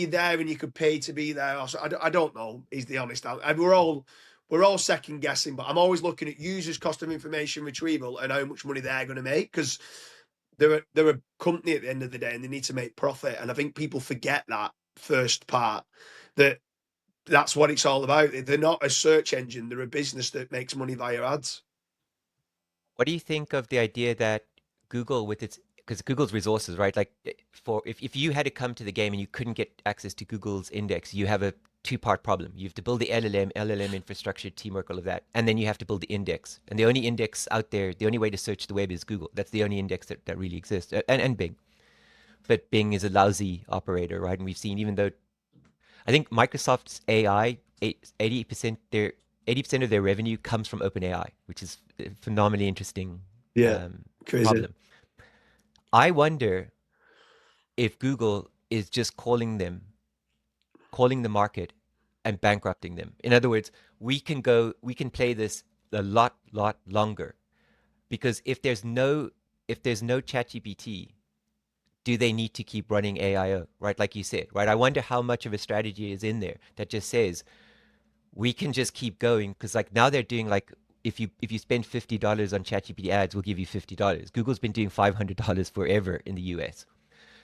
there and you could pay to be there. Also, I don't know, is the honest answer. And we're all second guessing, but I'm always looking at users' cost of information retrieval and how much money they're going to make, because they're a company at the end of the day and they need to make profit. And I think people forget that first part, that that's what it's all about. They're not a search engine; they're a business that makes money via ads. What do you think of the idea that Google, with its, because Google's resources, right? Like for if you had to come to the game and you couldn't get access to Google's index, you have a two-part problem. You have to build the LLM infrastructure, teamwork, all of that, and then you have to build the index. And the only index out there, the only way to search the web is Google. That's the only index that really exists, and Bing. But Bing is a lousy operator, right? And we've seen, even though I think Microsoft's AI, 80% their 80% of their revenue comes from OpenAI, which is a phenomenally interesting Yeah, crazy. problem. I wonder if Google is just calling the market and bankrupting them. In other words, we can play this a lot longer, because if there's no ChatGPT, do they need to keep running AIO, right? Like you said, right? I wonder how much of a strategy is in there that just says we can just keep going, because like now they're doing like, if you spend $50 on ChatGPT ads, we'll give you $50. Google's been doing $500 forever in the US.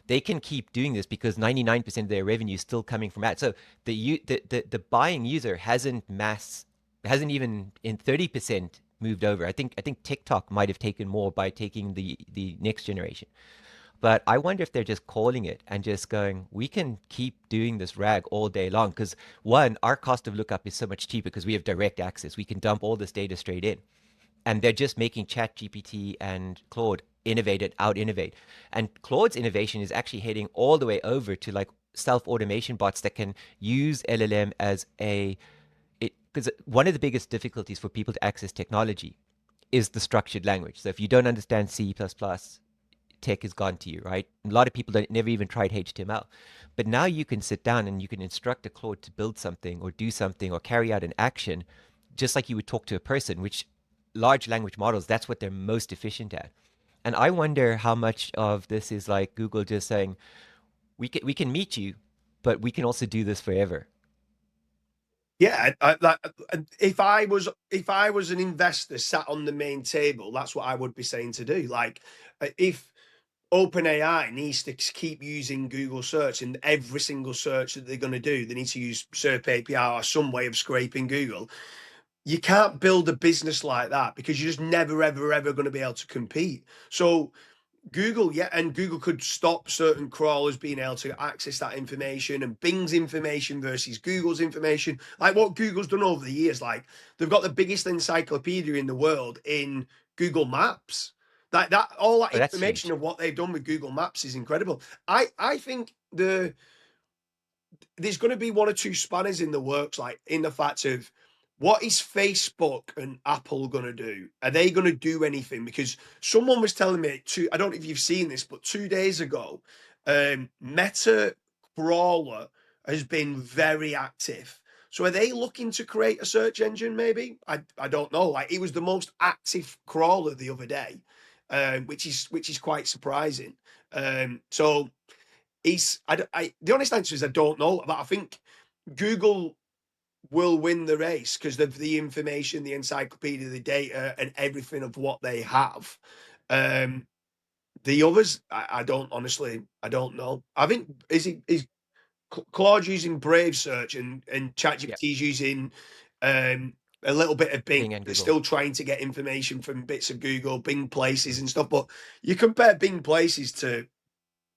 They can keep doing this because 99% of their revenue is still coming from ads. So the buying user hasn't even in 30% moved over. I think TikTok might have taken more by taking the next generation. But I wonder if they're just calling it and just going, we can keep doing this rag all day long. Because one, our cost of lookup is so much cheaper because we have direct access. We can dump all this data straight in. And they're just making ChatGPT and Claude out innovate. And Claude's innovation is actually heading all the way over to like self-automation bots that can use LLM as because one of the biggest difficulties for people to access technology is the structured language. So if you don't understand C++, tech is gone to you, right? A lot of people never even tried HTML. But now you can sit down and you can instruct a Claude to build something or do something or carry out an action just like you would talk to a person, which large language models, that's what they're most efficient at. And I wonder how much of this is like Google just saying, we can meet you, but we can also do this forever. Yeah, if I was an investor sat on the main table, that's what I would be saying to do. Like, if OpenAI needs to keep using Google search, and every single search that they're going to do, they need to use SERP API or some way of scraping Google. You can't build a business like that because you're just never, ever, ever going to be able to compete. So Google, yeah, and Google could stop certain crawlers being able to access that information, and Bing's information versus Google's information. Like what Google's done over the years, like they've got the biggest encyclopedia in the world in Google Maps. That all that Oh, that's information huge. of what they've done with Google Maps is incredible. I think there's going to be one or two spanners in the works, like in the fact of what is Facebook and Apple going to do? Are they going to do anything? Because someone was telling me I don't know if you've seen this, but 2 days ago, Meta Crawler has been very active. So are they looking to create a search engine? Maybe I don't know. Like it was the most active crawler the other day, which is quite surprising. So the honest answer is I don't know, but I think Google will win the race because of the information, the encyclopedia, the data, and everything of what they have. The others, I don't honestly, I don't know. I think is Claude using Brave Search and Yeah, ChatGPT is using a little bit of Bing. Bing and They're Google. still trying to get information from bits of Google, Bing Places and stuff. But you compare Bing Places to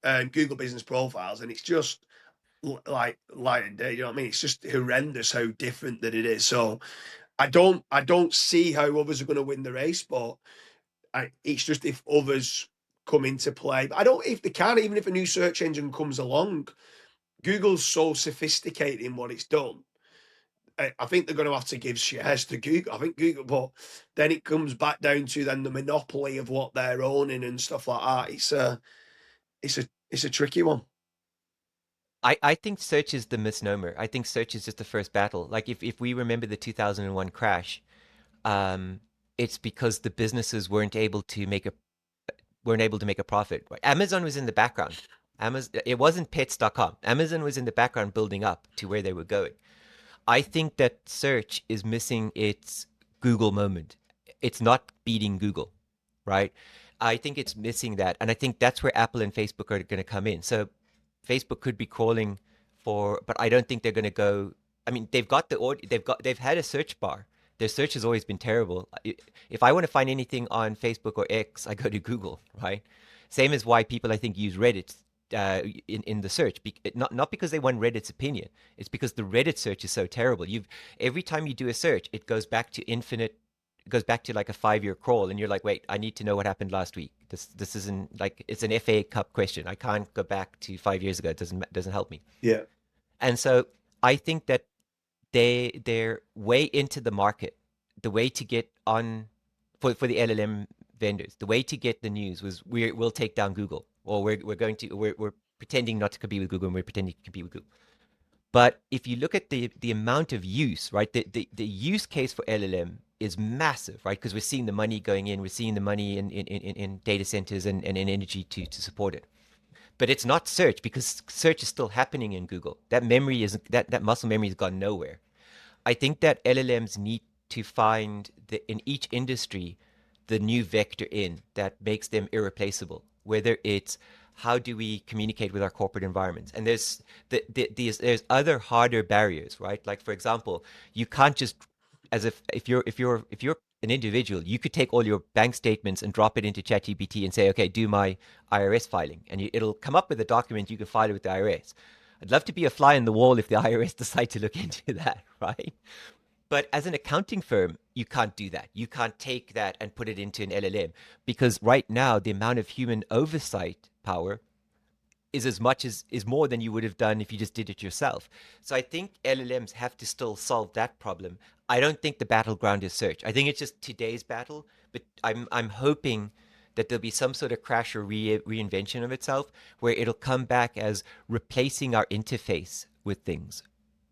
Google Business Profiles, and it's just like light and day. You know what I mean? It's just horrendous how different that it is. So I don't see how others are going to win the race, but it's just if others come into play. But I don't if they can, even if a new search engine comes along. Google's so sophisticated in what it's done. I think they're going to have to give shares to Google. I think Google, but then it comes back down to then the monopoly of what they're owning and stuff like that. It's a tricky one. I think search is the misnomer. I think search is just the first battle. Like if we remember the 2001 crash, it's because the businesses weren't able to make a profit. Right? Amazon was in the background. Amazon, it wasn't pets.com. Amazon was in the background building up to where they were going. I think that search is missing its Google moment. It's not beating Google, right? I think it's missing that. And I think that's where Apple and Facebook are going to come in. So Facebook could be crawling for, but I don't think they're going to go. I mean, they've had a search bar. Their search has always been terrible. If I want to find anything on Facebook or X, I go to Google, right? Same as why people I think use Reddit in the search. Not because they want Reddit's opinion. It's because the Reddit search is so terrible. Every time you do a search, it goes back to infinite. It goes back to like a 5-year crawl, and you're like, wait, I need to know what happened last week. This isn't like it's an FA Cup question. I can't go back to 5 years ago. It doesn't help me. Yeah. And so I think that they're way into the market. The way to get on for the LLM vendors, the way to get the news was we'll take down Google, or we're pretending not to compete with Google, and we're pretending to compete with Google. But if you look at the amount of use, right, the use case for LLM is massive, right? Because we're seeing the money going in, we're seeing the money in data centers and in energy to support it. But it's not search because search is still happening in Google. That muscle memory has gone nowhere. I think that LLMs need to find in each industry the new vector in that makes them irreplaceable. Whether it's how do we communicate with our corporate environments, and there's other harder barriers, right? Like for example, you can't just if you're an individual, you could take all your bank statements and drop it into ChatGPT and say, okay, do my IRS filing, and it'll come up with a document you can file it with the IRS. I'd love to be a fly in the wall if the IRS decide to look into that, right? But as an accounting firm, you can't do that. You can't take that and put it into an LLM because right now the amount of human oversight power is more than you would have done if you just did it yourself. So I think LLMs have to still solve that problem. I don't think the battleground is search. I think it's just today's battle, but I'm hoping that there'll be some sort of crash or reinvention of itself where it'll come back as replacing our interface with things.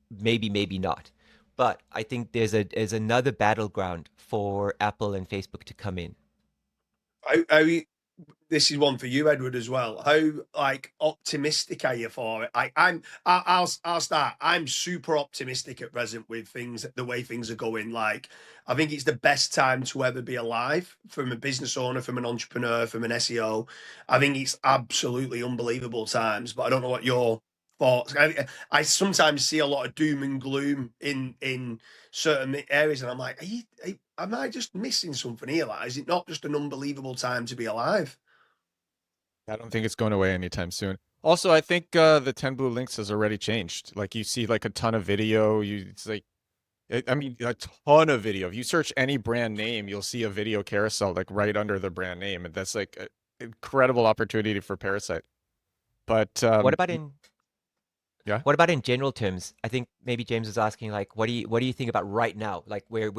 Maybe not. But I think there's another battleground for Apple and Facebook to come in. I this is one for you, Edward, as well. How like optimistic are you for it? I'll start. I'm super optimistic at present with things, the way things are going. Like, I think it's the best time to ever be alive from a business owner, from an entrepreneur, from an SEO. I think it's absolutely unbelievable times. But I don't know what your thoughts. I sometimes see a lot of doom and gloom in certain areas, and I'm like, am I just missing something here? Like, is it not just an unbelievable time to be alive? I don't think it's going away anytime soon. Also, I think the 10 blue links has already changed. Like you see like a ton of video. It's like, I mean, a ton of video. If you search any brand name, you'll see a video carousel like right under the brand name, and that's like an incredible opportunity for Parasite. But What about in yeah, what about in general terms? I think maybe James was asking like, what do you think about right now? Like where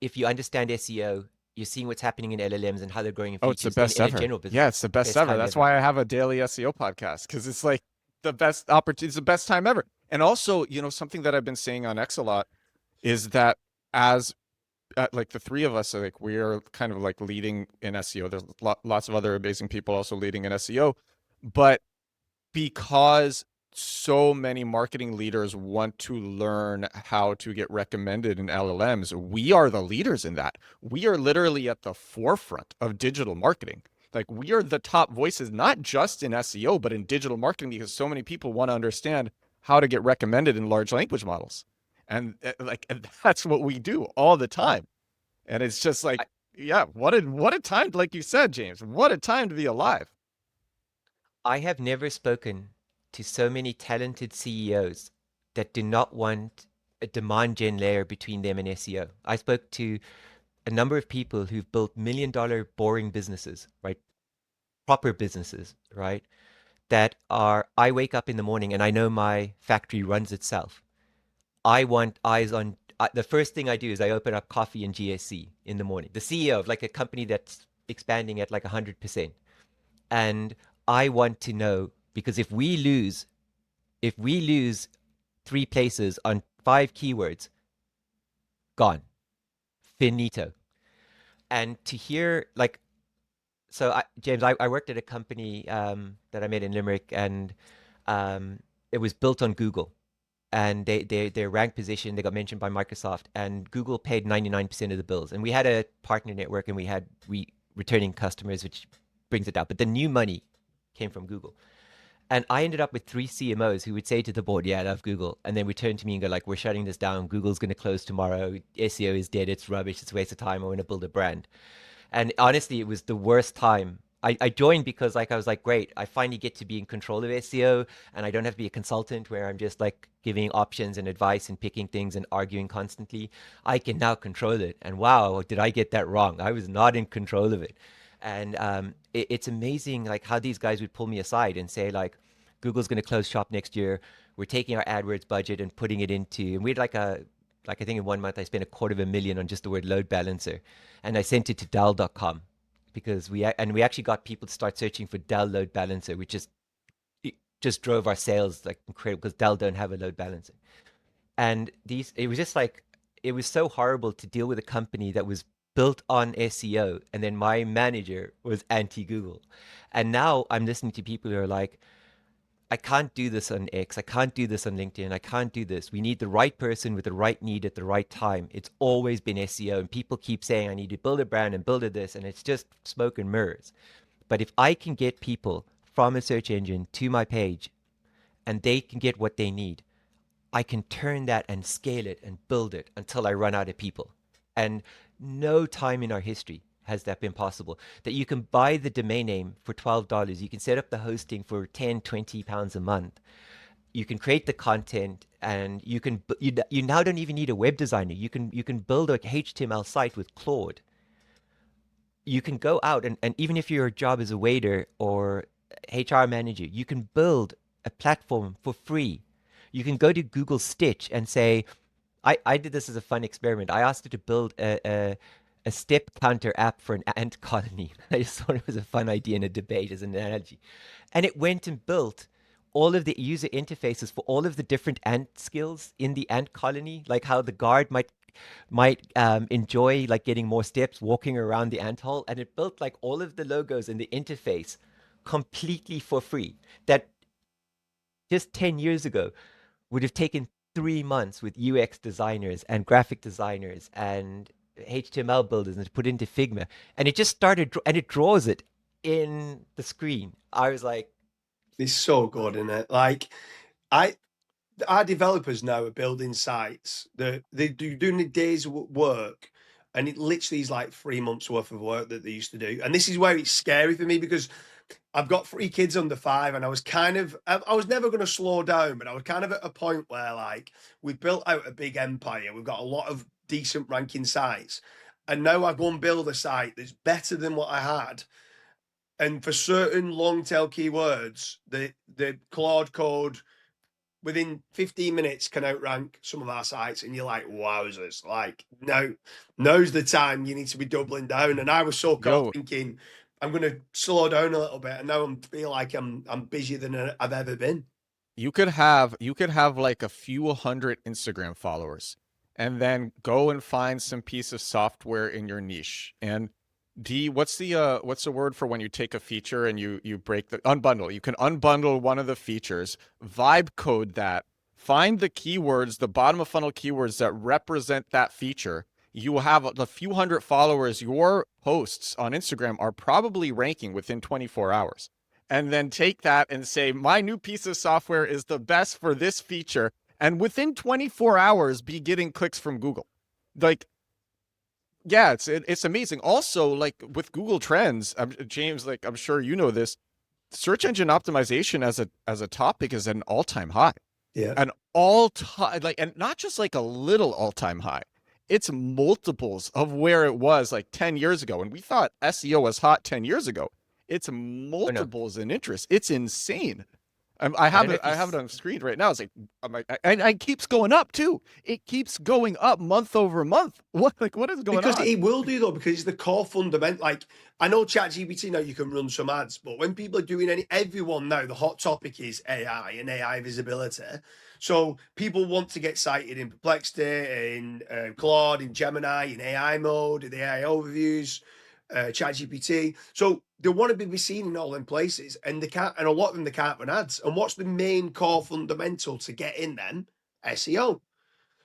if you understand SEO, you're seeing what's happening in LLMs and how they're growing in oh, it's the features best in a ever. general business. Yeah, it's the best Best ever. time That's ever. why I have a daily SEO podcast because it's like the best opportunity. It's the best time ever. And also, you know, something that I've been saying on X a lot is that as like the three of us are like we are kind of like leading in SEO. There's lots of other amazing people also leading in SEO, but because so many marketing leaders want to learn how to get recommended in LLMs, we are the leaders in that. We are literally at the forefront of digital marketing. Like we are the top voices, not just in SEO, but in digital marketing because so many people want to understand how to get recommended in large language models. And that's what we do all the time. And it's just like, I, yeah, what a time, like you said, James, what a time to be alive. I have never spoken to so many talented CEOs that do not want a demand gen layer between them and SEO. I spoke to a number of people who've built $1 million boring businesses, right? Proper businesses, right? That are, I wake up in the morning and I know my factory runs itself. I want eyes on, the first thing I do is I open up coffee and GSC in the morning. The CEO of like a company that's expanding at like 100%. And I want to know because if we lose 3 places on 5 keywords, gone, finito. And to hear like, so James, I worked at a company that I made in Limerick, and it was built on Google, and their rank position, they got mentioned by Microsoft, and Google paid 99% of the bills, and we had a partner network, and we returning customers, which brings it down, but the new money came from Google. And I ended up with 3 CMOs who would say to the board, "Yeah, I love Google," and then would turn to me and go like, "We're shutting this down. Google's going to close tomorrow. SEO is dead. It's rubbish. It's a waste of time. I want to build a brand." And honestly, it was the worst time. I joined because like I was like, great, I finally get to be in control of SEO, and I don't have to be a consultant where I'm just like giving options and advice and picking things and arguing constantly. I can now control it. And wow, did I get that wrong? I was not in control of it. And it's amazing like how these guys would pull me aside and say like, Google's going to close shop next year. We're taking our AdWords budget and putting it into, and we had like I think in 1 month I spent $250,000 on just the word load balancer, and I sent it to Dell.com because we actually got people to start searching for Dell load balancer, which just drove our sales like incredible because Dell don't have a load balancer. And it was just like it was so horrible to deal with a company that was built on SEO, and then my manager was anti Google, and now I'm listening to people who are like, I can't do this on X. I can't do this on LinkedIn. I can't do this. We need the right person with the right need at the right time. It's always been SEO, and people keep saying I need to build a brand and build a this, and it's just smoke and mirrors. But if I can get people from a search engine to my page and they can get what they need, I can turn that and scale it and build it until I run out of people. And no time in our history has that been possible. That you can buy the domain name for $12. You can set up the hosting for 10, £20 a month. You can create the content, and you now don't even need a web designer. You can build a HTML site with Claude. You can go out and even if your job is a waiter or HR manager, you can build a platform for free. You can go to Google Stitch and say, I did this as a fun experiment. I asked it to build a step counter app for an ant colony. I just thought it was a fun idea in a debate as an analogy. And it went and built all of the user interfaces for all of the different ant skills in the ant colony, like how the guard might might enjoy like getting more steps walking around the anthole, and it built like all of the logos and the interface completely for free. That just 10 years ago would have taken 3 months with UX designers and graphic designers and HTML builders and to put into Figma. And it just started, and it draws it in the screen. I was like, It's so good, isn't it? Like, our developers now are building sites that they do doing a day's work, and it literally is like 3 months worth of work that they used to do. And this is where it's scary for me, because I've got 3 kids under 5, and I was kind of, I was never going to slow down, but I was kind of at a point where, like, we've built out a big empire. We've got a lot of decent ranking sites. And now I go and build a site that's better than what I had. And for certain long tail keywords, the Claude code within 15 minutes can outrank some of our sites. And you're like, wowzers, like, now's the time you need to be doubling down. And I was so caught thinking, I'm going to slow down a little bit, and now I feel like I'm busier than I've ever been. You could have like a few hundred Instagram followers, and then go and find some piece of software in your niche. And what's the word for when you take a feature and you break the unbundle? You can unbundle one of the features, vibe code that, find the keywords, the bottom of funnel keywords that represent that feature. You will have a few hundred followers. Your posts on Instagram are probably ranking within 24 hours. And then take that and say, my new piece of software is the best for this feature. And within 24 hours, be getting clicks from Google. Like, yeah, it's amazing. Also, like with Google Trends, James, like I'm sure you know this, search engine optimization as a topic is at an all-time high. Yeah. An all-time, like, and not just like a little all-time high. It's multiples of where it was like 10 years ago. And we thought SEO was hot 10 years ago. It's multiples in interest. It's insane. I have it on screen right now. It's like, and it keeps going up too. It keeps going up month over month. What is going on? Because it will do, though, because it's the core fundament. Like, I know ChatGPT now, you can run some ads, but when people are doing everyone now, the hot topic is AI and AI visibility. So people want to get cited in Perplexity, in Claude, in Gemini, in AI mode, in the AI overviews, ChatGPT. So they want to be seen in all them places, and they can't, and a lot of them they can't run ads. And what's the main core fundamental to get in them? SEO.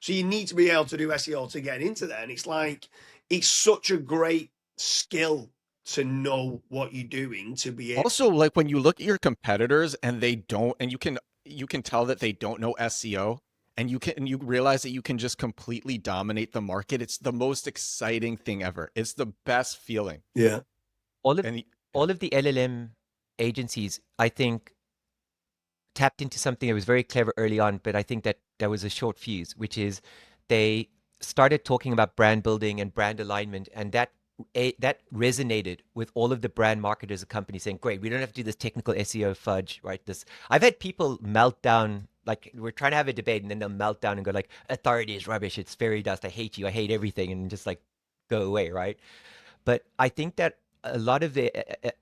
So you need to be able to do SEO to get into there. And it's like, it's such a great skill to know what you're doing, to be able. Also, like when you look at your competitors and they don't, and you can tell that they don't know SEO, and you realize that you can just completely dominate the market. It's the most exciting thing ever. It's the best feeling. Yeah. All of the LLM agencies, I think, tapped into something that was very clever early on, but I think that there was a short fuse, which is they started talking about brand building and brand alignment, and that resonated with all of the brand marketers of companies, saying, great, we don't have to do this technical SEO fudge, right? I've had people melt down, like we're trying to have a debate, and then they'll melt down and go like, authority is rubbish, it's fairy dust, I hate you, I hate everything, and just like go away, right? But I think that a lot of the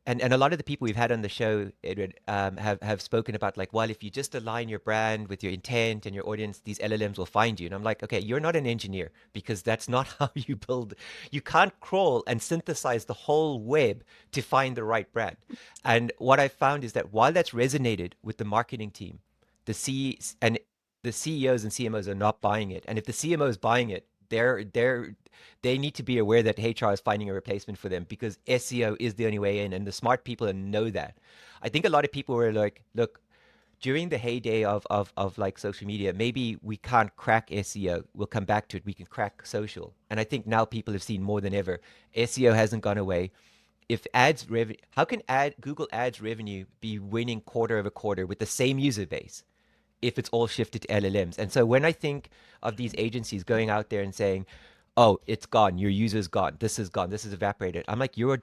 and a lot of the people we've had on the show, Edward, have spoken about like, well, if you just align your brand with your intent and your audience, these LLMs will find you. And I'm like, okay, you're not an engineer, because that's not how you build. You can't crawl and synthesize the whole web to find the right brand. And what I found is that while that's resonated with the marketing team, the CEOs and CMOs are not buying it. And if the CMO is buying it, they need to be aware that HR is finding a replacement for them, because SEO is the only way in, and the smart people know that. I think a lot of people were like, look, during the heyday of like social media, maybe we can't crack SEO. We'll come back to it. We can crack social. And I think now people have seen more than ever, SEO hasn't gone away. If how can Google ads revenue be winning quarter over quarter with the same user base if it's all shifted to LLMs? And so when I think of these agencies going out there and saying, oh, it's gone, your user's gone, this is evaporated, I'm like, you're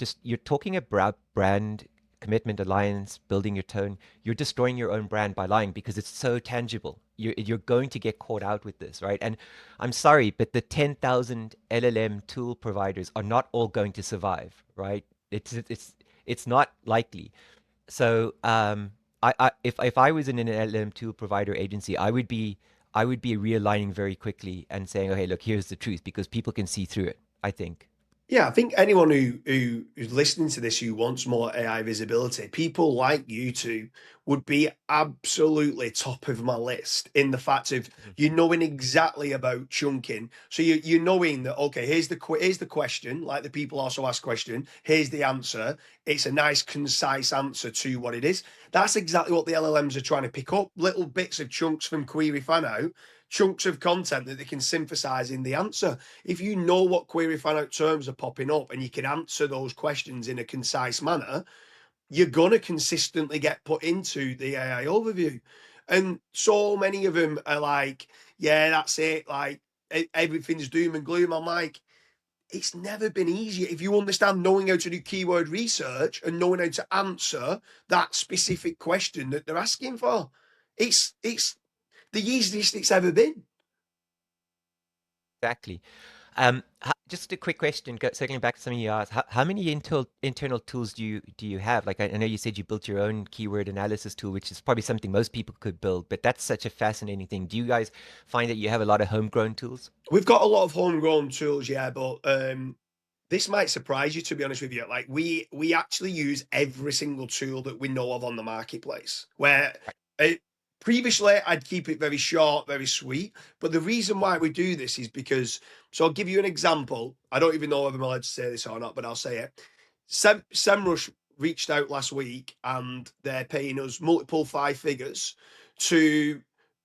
talking about brand commitment, alliance, building your tone. You're destroying your own brand by lying, because it's so tangible. You're going to get caught out with this, right? And I'm sorry, but the 10,000 LLM tool providers are not all going to survive, right? It's not likely. So if I was in an LLM tool provider agency, I I would be realigning very quickly and saying, okay, look, here's the truth, because people can see through it, I think. Yeah, I think anyone who's listening to this who wants more AI visibility, people like you two would be absolutely top of my list in the fact of you knowing exactly about chunking. So you're knowing that okay, here's the question, like the people also ask question. Here's the answer. It's a nice concise answer to what it is. That's exactly what the LLMs are trying to pick up. Little bits of chunks from query fan out, chunks of content that they can synthesize in the answer. If you know what query fan out terms are popping up and you can answer those questions in a concise manner, you're going to consistently get put into the AI overview. And so many of them are like, yeah, that's it. Like everything's doom and gloom. I'm like, it's never been easier. If you understand knowing how to do keyword research and knowing how to answer that specific question that they're asking for, it's the easiest it's ever been. Exactly. Just a quick question, circling back to something you asked. How many internal tools do you have? Like, I know you said you built your own keyword analysis tool, which is probably something most people could build, but that's such a fascinating thing. Do you guys find that you have a lot of homegrown tools? We've got a lot of homegrown tools, yeah, but this might surprise you, to be honest with you. Like we actually use every single tool that we know of on the marketplace. Where previously I'd keep it very short, very sweet. But the reason why we do this is because. So I'll give you an example. I don't even know if I'm allowed to say this or not, but I'll say it. SEMrush reached out last week, and they're paying us multiple five figures to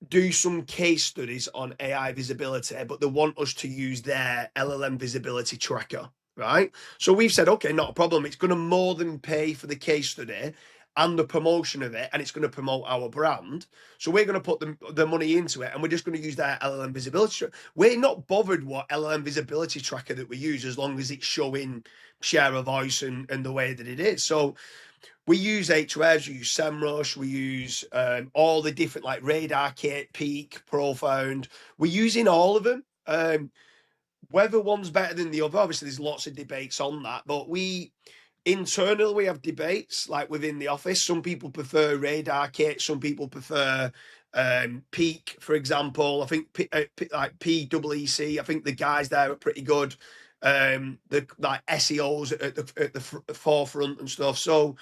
do some case studies on AI visibility, but they want us to use their LLM visibility tracker, right? So we've said, okay, not a problem. It's going to more than pay for the case study and the promotion of it, and it's going to promote our brand. So we're going to put the money into it, and we're just going to use their LLM visibility tracker. We're not bothered what LLM visibility tracker that we use, as long as it's showing share of voice and the way that it is. So we use Ahrefs, we use SEMrush, we use all the different like RadarKit, Peak, Profound. We're using all of them. Whether one's better than the other, obviously there's lots of debates on that, but internally we have debates like within the office. Some people prefer RadarKit, some people prefer Peak, for example. I think like PEEC, I think the guys there are pretty good. The like SEOs at the forefront and stuff. So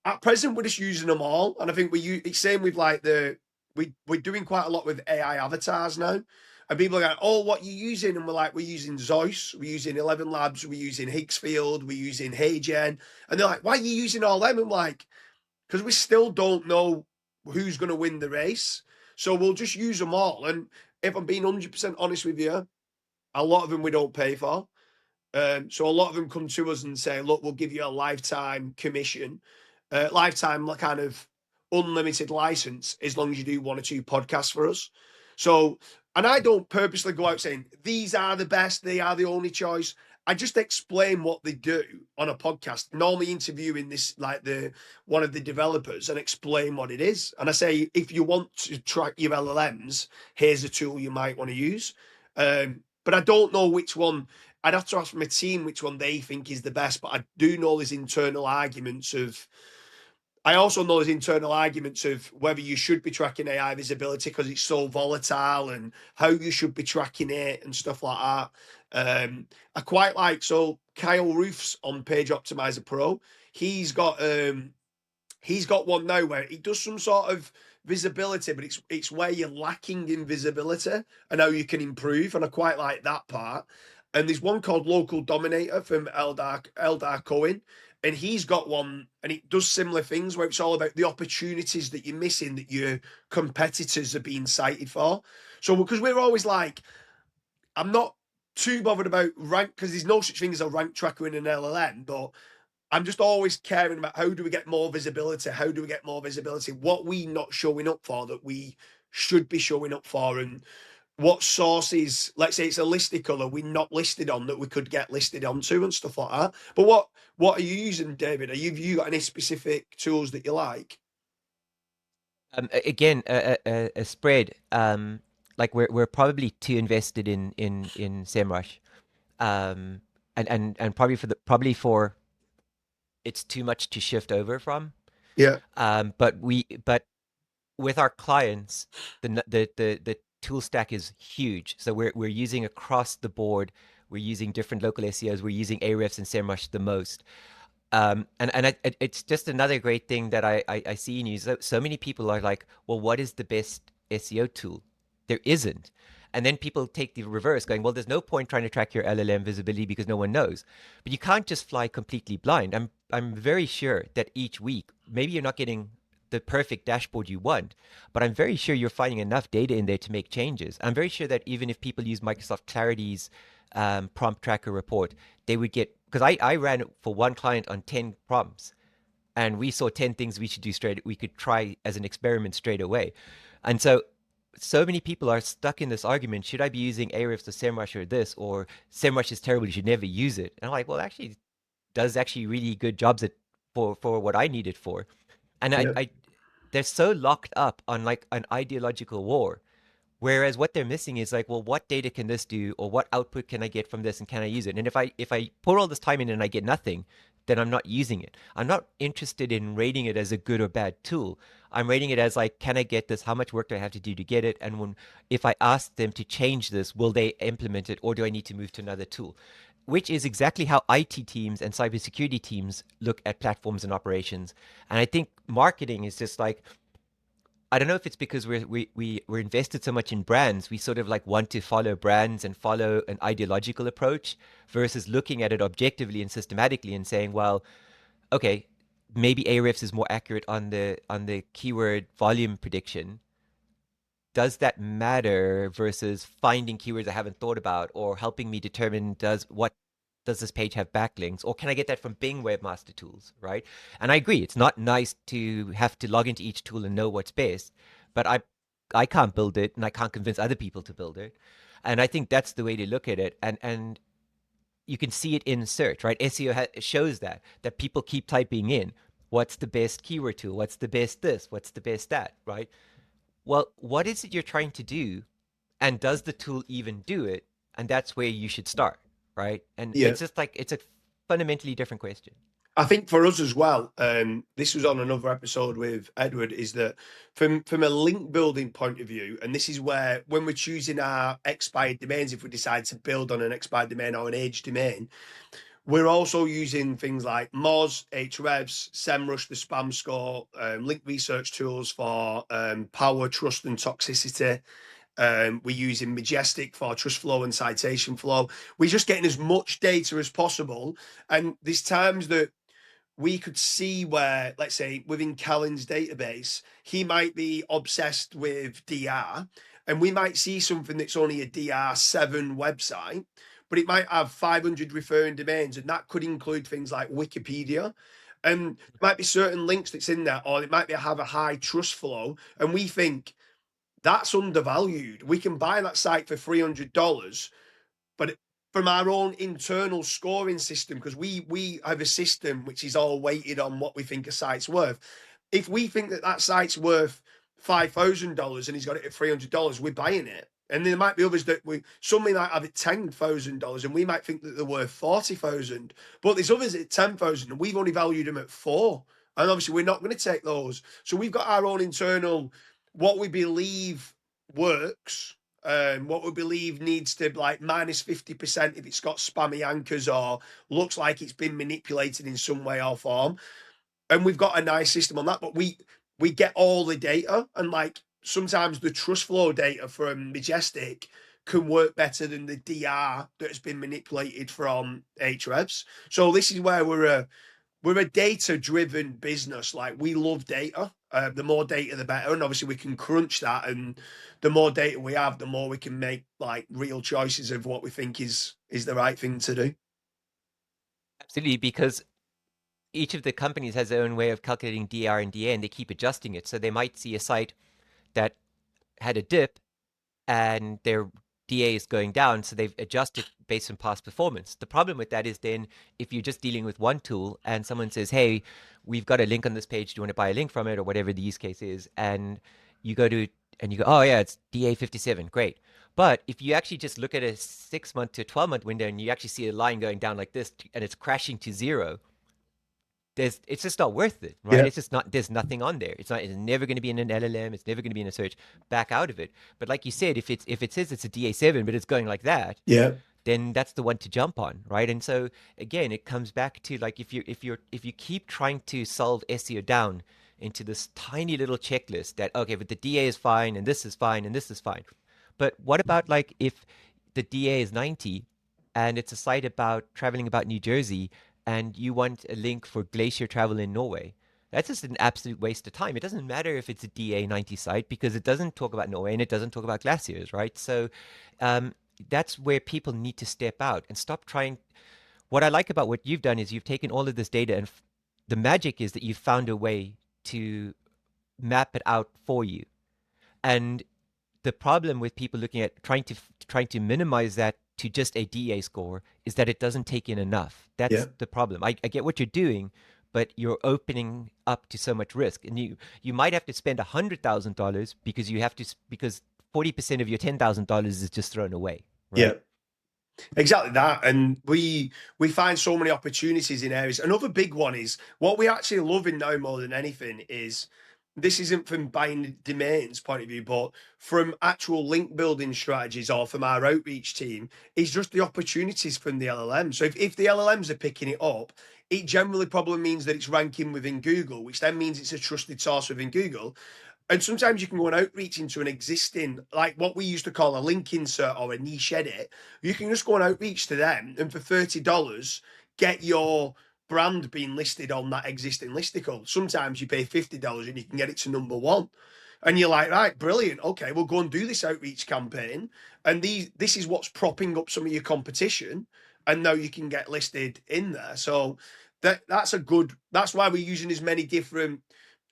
at present we're just using them all, and I think it's same with like we're doing quite a lot with AI avatars now, and people are going, oh, what are you using? And we're like, we're using Zeus, we're using 11 Labs, we're using Higgsfield, we're using HeyGen, and they're like, why are you using all them? I'm like, because we still don't know who's going to win the race, so we'll just use them all. And if I'm being 100% honest with you, a lot of them we don't pay for. So a lot of them come to us and say, look, we'll give you a lifetime commission, lifetime kind of unlimited license, as long as you do one or two podcasts for us. So, and I don't purposely go out saying these are the best, they are the only choice. I just explain what they do on a podcast, normally interviewing this like one of the developers, and explain what it is. And I say, if you want to track your LLMs, here's a tool you might want to use. But I don't know which one. I'd have to ask my team which one they think is the best, but I do know there's internal arguments of. I also know there's internal arguments of whether you should be tracking AI visibility because it's so volatile, and how you should be tracking it and stuff like that. I quite like, so Kyle Roofs on Page Optimizer Pro. He's got one now where he does some sort of visibility, but it's where you're lacking in visibility and how you can improve, and I quite like that part. And there's one called Local Dominator from Eldar Cohen, and he's got one, and it does similar things where it's all about the opportunities that you're missing that your competitors are being cited for. So because we're always like, I'm not too bothered about rank, because there's no such thing as a rank tracker in an LLM, but I'm just always caring about how do we get more visibility? How do we get more visibility? What we not showing up for that we should be showing up for, and what sources, let's say it's a listicle we're not listed on that we could get listed onto and stuff like that. But what are you using, David? You got any specific tools that you like? Again, a spread. Like we're probably too invested in SEMrush, and probably for it's too much to shift over from. Yeah. But with our clients, the tool stack is huge. So we're using across the board. We're using different local SEOs. We're using Ahrefs and SEMrush the most. It's just another great thing that I see in you. So many people are like, well, what is the best SEO tool? There isn't. And then people take the reverse, going, well, there's no point trying to track your LLM visibility because no one knows. But you can't just fly completely blind. I'm very sure that each week, maybe you're not getting the perfect dashboard you want, but I'm very sure you're finding enough data in there to make changes. I'm very sure that even if people use Microsoft Clarity's prompt tracker report, they would get, because I ran it for one client on 10 prompts, and we saw 10 things we could try as an experiment straight away. And so many people are stuck in this argument, should I be using Ahrefs or SEMrush or this, or SEMrush is terrible, you should never use it. And I'm like, well, actually, it does actually really good jobs for what I need it for. And Yeah. they're so locked up on like an ideological war. Whereas what they're missing is like, well, what data can this do, or what output can I get from this, and can I use it? And if I put all this time in and I get nothing, then I'm not using it. I'm not interested in rating it as a good or bad tool. I'm rating it as like, can I get this? How much work do I have to do to get it? And if I ask them to change this, will they implement it, or do I need to move to another tool? Which is exactly how IT teams and cybersecurity teams look at platforms and operations. And I think marketing is just like, I don't know if it's because we're invested so much in brands, we sort of like want to follow brands and follow an ideological approach versus looking at it objectively and systematically and saying, well, okay, maybe Ahrefs is more accurate on the keyword volume prediction. Does that matter versus finding keywords I haven't thought about, or helping me determine does this page have backlinks, or can I get that from Bing Webmaster Tools, right? And I agree, it's not nice to have to log into each tool and know what's best, but I can't build it, and I can't convince other people to build it. And I think that's the way to look at it. And you can see it in search, right? SEO shows that people keep typing in, what's the best keyword tool? What's the best this? What's the best that, right? Well, what is it you're trying to do? And does the tool even do it? And that's where you should start, right? And Yeah. it's just like, it's a fundamentally different question. I think for us as well, this was on another episode with Edward, is that from a link building point of view, and this is where when we're choosing our expired domains, if we decide to build on an expired domain or an aged domain, we're also using things like Moz, Ahrefs, SEMrush, the spam score, link research tools for power, trust, and toxicity. We're using Majestic for trust flow and citation flow. We're just getting as much data as possible. And there's times that we could see where, let's say, within Callan's database, he might be obsessed with DR, and we might see something that's only a DR7 website, but it might have 500 referring domains, and that could include things like Wikipedia. And might be certain links that's in there, or it might have a high trust flow, and we think that's undervalued. We can buy that site for $300, but from our own internal scoring system, because we have a system which is all weighted on what we think a site's worth. If we think that site's worth $5,000 and he's got it at $300, we're buying it. And there might be others that somebody might have it $10,000 and we might think that they're worth 40,000. But there's others at 10,000 and we've only valued them at 4. And obviously we're not going to take those. So we've got our own internal, what we believe works, what we believe needs to like minus 50% if it's got spammy anchors or looks like it's been manipulated in some way or form. And we've got a nice system on that, but we get all the data, and like sometimes the trust flow data from Majestic can work better than the DR that has been manipulated from Ahrefs. So this is where we're a data-driven business. Like, we love data. The more data, the better. And obviously we can crunch that. And the more data we have, the more we can make like real choices of what we think is the right thing to do. Absolutely, because each of the companies has their own way of calculating DR and DA, and they keep adjusting it. So they might see a site that had a dip and their DA is going down, so they've adjusted based on past performance. The problem with that is then if you're just dealing with one tool and someone says, hey, we've got a link on this page, do you want to buy a link from it, or whatever the use case is, and you go, oh yeah, it's DA 57, great. But if you actually just look at a 6-month to 12-month window and you actually see a line going down like this and it's crashing to 0, it's just not worth it, right? Yeah. It's just not, there's nothing on there. It's never going to be in an LLM. It's never going to be in a search. Back out of it. But like you said, if it says it's a DA7, but it's going like that, Yeah. then that's the one to jump on, right? And so again, it comes back to like if you keep trying to solve SEO down into this tiny little checklist that okay, but the DA is fine and this is fine and this is fine. But what about like if the DA is 90 and it's a site about traveling about New Jersey and you want a link for glacier travel in Norway? That's just an absolute waste of time. It doesn't matter if it's a DA 90 site because it doesn't talk about Norway and it doesn't talk about glaciers, right? So um, that's where people need to step out and stop trying. What I like about what you've done is you've taken all of this data and the magic is that you've found a way to map it out for you. And the problem with people looking at trying to minimize that to just a DA score is that it doesn't take in enough. Yeah. That's the problem. I get what you're doing, but you're opening up to so much risk, and you might have to spend $100,000 because you have to because 40% of your $10,000 is just thrown away, Yeah. right? Exactly that. And we find so many opportunities in areas. Another big one is what we actually love in now more than anything is this isn't from buying domains point of view, but from actual link building strategies or from our outreach team, is just the opportunities from the LLM. So if the LLMs are picking it up, it generally probably means that it's ranking within Google, which then means it's a trusted source within Google. And sometimes you can go and outreach into an existing, like what we used to call a link insert or a niche edit. You can just go and outreach to them and for $30, get your brand being listed on that existing listicle. Sometimes you pay $50 and you can get it to number one. And you're like, right, brilliant. Okay, we'll go and do this outreach campaign. And this is what's propping up some of your competition. And now you can get listed in there. So that's why we're using as many different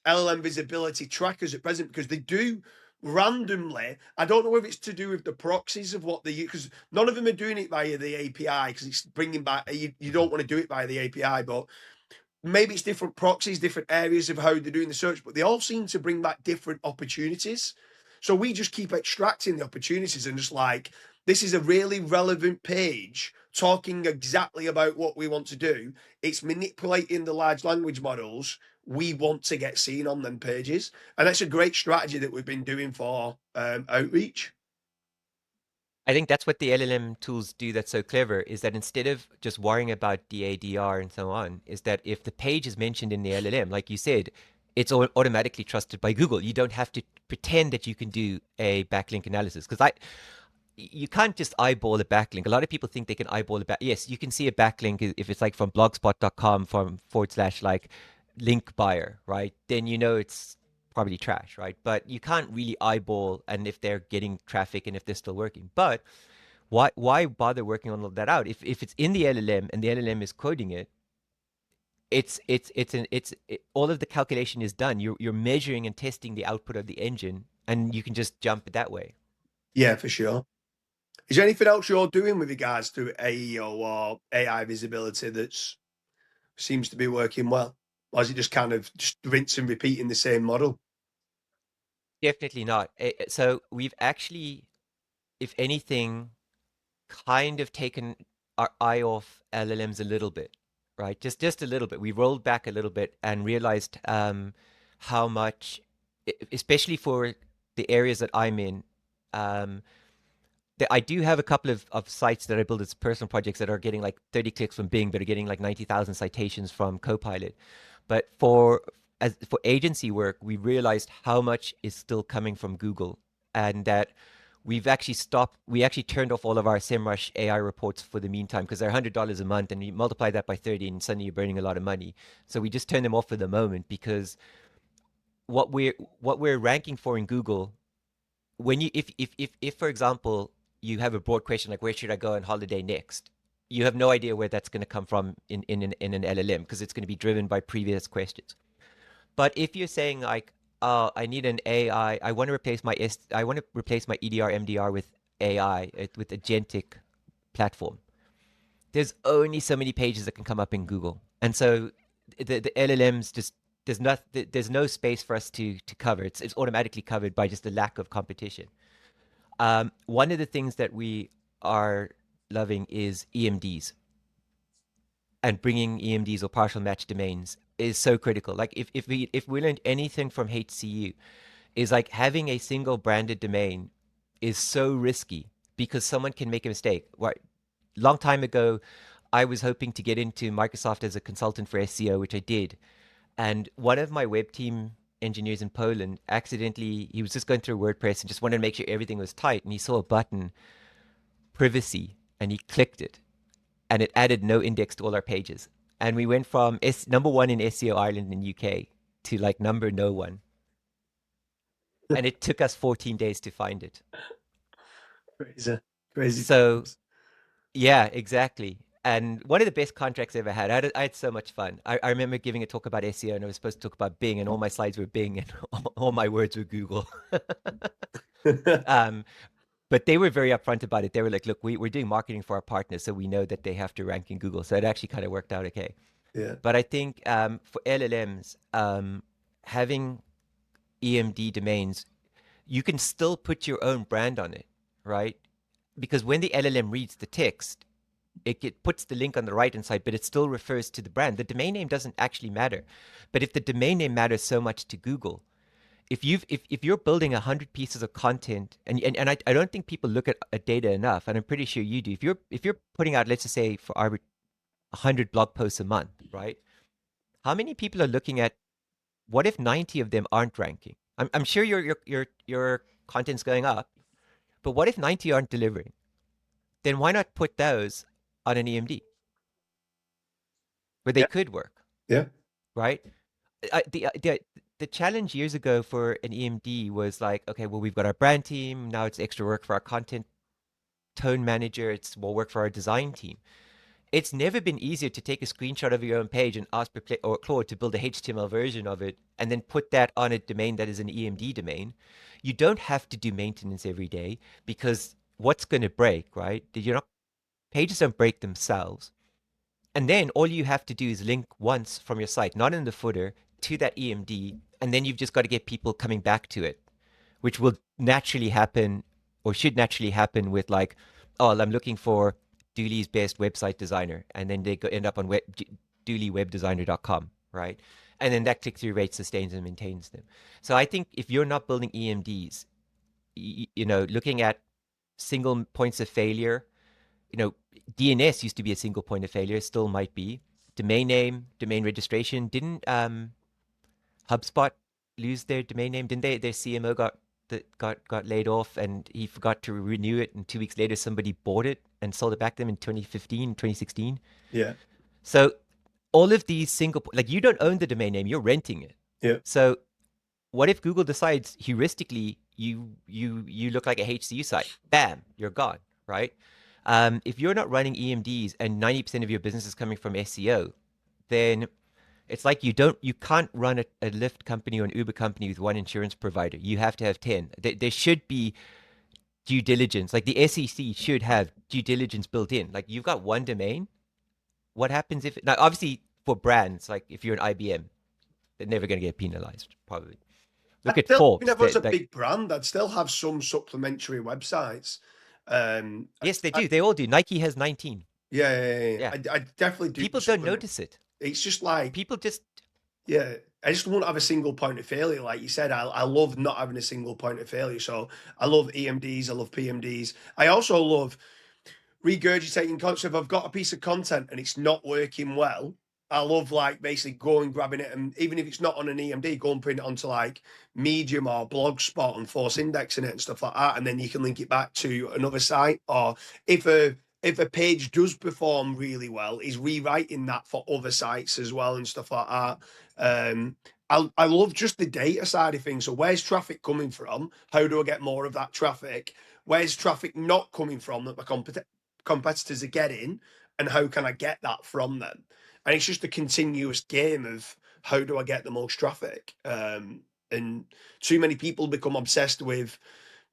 LLM visibility trackers at present, because they do randomly. I don't know if it's to do with the proxies of what they use, because none of them are doing it via the API, because it's bringing back, you don't want to do it via the API, but maybe it's different proxies, different areas of how they're doing the search, but they all seem to bring back different opportunities. So we just keep extracting the opportunities and just like, this is a really relevant page talking exactly about what we want to do. It's manipulating the large language models. We want to get seen on them pages. And that's a great strategy that we've been doing for outreach. I think that's what the LLM tools do that's so clever is that instead of just worrying about DADR and so on, is that if the page is mentioned in the LLM, like you said, it's automatically trusted by Google. You don't have to pretend that you can do a backlink analysis because you can't just eyeball a backlink. A lot of people think they can eyeball a back. Yes, you can see a backlink if it's like from blogspot.com from / like link buyer, right? Then you know it's probably trash, right? But you can't really eyeball and if they're getting traffic and if they're still working. But why bother working on all that out? If it's in the LLM and the LLM is coding it, all of the calculation is done. You're measuring and testing the output of the engine, and you can just jump it that way. Yeah, for sure. Is there anything else you're doing with regards to AEO or AI visibility that's seems to be working well? Or is it just kind of just rinse and repeat in the same model? Definitely not. So we've actually, if anything, kind of taken our eye off LLMs a little bit, right? Just a little bit. We rolled back a little bit and realized how much, especially for the areas that I'm in, um, that I do have a couple of sites that I build as personal projects that are getting like 30 clicks from Bing, but are getting like 90,000 citations from Copilot. But for agency work, we realized how much is still coming from Google, and that we actually turned off all of our SEMrush AI reports for the meantime because they're $100 a month, and you multiply that by 30, and suddenly you're burning a lot of money. So we just turned them off for the moment because what we're ranking for in Google, when you if for example you have a broad question like where should I go on holiday next, you have no idea where that's going to come from in an LLM because it's going to be driven by previous questions. But if you're saying like, I need an AI, I want to replace my EDR MDR with AI, with agentic platform. There's only so many pages that can come up in Google, and so the LLMs just there's no space for us to cover. It's automatically covered by just the lack of competition. One of the things that we are loving is EMDs and bringing EMDs or partial match domains is so critical. Like if we learned anything from HCU, is like having a single branded domain is so risky because someone can make a mistake. Right, long time ago, I was hoping to get into Microsoft as a consultant for SEO, which I did. And one of my web team engineers in Poland accidentally, he was just going through WordPress and just wanted to make sure everything was tight. And he saw a button, privacy, and he clicked it. And it added no index to all our pages. And we went from number one in SEO Ireland in UK to like number no one. And it took us 14 days to find it. Crazy. So, yeah, exactly. And one of the best contracts I ever had. I had so much fun. I remember giving a talk about SEO, and I was supposed to talk about Bing, and all my slides were Bing, and all my words were Google. But they were very upfront about it. They were like, "Look, we're doing marketing for our partners, so we know that they have to rank in Google." So it actually kind of worked out okay. Yeah. But I think for LLMs, having EMD domains, you can still put your own brand on it, right? Because when the LLM reads the text, it puts the link on the right hand side, but it still refers to the brand. The domain name doesn't actually matter. But if the domain name matters so much to Google, if you're building 100 pieces of content, and I don't think people look at data enough, and I'm pretty sure you do. If you're putting out, let's just say for our 100 blog posts a month, right? How many people are looking at what if 90 of them aren't ranking? I'm sure your content's going up, but what if 90 aren't delivering? Then why not put those on an EMD where they could work, Yeah. right? The challenge years ago for an EMD was like, okay, well, we've got our brand team. Now it's extra work for our content tone manager. It's more work for our design team. It's never been easier to take a screenshot of your own page and ask Claude to build a HTML version of it and then put that on a domain that is an EMD domain. You don't have to do maintenance every day because what's going to break, right? Pages don't break themselves. And then all you have to do is link once from your site, not in the footer, to that EMD, and then you've just got to get people coming back to it, which will naturally happen or should naturally happen with like, oh, I'm looking for Dooley's best website designer, and then they end up on dooley.webdesigner.com, right? And then that click-through rate sustains and maintains them. So I think if you're not building EMDs, looking at single points of failure, DNS used to be a single point of failure, still might be. Domain name, domain registration. Didn't HubSpot lose their domain name? Didn't they? Their CMO got laid off, and he forgot to renew it, and 2 weeks later somebody bought it and sold it back to them in 2015, 2016. Yeah. So all of these you don't own the domain name, you're renting it. Yeah. So what if Google decides heuristically you look like a HCU site? Bam, you're gone, right? If you're not running EMDs and 90% of your business is coming from SEO, then it's like you can't run a Lyft company or an Uber company with one insurance provider. You have to have 10. There should be due diligence. Like the SEC should have due diligence built in. Like you've got one domain. What happens if now? Obviously, for brands, like if you're an IBM, they're never going to get penalized. Probably. Look at Forbes. Even if it's a big brand, I'd still have some supplementary websites. Yes, they do. They all do. Nike has 19. Yeah. I definitely do. People don't notice it. It's just like people just. Yeah, I just won't have a single point of failure. Like you said, I love not having a single point of failure. So I love EMDs. I love PMDs. I also love regurgitating content. If I've got a piece of content and it's not working well, I love like basically going grabbing it, and even if it's not on an EMD, go and put it onto like Medium or Blogspot and force indexing it and stuff like that, and then you can link it back to another site. Or if a page does perform really well, is rewriting that for other sites as well and stuff like that. I love just the data side of things. So where's traffic coming from? How do I get more of that traffic? Where's traffic not coming from that my competitors are getting? And how can I get that from them? And it's just a continuous game of how do I get the most traffic? And too many people become obsessed with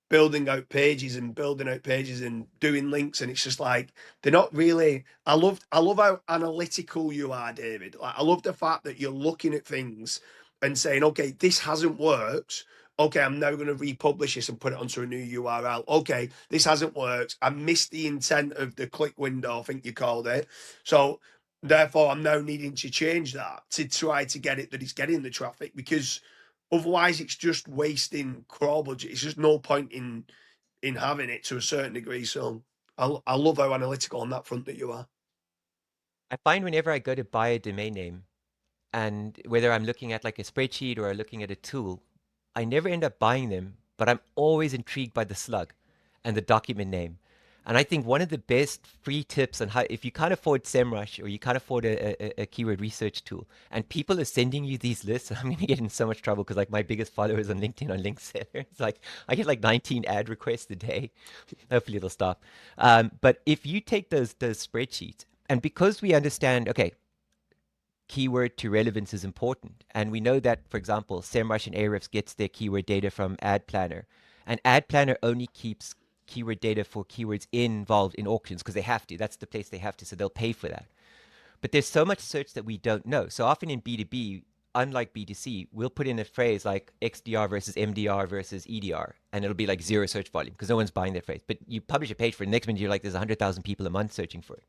building out pages and doing links, and it's just like they're not really. I love how analytical you are, David. Like I love the fact that you're looking at things and saying, okay, this hasn't worked. Okay, I'm now going to republish this and put it onto a new URL. Okay, this hasn't worked. I missed the intent of the click window, I think you called it. So Therefore, I'm now needing to change that to try to get it that it's getting the traffic, because otherwise it's just wasting crawl budget. It's just no point in having it to a certain degree. So I love how analytical on that front that you are. I find whenever I go to buy a domain name, and whether I'm looking at like a spreadsheet or looking at a tool, I never end up buying them, but I'm always intrigued by the slug and the document name. And I think one of the best free tips on how, if you can't afford SEMrush or you can't afford a keyword research tool, and people are sending you these lists, I'm going to get in so much trouble because like my biggest followers on LinkedIn on Linkseller, it's like I get like 19 ad requests a day. Hopefully it'll stop. But if you take those spreadsheets, and because we understand, okay, keyword to relevance is important. And we know that, for example, SEMrush and Ahrefs gets their keyword data from Ad Planner. And Ad Planner only keeps keyword data for keywords involved in auctions because they have to. That's the place they have to, so they'll pay for that. But there's so much search that we don't know. So often in B2B, unlike B2C, we'll put in a phrase like XDR versus MDR versus EDR, and it'll be like zero search volume because no one's buying that phrase. But you publish a page for it, next minute you're like, there's 100,000 people a month searching for it.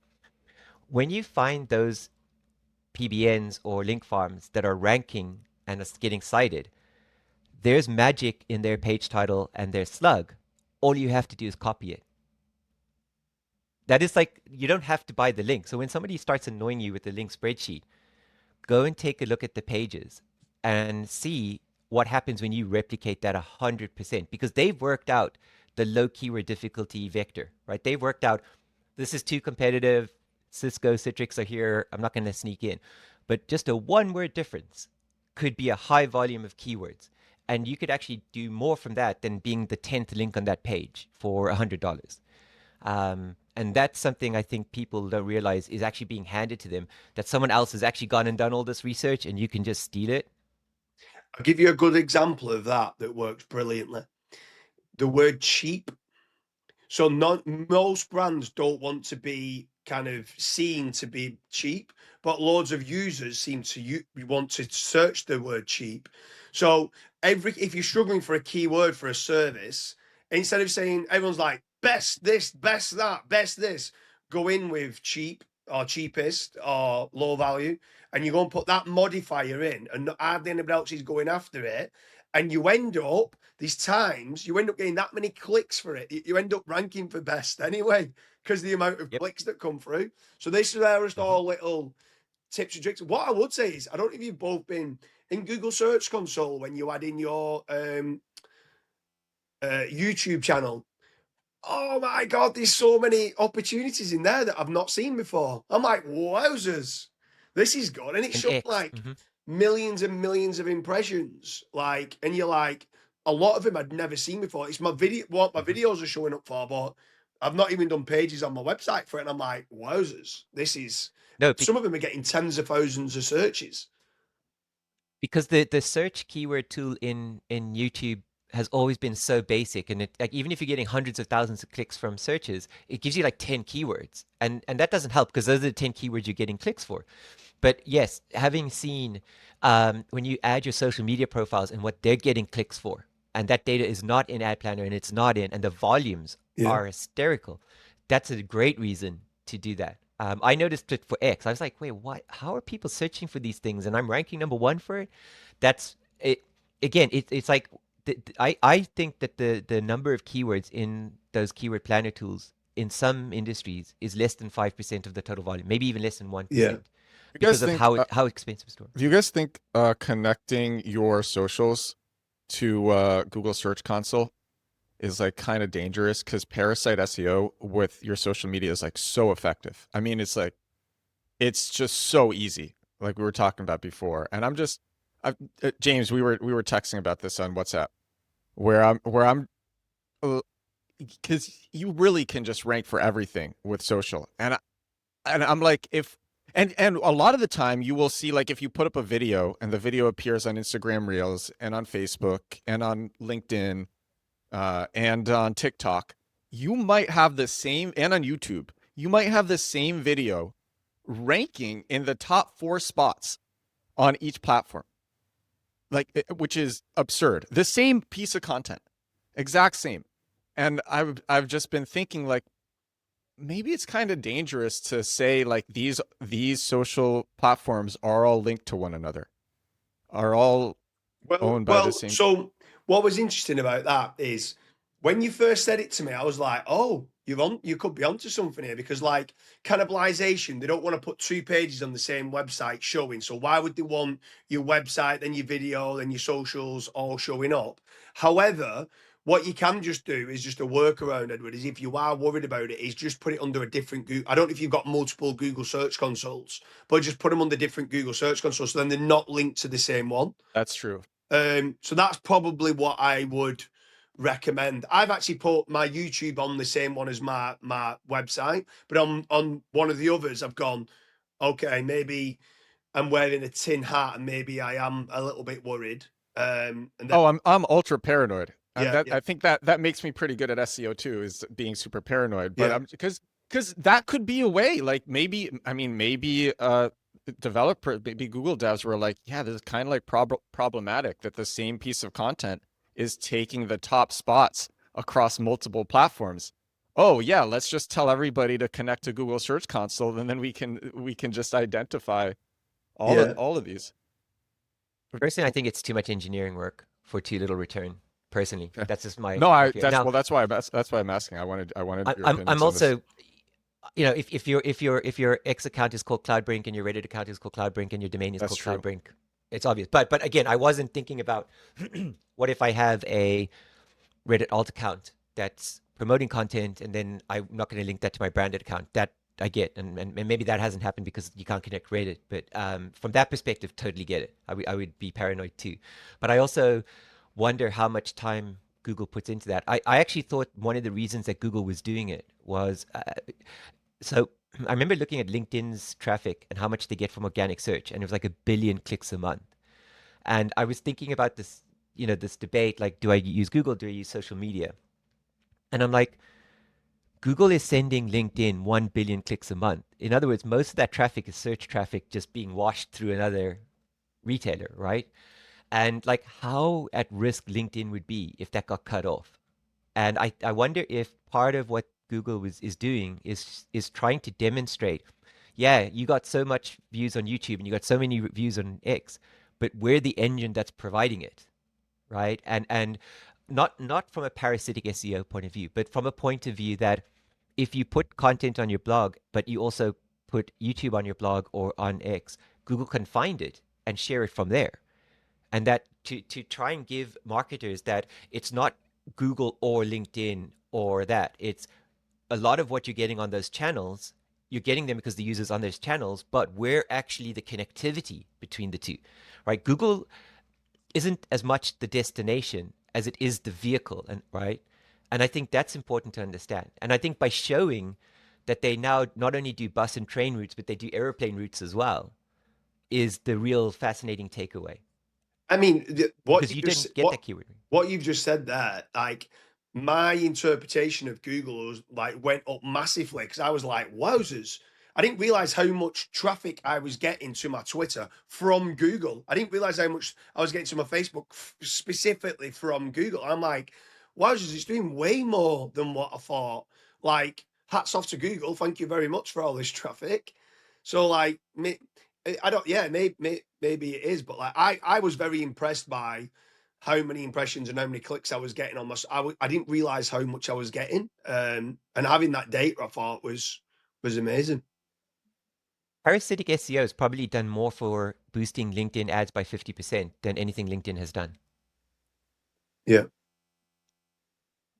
When you find those PBNs or link farms that are ranking and are getting cited, there's magic in their page title and their slug. All you have to do is copy it. That is like, you don't have to buy the link. So when somebody starts annoying you with the link spreadsheet, go and take a look at the pages and see what happens when you replicate that 100%, because they've worked out the low keyword difficulty vector, right? They've worked out this is too competitive. Cisco, Citrix are here. I'm not going to sneak in. But just a one word difference could be a high volume of keywords. And you could actually do more from that than being the 10th link on that page for $100. And that's something I think people don't realize is actually being handed to them, that someone else has actually gone and done all this research and you can just steal it. I'll give you a good example of that works brilliantly. The word cheap. So most brands don't want to be kind of seen to be cheap, but loads of users seem to want to search the word cheap. So if you're struggling for a keyword for a service, instead of saying everyone's like best this, best that, best this, go in with cheap or cheapest or low value, and you go and put that modifier in, and hardly anybody else is going after it, and you end up these times you end up getting that many clicks for it. You end up ranking for best anyway because the amount of clicks that come through. So this is just all little tips and tricks. What I would say is, I don't know if you've both been in Google Search Console when you add in your YouTube channel. Oh my God, there's so many opportunities in there that I've not seen before. I'm like, wowzers, this is good. And it's showing like millions and millions of impressions. Like, and you're like, a lot of them I'd never seen before. It's my video, what my videos are showing up for, but I've not even done pages on my website for it. And I'm like, wowzers, this is, some of them are getting tens of thousands of searches. Because the search keyword tool in YouTube has always been so basic, and it, like, even if you're getting hundreds of thousands of clicks from searches, it gives you like 10 keywords, and that doesn't help because those are the 10 keywords you're getting clicks for. But yes, having seen when you add your social media profiles and what they're getting clicks for, and that data is not in Ad Planner and it's not in, and the volumes are hysterical, that's a great reason to do that. I noticed it for X. I was like, wait, what? How are people searching for these things? And I'm ranking #1 for it. That's it. Again, it's like I think that the number of keywords in those keyword planner tools in some industries is less than 5% of the total volume, maybe even less than 1%, because of how expensive store. Do you guys think connecting your socials to Google Search Console is like kind of dangerous? Because parasite SEO with your social media is like so effective. I mean, it's like, it's just so easy, like we were talking about before. And James, we were texting about this on WhatsApp, where I'm because you really can just rank for everything with social, and I'm like, and a lot of the time you will see, like, if you put up a video and the video appears on Instagram Reels and on Facebook and on LinkedIn and on TikTok, you might have the same, and on YouTube, you might have the same video ranking in the top 4 spots on each platform, like, which is absurd. The same piece of content, exact same. And I've just been thinking, like, maybe it's kind of dangerous to say like these social platforms are all linked to one another, are all owned by the same. So what was interesting about that is when you first said it to me, I was like, oh, you could be onto something here, because like cannibalization, they don't want to put two pages on the same website showing. So why would they want your website, then your video, then your socials all showing up? However, what you can just do is just a workaround, Edward, is if you are worried about it, is just put it under a different Google. I don't know if you've got multiple Google search consoles, but just put them under different Google search consoles. So then they're not linked to the same one. That's true. So that's probably what I would recommend. I've actually put my YouTube on the same one as my website, but on one of the others, I've gone, okay, maybe I'm wearing a tin hat and maybe I am a little bit worried. And then, I'm ultra paranoid, and yeah, I think that makes me pretty good at SEO too, is being super paranoid. But yeah. I'm because that could be a way. Like maybe developer, maybe Google devs were like, yeah, this is kind of like problematic that the same piece of content is taking the top spots across multiple platforms. Oh yeah, let's just tell everybody to connect to Google Search Console, and then we can just identify all of these. Personally, I think it's too much engineering work for too little return. Personally, Okay. that's just my No, fear. that's Now, well, that's why I'm asking. I wanted your I'm opinions on this. also, you know, if your X account is called CloudBrink and your Reddit account is called CloudBrink and your domain is That's called true. CloudBrink, it's obvious. But again, I wasn't thinking about what if I have a Reddit alt account that's promoting content and then I'm not going to link that to my branded account. That I get, and maybe that hasn't happened because you can't connect Reddit. But from that perspective, totally get it. I would be paranoid too. But I also wonder how much time Google puts into that. I actually thought one of the reasons that Google was doing it was so I remember looking at LinkedIn's traffic and how much they get from organic search, and it was like 1 billion clicks a month. And I was thinking about this, you know, this debate, like, do I use Google? Do I use social media? And I'm like, Google is sending LinkedIn 1 billion clicks a month. In other words, most of that traffic is search traffic just being washed through another retailer, right? And like how at risk LinkedIn would be if that got cut off. And I wonder if part of what Google is doing is trying to demonstrate, yeah, you got so much views on YouTube and you got so many views on X, but we're the engine that's providing it, right? And not from a parasitic SEO point of view, but from a point of view that if you put content on your blog, but you also put YouTube on your blog or on X, Google can find it and share it from there. And that to try and give marketers that it's not Google or LinkedIn or that. It's a lot of what you're getting on those channels, you're getting them because the users on those channels, but we're actually the connectivity between the two, right? Google isn't as much the destination as it is the vehicle, and right? And I think that's important to understand. And I think by showing that they now not only do bus and train routes, but they do airplane routes as well, is the real fascinating takeaway. I mean, because you didn't get that keyword. What you've just said there, like my interpretation of Google was like went up massively, because I was like, wowzers. I didn't realize how much traffic I was getting to my Twitter from Google. I didn't realize how much I was getting to my Facebook specifically from Google. I'm like, wowzers, it's doing way more than what I thought. Like, hats off to Google. Thank you very much for all this traffic. So, like, I don't, yeah, maybe it is, but like, I was very impressed by how many impressions and how many clicks I was getting on my. I didn't realize how much I was getting, and having that data, I thought was amazing. Parasitic SEO has probably done more for boosting LinkedIn ads by 50% than anything LinkedIn has done. Yeah,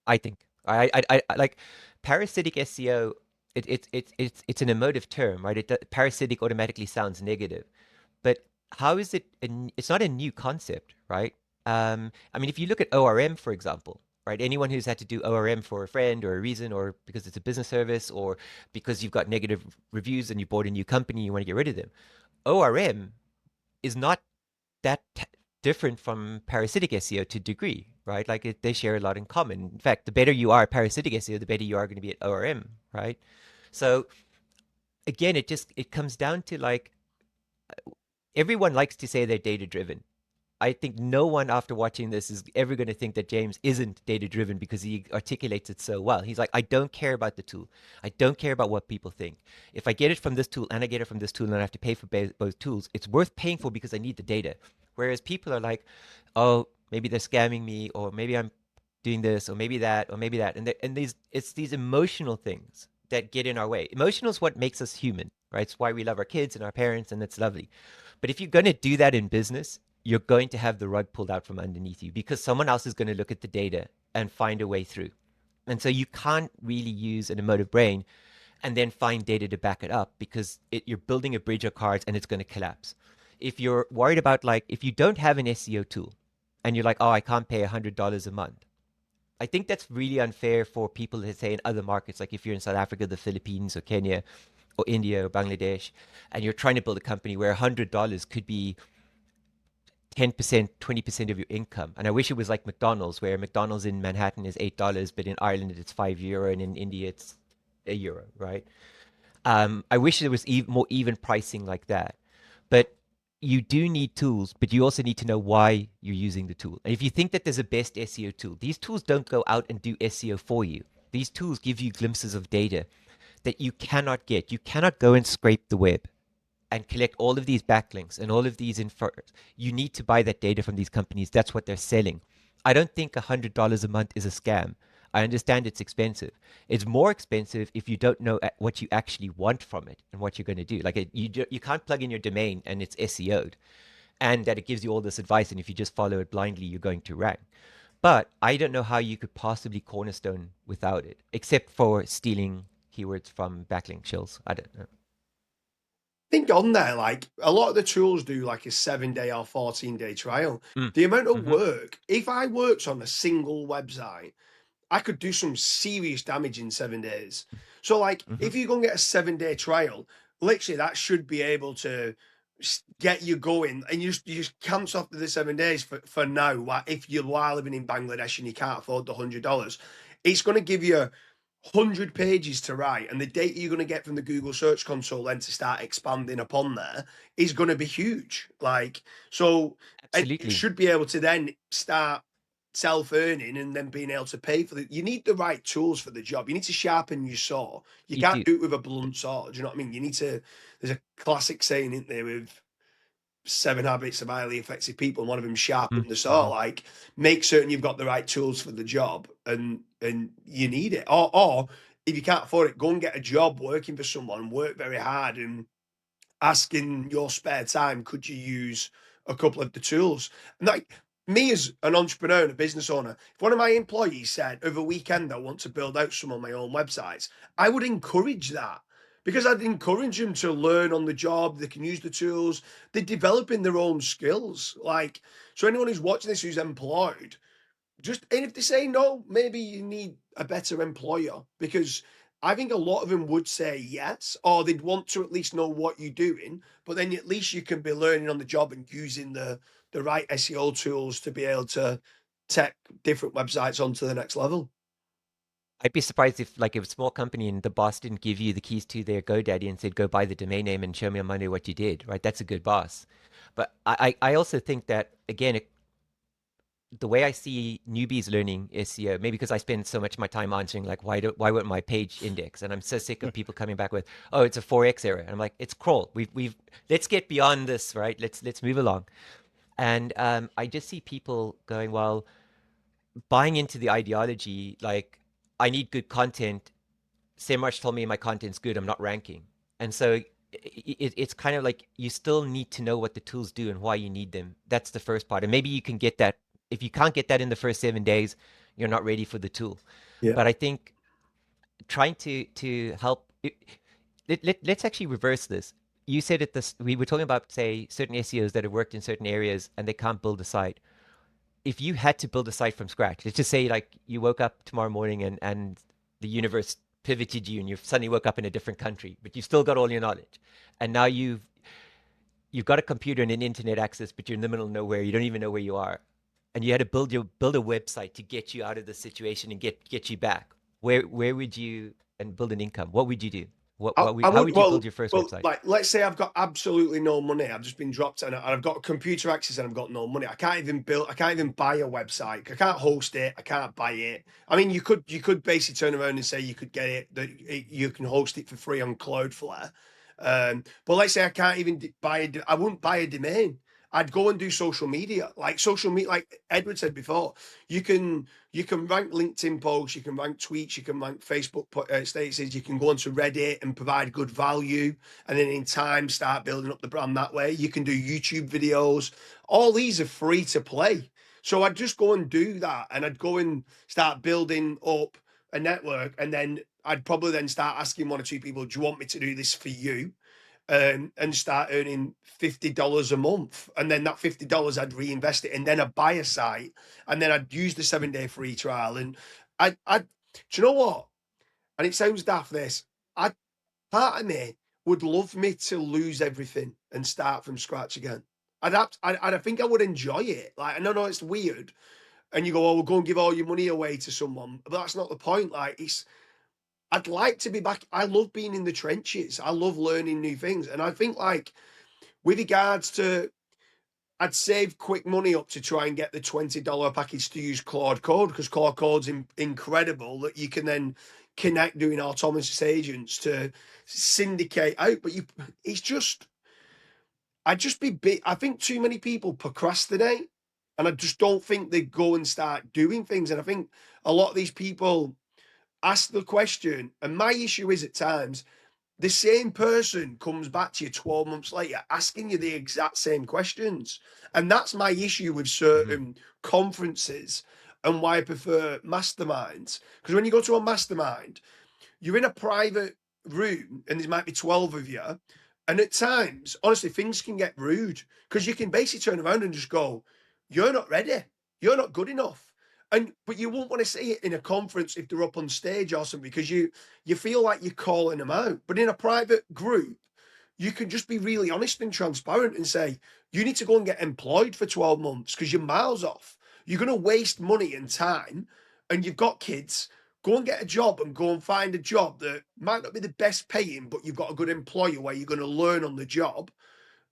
I think. I like parasitic SEO. It's an emotive term, right? Parasitic automatically sounds negative, but how is it? It's not a new concept, right? I mean, if you look at ORM, for example, right? Anyone who's had to do ORM for a friend or a reason, or because it's a business service, or because you've got negative reviews and you bought a new company, you want to get rid of them. ORM is not that different from parasitic SEO to degree, right? Like they share a lot in common. In fact, the better you are at parasitic SEO, the better you are going to be at ORM, right? So again, it comes down to like everyone likes to say they're data driven, I think no one after watching this is ever going to think that James isn't data driven because he articulates it so well. He's like, I don't care about the tool. I don't care about what people think. If I get it from this tool and I get it from this tool and I have to pay for both tools, it's worth paying for because I need the data. Whereas people are like, oh, maybe they're scamming me, or maybe I'm doing this, or maybe that, or maybe that. And it's these emotional things that get in our way. Emotional is what makes us human, right? It's why we love our kids and our parents, and it's lovely. But if you're going to do that in business, you're going to have the rug pulled out from underneath you because someone else is going to look at the data and find a way through. And so you can't really use an emotive brain and then find data to back it up because you're building a bridge of cards and it's going to collapse. If you're worried about, like, if you don't have an SEO tool and you're like, oh, I can't pay $100 a month, I think that's really unfair for people that say in other markets, like if you're in South Africa, the Philippines, or Kenya, or India, or Bangladesh, and you're trying to build a company where $100 could be 10%, 20% of your income. And I wish it was like McDonald's, where McDonald's in Manhattan is $8, but in Ireland it's €5, and in India it's €1, right? I wish there was more even pricing like that. But you do need tools, but you also need to know why you're using the tool. And if you think that there's a best SEO tool, these tools don't go out and do SEO for you. These tools give you glimpses of data that you cannot get. You cannot go and scrape the web and collect all of these backlinks and all of these info. You need to buy that data from these companies. That's what they're selling. I don't think $100 a month is a scam. I understand it's expensive. It's more expensive if you don't know what you actually want from it and what you're going to do. Like you can't plug in your domain and it's SEO'd, and that it gives you all this advice. And if you just follow it blindly, you're going to rank. But I don't know how you could possibly cornerstone without it, except for stealing keywords from backlink shills. I don't know. Think on there, like a lot of the tools do like a 7-day or 14-day trial. The amount of work, if I worked on a single website, I could do some serious damage in 7 days. So like if you go and get a 7-day trial, literally that should be able to get you going, and you just cancel after the 7 days for now. If you are living in Bangladesh and you can't afford the $100, it's going to give you 100 pages to write, and the data you're going to get from the Google Search Console then to start expanding upon there is going to be huge. Like, so it Absolutely. should be able to then start self-earning and then being able to pay for it. You need the right tools for the job. You need to sharpen your saw. You can't do it with a blunt sword. Do you know what I mean? You need to, there's a classic saying, isn't there, with 7 Habits of Highly Effective People, and one of them sharpen the saw. Like, make certain you've got the right tools for the job, and you need it. Or if you can't afford it, go and get a job working for someone, work very hard, and ask in your spare time, could you use a couple of the tools? And like me as an entrepreneur and a business owner, if one of my employees said over a weekend I want to build out some of my own websites, I would encourage that, because I'd encourage them to learn on the job. They can use the tools. They're developing their own skills. Like, so anyone who's watching this who's employed, and if they say no, maybe you need a better employer, because I think a lot of them would say yes, or they'd want to at least know what you're doing, but then at least you can be learning on the job and using the right SEO tools to be able to take different websites onto the next level. I'd be surprised if, like, if a small company and the boss didn't give you the keys to their GoDaddy and said, go buy the domain name and show me on Monday what you did, right? That's a good boss. But I also think that, again, the way I see newbies learning SEO, maybe because I spend so much of my time answering, like, why won't my page index? And I'm so sick of people coming back with, oh, it's a 4x error. And I'm like, it's crawl. Let's get beyond this, right? Let's move along. And I just see people going, well, buying into the ideology, like, I need good content. SEMrush told me my content's good, I'm not ranking. And so it's kind of like you still need to know what the tools do and why you need them. That's the first part. And maybe you can get that. If you can't get that in the first 7 days, you're not ready for the tool. Yeah. But I think trying to help, let's actually reverse this. You said at this, we were talking about, say, certain SEOs that have worked in certain areas and they can't build a site. If you had to build a site from scratch, let's just say, like, you woke up tomorrow morning and the universe pivoted you and you suddenly woke up in a different country, but you've still got all your knowledge. And now you've got a computer and an internet access, but you're in the middle of nowhere. You don't even know where you are. And you had to build a website to get you out of the situation and get you back. Where would you, and build an income? What would you do? How would you build your first website? Like, let's say I've got absolutely no money. I've just been dropped and I've got computer access and I've got no money. I can't even buy a website. I can't host it. I can't buy it. I mean, you could basically turn around and say you could get you can host it for free on Cloudflare. But let's say I can't even I wouldn't buy a domain. I'd go and do social media, like Edward said before. You can rank LinkedIn posts, you can rank tweets, you can rank Facebook statuses, you can go onto Reddit and provide good value, and then in time start building up the brand that way. You can do YouTube videos. All these are free to play. So I'd just go and do that, and I'd go and start building up a network, and then I'd probably then start asking one or two people, do you want me to do this for you? And start earning $50 a month, and then that $50 I'd reinvest it, and then I'd buy a site, and then I'd use the 7-day free trial. And I do you know what? And it sounds daft, this. Part of me would love me to lose everything and start from scratch again. I think I would enjoy it. Like, I know it's weird, and you go, oh, we'll go and give all your money away to someone, but that's not the point. Like, I'd like to be back. I love being in the trenches. I love learning new things. And I think, like, with regards to, I'd save quick money up to try and get the $20 package to use Claude Code, because Claude Code's incredible, that you can then connect doing autonomous agents to syndicate out. But I think too many people procrastinate, and I just don't think they go and start doing things. And I think a lot of these people ask the question, and my issue is at times the same person comes back to you 12 months later asking you the exact same questions. And that's my issue with certain conferences, and why I prefer masterminds. Because when you go to a mastermind, you're in a private room and there might be 12 of you. And at times, honestly, things can get rude, because you can basically turn around and just go, you're not ready. You're not good enough. But you won't want to say it in a conference if they're up on stage or something, because you feel like you're calling them out. But in a private group, you can just be really honest and transparent and say, you need to go and get employed for 12 months because you're miles off. You're going to waste money and time, and you've got kids. Go and get a job, and go and find a job that might not be the best paying, but you've got a good employer where you're going to learn on the job,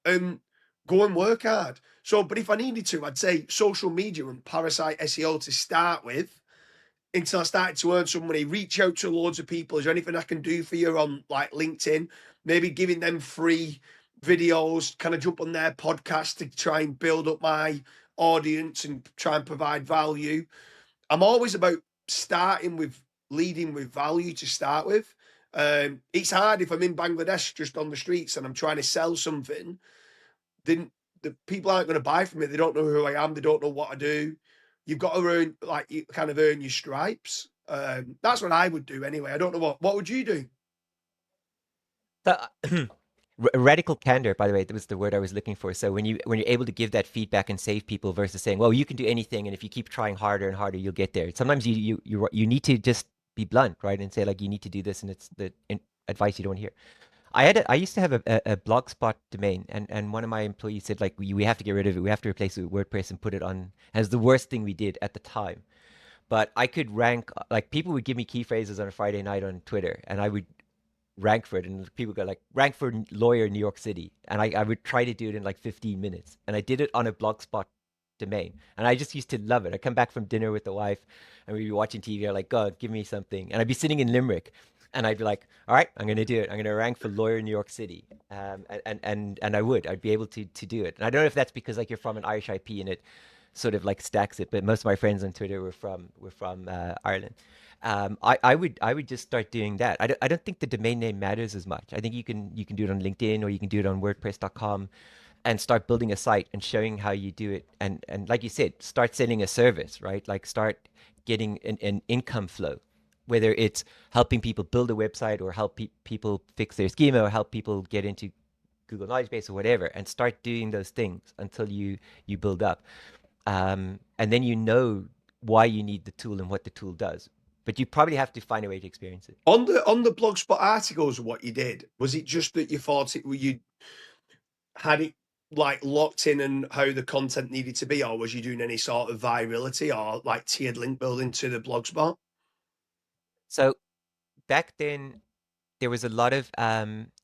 and go and work hard. So, but if I needed to, I'd say social media and parasite SEO to start with, until I started to earn some money. Reach out to loads of people. Is there anything I can do for you on, like, LinkedIn? Maybe giving them free videos, kind of jump on their podcast to try and build up my audience and try and provide value. I'm always about leading with value to start with. It's hard if I'm in Bangladesh just on the streets and I'm trying to sell something, then the people aren't going to buy from me. They don't know who I am. They don't know what I do. You've got to earn your stripes. That's what I would do anyway. I don't know what would you do? Radical candor, by the way, that was the word I was looking for. So when you're able to give that feedback and save people versus saying, well, you can do anything, and if you keep trying harder and harder, you'll get there. Sometimes you need to just be blunt, right, and say, like, you need to do this, and it's the advice you don't hear. I used to have a Blogspot domain, and one of my employees said, like, we have to get rid of it. We have to replace it with WordPress and put it on as the worst thing we did at the time. But I could rank, like, people would give me key phrases on a Friday night on Twitter, and I would rank for it, and people go, like, rank for lawyer in New York City, and I would try to do it in like 15 minutes, and I did it on a Blogspot domain, and I just used to love it. I'd come back from dinner with the wife, and we'd be watching TV. I'm like, God, give me something, and I'd be sitting in Limerick, and I'd be like, all right, I'm going to do it. I'm going to rank for lawyer in New York City, and I'd be able to do it. And I don't know if that's because, like, you're from an Irish IP and it sort of like stacks it, but most of my friends on Twitter were from Ireland. I would just start doing that. I don't think the domain name matters as much. I think you can do it on LinkedIn, or you can do it on WordPress.com, and start building a site and showing how you do it. And like you said, start selling a service, right? Like, start getting an income flow, whether it's helping people build a website, or help people fix their schema, or help people get into Google Knowledge Base or whatever, and start doing those things until you build up. And then you know why you need the tool and what the tool does. But you probably have to find a way to experience it. On the Blogspot articles, what you did, was it just that you thought you had it, like, locked in and how the content needed to be, or was you doing any sort of virality or, like, tiered link building to the Blogspot? So back then, there was a lot of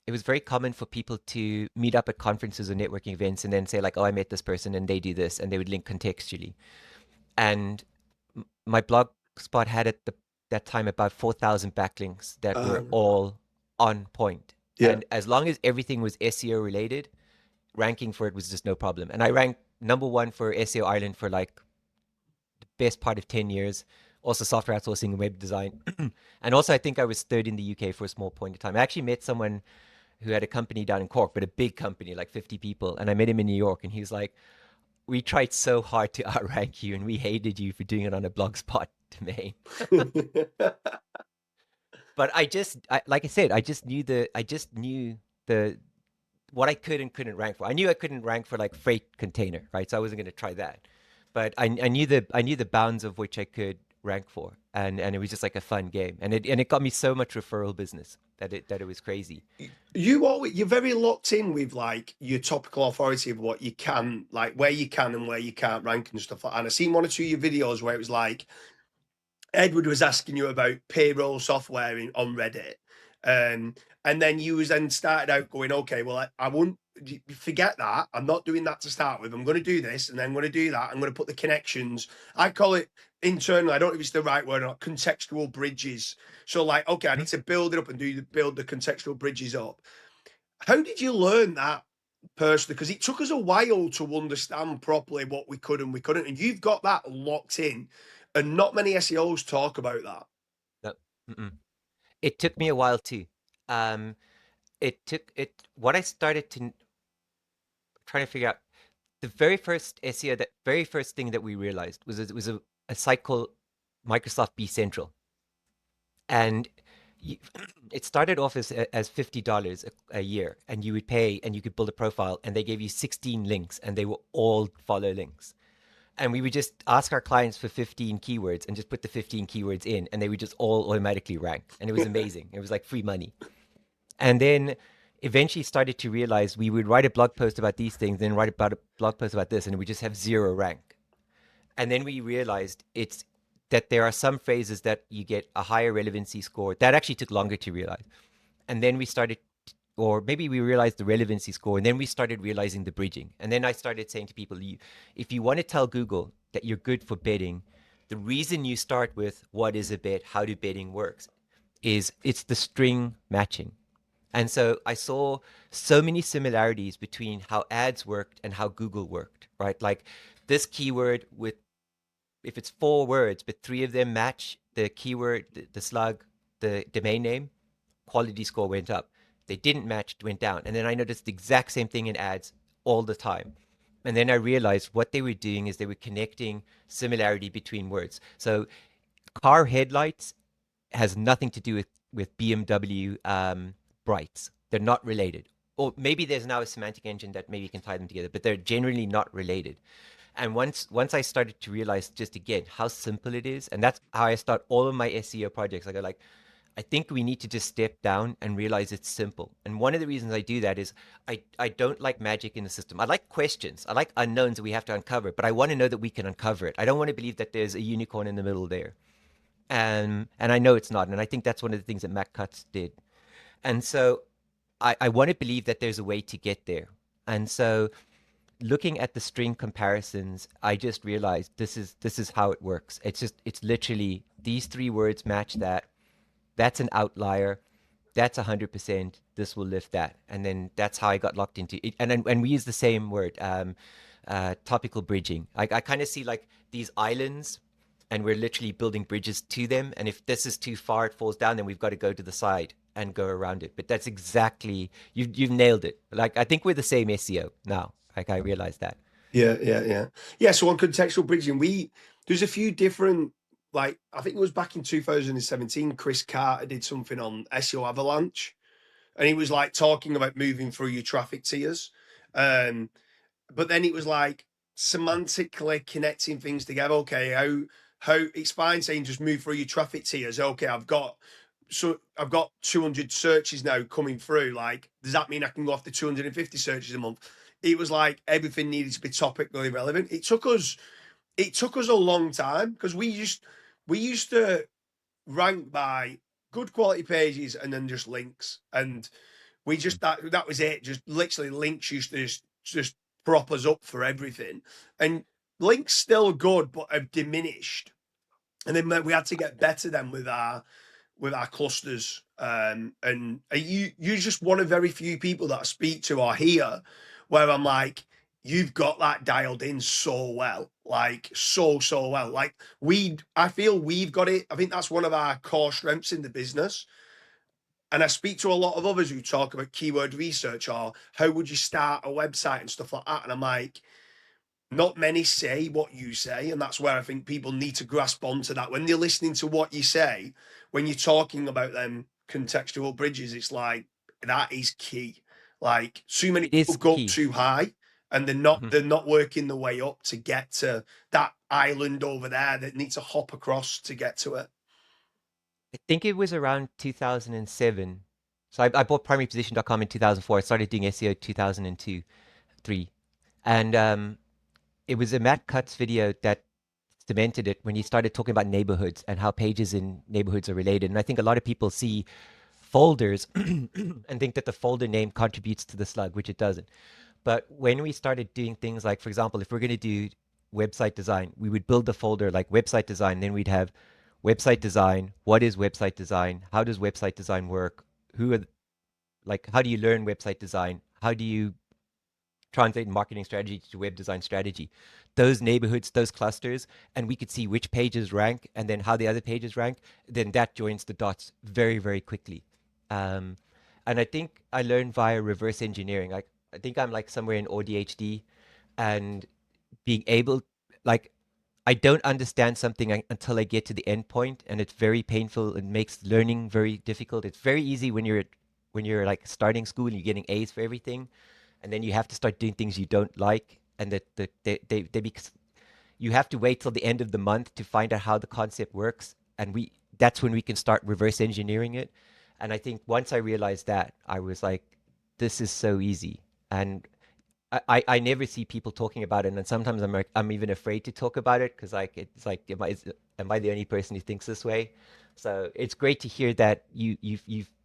it was very common for people to meet up at conferences or networking events and then say like, oh, I met this person and they do this, and they would link contextually. And my blog spot had at that time about 4,000 backlinks that were all on point. Yeah. And as long as everything was SEO related, ranking for it was just no problem. And I ranked #1 for SEO Ireland for like the best part of 10 years. Also software outsourcing and web design. And also I think I was third in the UK for a small point of time. I actually met someone who had a company down in Cork, but a big company, like 50 people. And I met him in New York, and he was like, we tried so hard to outrank you and we hated you for doing it on a Blogspot domain. But like I said, I just knew the what I could and couldn't rank for. I knew I couldn't rank for like freight container, right? So I wasn't going to try that. But I knew the bounds of which I could rank for, and it was just like a fun game, and it got me so much referral business that it was crazy. You're very locked in with like your topical authority of what you can, like where you can and where you can't rank and stuff like that. And I've seen one or two of your videos where it was like Edward was asking you about payroll software on Reddit. And then you was then started out going, okay, well, I won't forget that. I'm not doing that to start with. I'm going to do this, and then I'm going to do that. I'm going to put the connections. I call it internally, I don't know if it's the right word or not, contextual bridges. So like, okay, I need to build it up and build the contextual bridges up. How did you learn that personally? Because it took us a while to understand properly what we could and we couldn't. And you've got that locked in. And not many SEOs talk about that. No. It took me a while too. What I started to trying to figure out, the very first SEO, that very first thing that we realized was it was a site called Microsoft B Central. And it started off as $50 a year, and you would pay and you could build a profile, and they gave you 16 links, and they were all follow links. And we would just ask our clients for 15 keywords and just put the 15 keywords in, and they would just all automatically rank. And it was amazing. It was like free money. And then eventually started to realize we would write a blog post about these things, then write about a blog post about this, and we just have 0 rank. And then we realized that there are some phrases that you get a higher relevancy score. That actually took longer to realize. And then we started, or maybe we realized the relevancy score, and then we started realizing the bridging. And then I started saying to people, if you want to tell Google that you're good for betting, the reason you start with what is a bet, how do betting works, is it's the string matching. And so I saw so many similarities between how ads worked and how Google worked, right? Like this keyword if it's 4 words, but 3 of them match the keyword, the slug, the domain name, quality score went up. They didn't match, it went down. And then I noticed the exact same thing in ads all the time. And then I realized what they were doing is they were connecting similarity between words. So car headlights has nothing to do with BMW brights. They're not related. Or maybe there's now a semantic engine that maybe can tie them together, but they're generally not related. And once I started to realize just again how simple it is, and that's how I start all of my SEO projects. I go like, I think we need to just step down and realize it's simple. And one of the reasons I do that is I don't like magic in the system. I like questions. I like unknowns that we have to uncover, but I want to know that we can uncover it. I don't want to believe that there's a unicorn in the middle there. And I know it's not. And I think that's one of the things that Matt Cutts did. And so I want to believe that there's a way to get there. And so looking at the string comparisons, I just realized this is how it works. It's literally these 3 words match that. That's an outlier. That's 100%. This will lift that. And then that's how I got locked into it. And we use the same word, topical bridging. I kind of see like these islands, and we're literally building bridges to them. And if this is too far, it falls down, then we've got to go to the side and go around it. But that's exactly, you've nailed it. Like, I think we're the same SEO now. Like, I realized that. Yeah. So on contextual bridging, there's a few different, like, I think it was back in 2017, Chris Carter did something on SEO Avalanche, and he was like talking about moving through your traffic tiers. But then it was like semantically connecting things together. Okay, how it's fine saying just move through your traffic tiers. Okay, I've got 200 searches now coming through. Like, does that mean I can go after 250 searches a month? It was like everything needed to be topically relevant. It took us a long time because we used to rank by good quality pages and then just links. And we just, that was it. Just literally links used to just prop us up for everything. And links still good, but have diminished. And then we had to get better then with our clusters. And you're just one of very few people that I speak to or hear where I'm like, you've got that dialed in so well, like so well. Like I feel we've got it. I think that's one of our core strengths in the business. And I speak to a lot of others who talk about keyword research or how would you start a website and stuff like that. And I'm like, not many say what you say. And that's where I think people need to grasp onto that. When they're listening to what you say, when you're talking about them contextual bridges, it's like, that is key. Like, so many It is people go key. too high and they're not working the way up to get to that island over there that needs to hop across to get to it. I think it was around 2007. So I bought primaryposition.com in 2004. I started doing SEO 2002, 3. And it was a Matt Cutts video that cemented it when he started talking about neighborhoods and how pages in neighborhoods are related. And I think a lot of people see folders and think that the folder name contributes to the slug, which it doesn't. But when we started doing things like, for example, if we're going to do website design, we would build the folder like website design, then we'd have website design. What is website design? How does website design work? How do you learn website design? How do you translate marketing strategy to web design strategy? Those neighborhoods, those clusters, and we could see which pages rank and then how the other pages rank, then that joins the dots very, very quickly. And I think I learned via reverse engineering. I think I'm like somewhere in ADHD, and being able, like, I don't understand something until I get to the end point, and it's very painful. It makes learning very difficult. It's very easy when you're like starting school and you're getting A's for everything, and then you have to start doing things you don't like, and you have to wait till the end of the month to find out how the concept works, and that's when we can start reverse engineering it. And I think once I realized that, I was like, this is so easy. And I never see people talking about it, and sometimes I'm even afraid to talk about it because like it's like am I the only person who thinks this way? So it's great to hear that you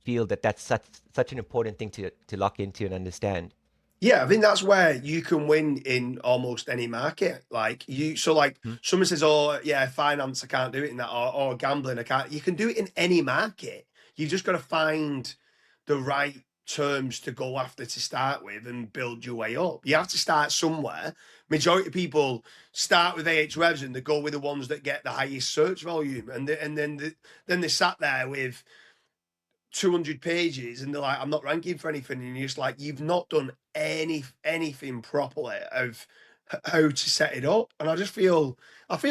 feel that that's such an important thing to lock into and understand. Yeah, I think that's where you can win in almost any market. Like someone says, "Oh, yeah, finance, I can't do it in that," or gambling, I can't. You can do it in any market. You just got to find the right terms to go after to start with and build your way up. You have to start somewhere. Majority of people start with Ahrefs and they go with the ones that get the highest search volume, and then they sat there with 200 pages and they're like, I'm not ranking for anything. And you're just like, you've not done anything properly of how to set it up. And I feel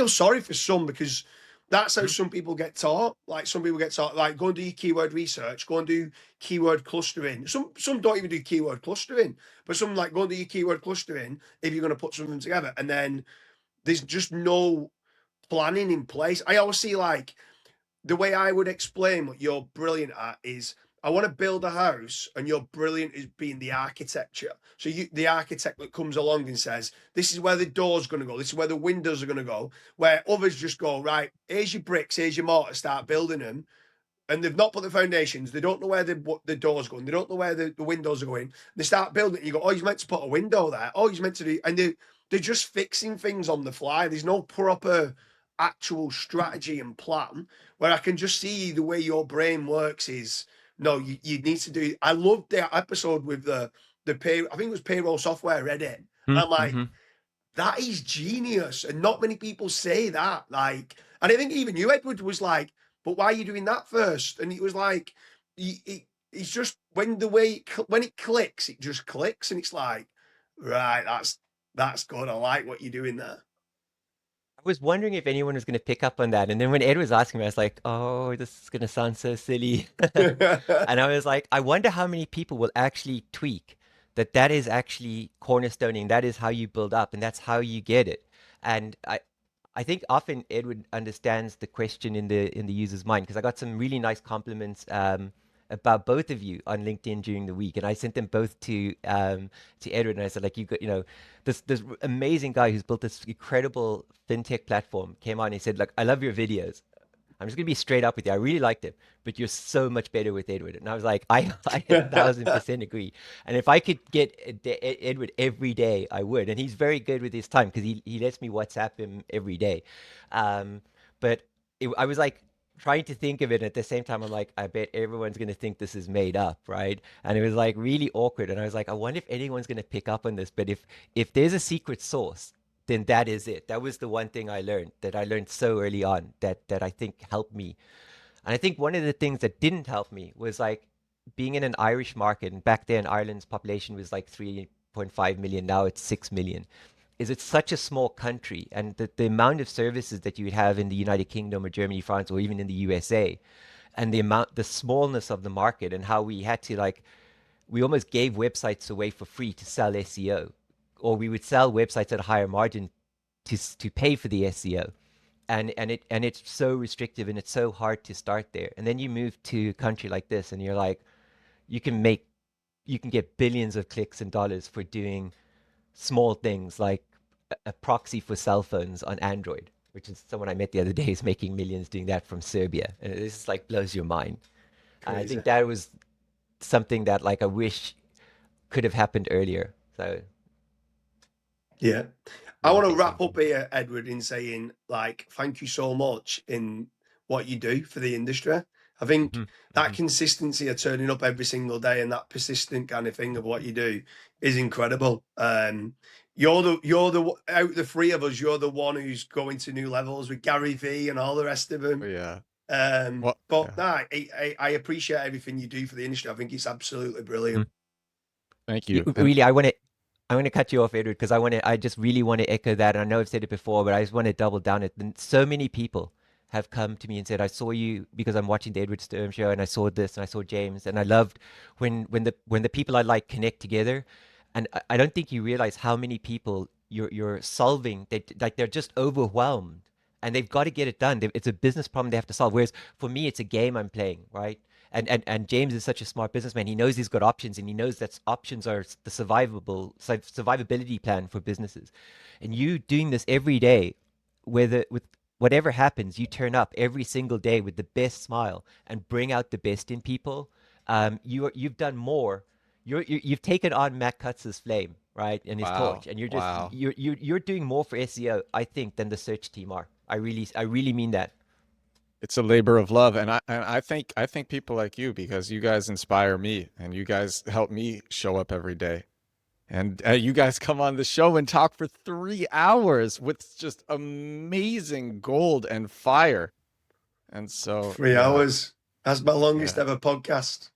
sorry for some, because that's how some people get taught. Like some people get taught, like, go and do your keyword research, go and do keyword clustering. Some don't even do keyword clustering, but some like, go and do your keyword clustering if you're going to put something together. And then there's just no planning in place. I always see, like, the way I would explain what you're brilliant at is, I want to build a house and you're brilliant as being the architecture. So the architect that comes along and says, this is where the door's going to go, this is where the windows are going to go, where others just go, right, here's your bricks, here's your mortar, start building them. And they've not put the foundations, they don't know where the door's going, they don't know where the windows are going. They start building it, and you go, oh, he's meant to put a window there, oh, he's meant to do, and they're just fixing things on the fly. There's no proper actual strategy and plan, where I can just see the way your brain works is, no, you need to do. I loved the episode with the pay, I think it was payroll software Reddit. And I'm like, that is genius. And not many people say that. Like, and I think even you, Edward, was like, but why are you doing that first? And it was like, it's just when it clicks, it just clicks. And it's like, right, that's good. I like what you're doing there. I was wondering if anyone was going to pick up on that. And then when Ed was asking me, I was like, oh, this is going to sound so silly. And I was like, I wonder how many people will actually tweak that is actually cornerstoning. That is how you build up, and that's how you get it. And I think often Edward understands the question in the user's mind, because I got some really nice compliments about both of you on LinkedIn during the week, and I sent them both to Edward, and I said, like, you got, this amazing guy who's built this incredible fintech platform came on and he said, like, I love your videos. I'm just gonna be straight up with you. I really liked it, but you're so much better with Edward. And I was like, I 1000% agree. And if I could get Edward every day, I would. And he's very good with his time because he lets me WhatsApp him every day. But I was like trying to think of it at the same time. I'm like, I bet everyone's gonna think this is made up, right? And it was like really awkward. And I was like, I wonder if anyone's gonna pick up on this. But if there's a secret sauce, then that is it. That was the one thing I learned that I learned so early on that I think helped me. And I think one of the things that didn't help me was like being in an Irish market. And back then, Ireland's population was like 3.5 million. Now it's 6 million. Is it's such a small country, and the amount of services that you would have in the United Kingdom or Germany, France, or even in the USA, and the smallness of the market, and how we had to like, we almost gave websites away for free to sell SEO, or we would sell websites at a higher margin to pay for the SEO. And it's so restrictive and it's so hard to start there. And then you move to a country like this and you're like, you can get billions of clicks and dollars for doing small things like a proxy for cell phones on Android, which is someone I met the other day is making millions doing that from Serbia. And this like blows your mind. And I Crazy. think that was something that like I wish could have happened earlier. So Yeah. I yeah, want to big wrap thank up here, Edward, in saying, like, thank you so much in what you do for the industry. I think you. that consistency of turning up every single day and that persistent kind of thing of what you do is incredible. You're the out of the three of us, you're the one who's going to new levels with Gary V and all the rest of them. Yeah. But Yeah. I appreciate everything you do for the industry. I think it's absolutely brilliant. Thank you. And Really, I want to cut you off, Edward, because I just really want to echo that. And I know I've said it before, but I just want to double down it. And so many people have come to me and said, I saw you because I'm watching the Edward Sturm show and I saw this and I saw James. And I loved when the people I like connect together. And I don't think you realize how many people you're solving. Like they're just overwhelmed and they've got to get it done. It's a business problem they have to solve. Whereas for me, it's a game I'm playing, right? And James is such a smart businessman. He knows he's got options, and he knows that options are the survivability plan for businesses. And you doing this every day, with whatever happens, you turn up every single day with the best smile and bring out the best in people. You've done more. You've taken on Matt Cutz's flame, right, and his wow. torch, and you're just Wow. you're doing more for SEO, I think, than the search team are. I really mean that. It's a labor of love, and I think people like you, because you guys inspire me and you guys help me show up every day. And you guys come on the show and talk for 3 hours with just amazing gold and fire. And so, 3 hours. That's my longest yeah. ever podcast.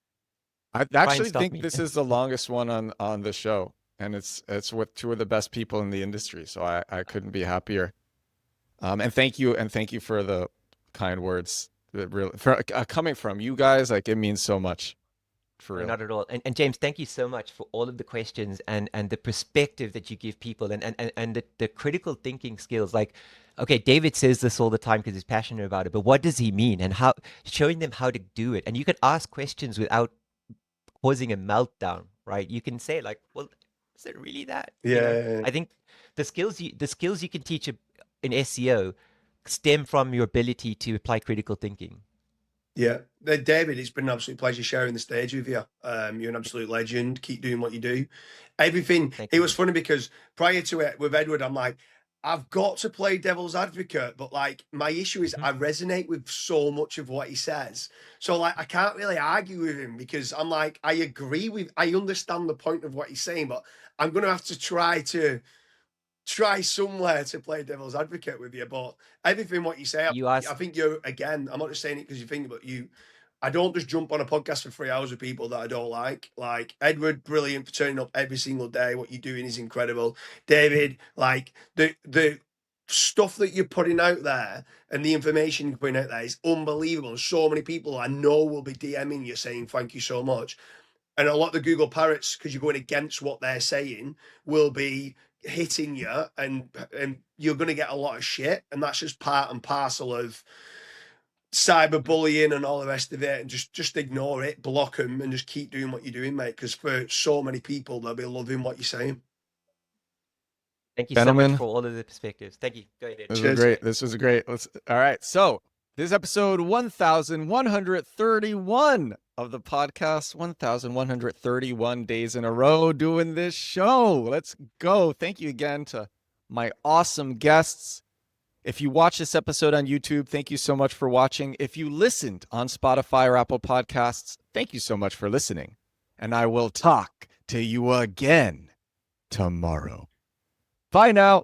I Try and actually stop think me. this is the longest one on the show, and it's with two of the best people in the industry. So I couldn't be happier. And thank you for the kind words that really coming from you guys. Like, it means so much, for No, real. not at all. And James, thank you so much for all of the questions and the perspective that you give people and the critical thinking skills. Like, okay, David says this all the time because he's passionate about it, but what does he mean? And how showing them how to do it. And you can ask questions without causing a meltdown, right? You can say like, well, is it really that? You know, Yeah. I think the skills you can teach in SEO stem from your ability to apply critical thinking. Yeah. David, it's been an absolute pleasure sharing the stage with you. You're an absolute legend. Keep doing what you do. Everything. Thank It you. was funny because prior to it with Edward, I'm like, I've got to play devil's advocate, but like my issue is I resonate with so much of what he says. So like I can't really argue with him because I'm like, I understand the point of what he's saying, but I'm gonna have to try somewhere to play devil's advocate with you. But everything what you say, You I asked. think you're, again, I'm not just saying it because you think, but I don't just jump on a podcast for 3 hours with people that I don't like. Like Edward, brilliant for turning up every single day. What you're doing is incredible. David, like the stuff that you're putting out there and the information you're putting out there is unbelievable. And so many people I know will be DMing you saying thank you so much. And a lot of the Google parrots, because you're going against what they're saying, will be hitting you, and you're going to get a lot of shit, and that's just part and parcel of cyberbullying and all the rest of it. And just ignore it, block them, and just keep doing what you're doing, mate. Because for so many people, they'll be loving what you're saying. Thank you so much Gentlemen, for all of the perspectives. Thank you. Go ahead, Ed. this was Cheers. great. This was great. All right. So This is episode 1131 of the podcast. 1131 days in a row doing this show. Let's go. Thank you again to my awesome guests. If you watch this episode on YouTube, thank you so much for watching. If you listened on Spotify or Apple Podcasts, thank you so much for listening. And I will talk to you again tomorrow. Bye now.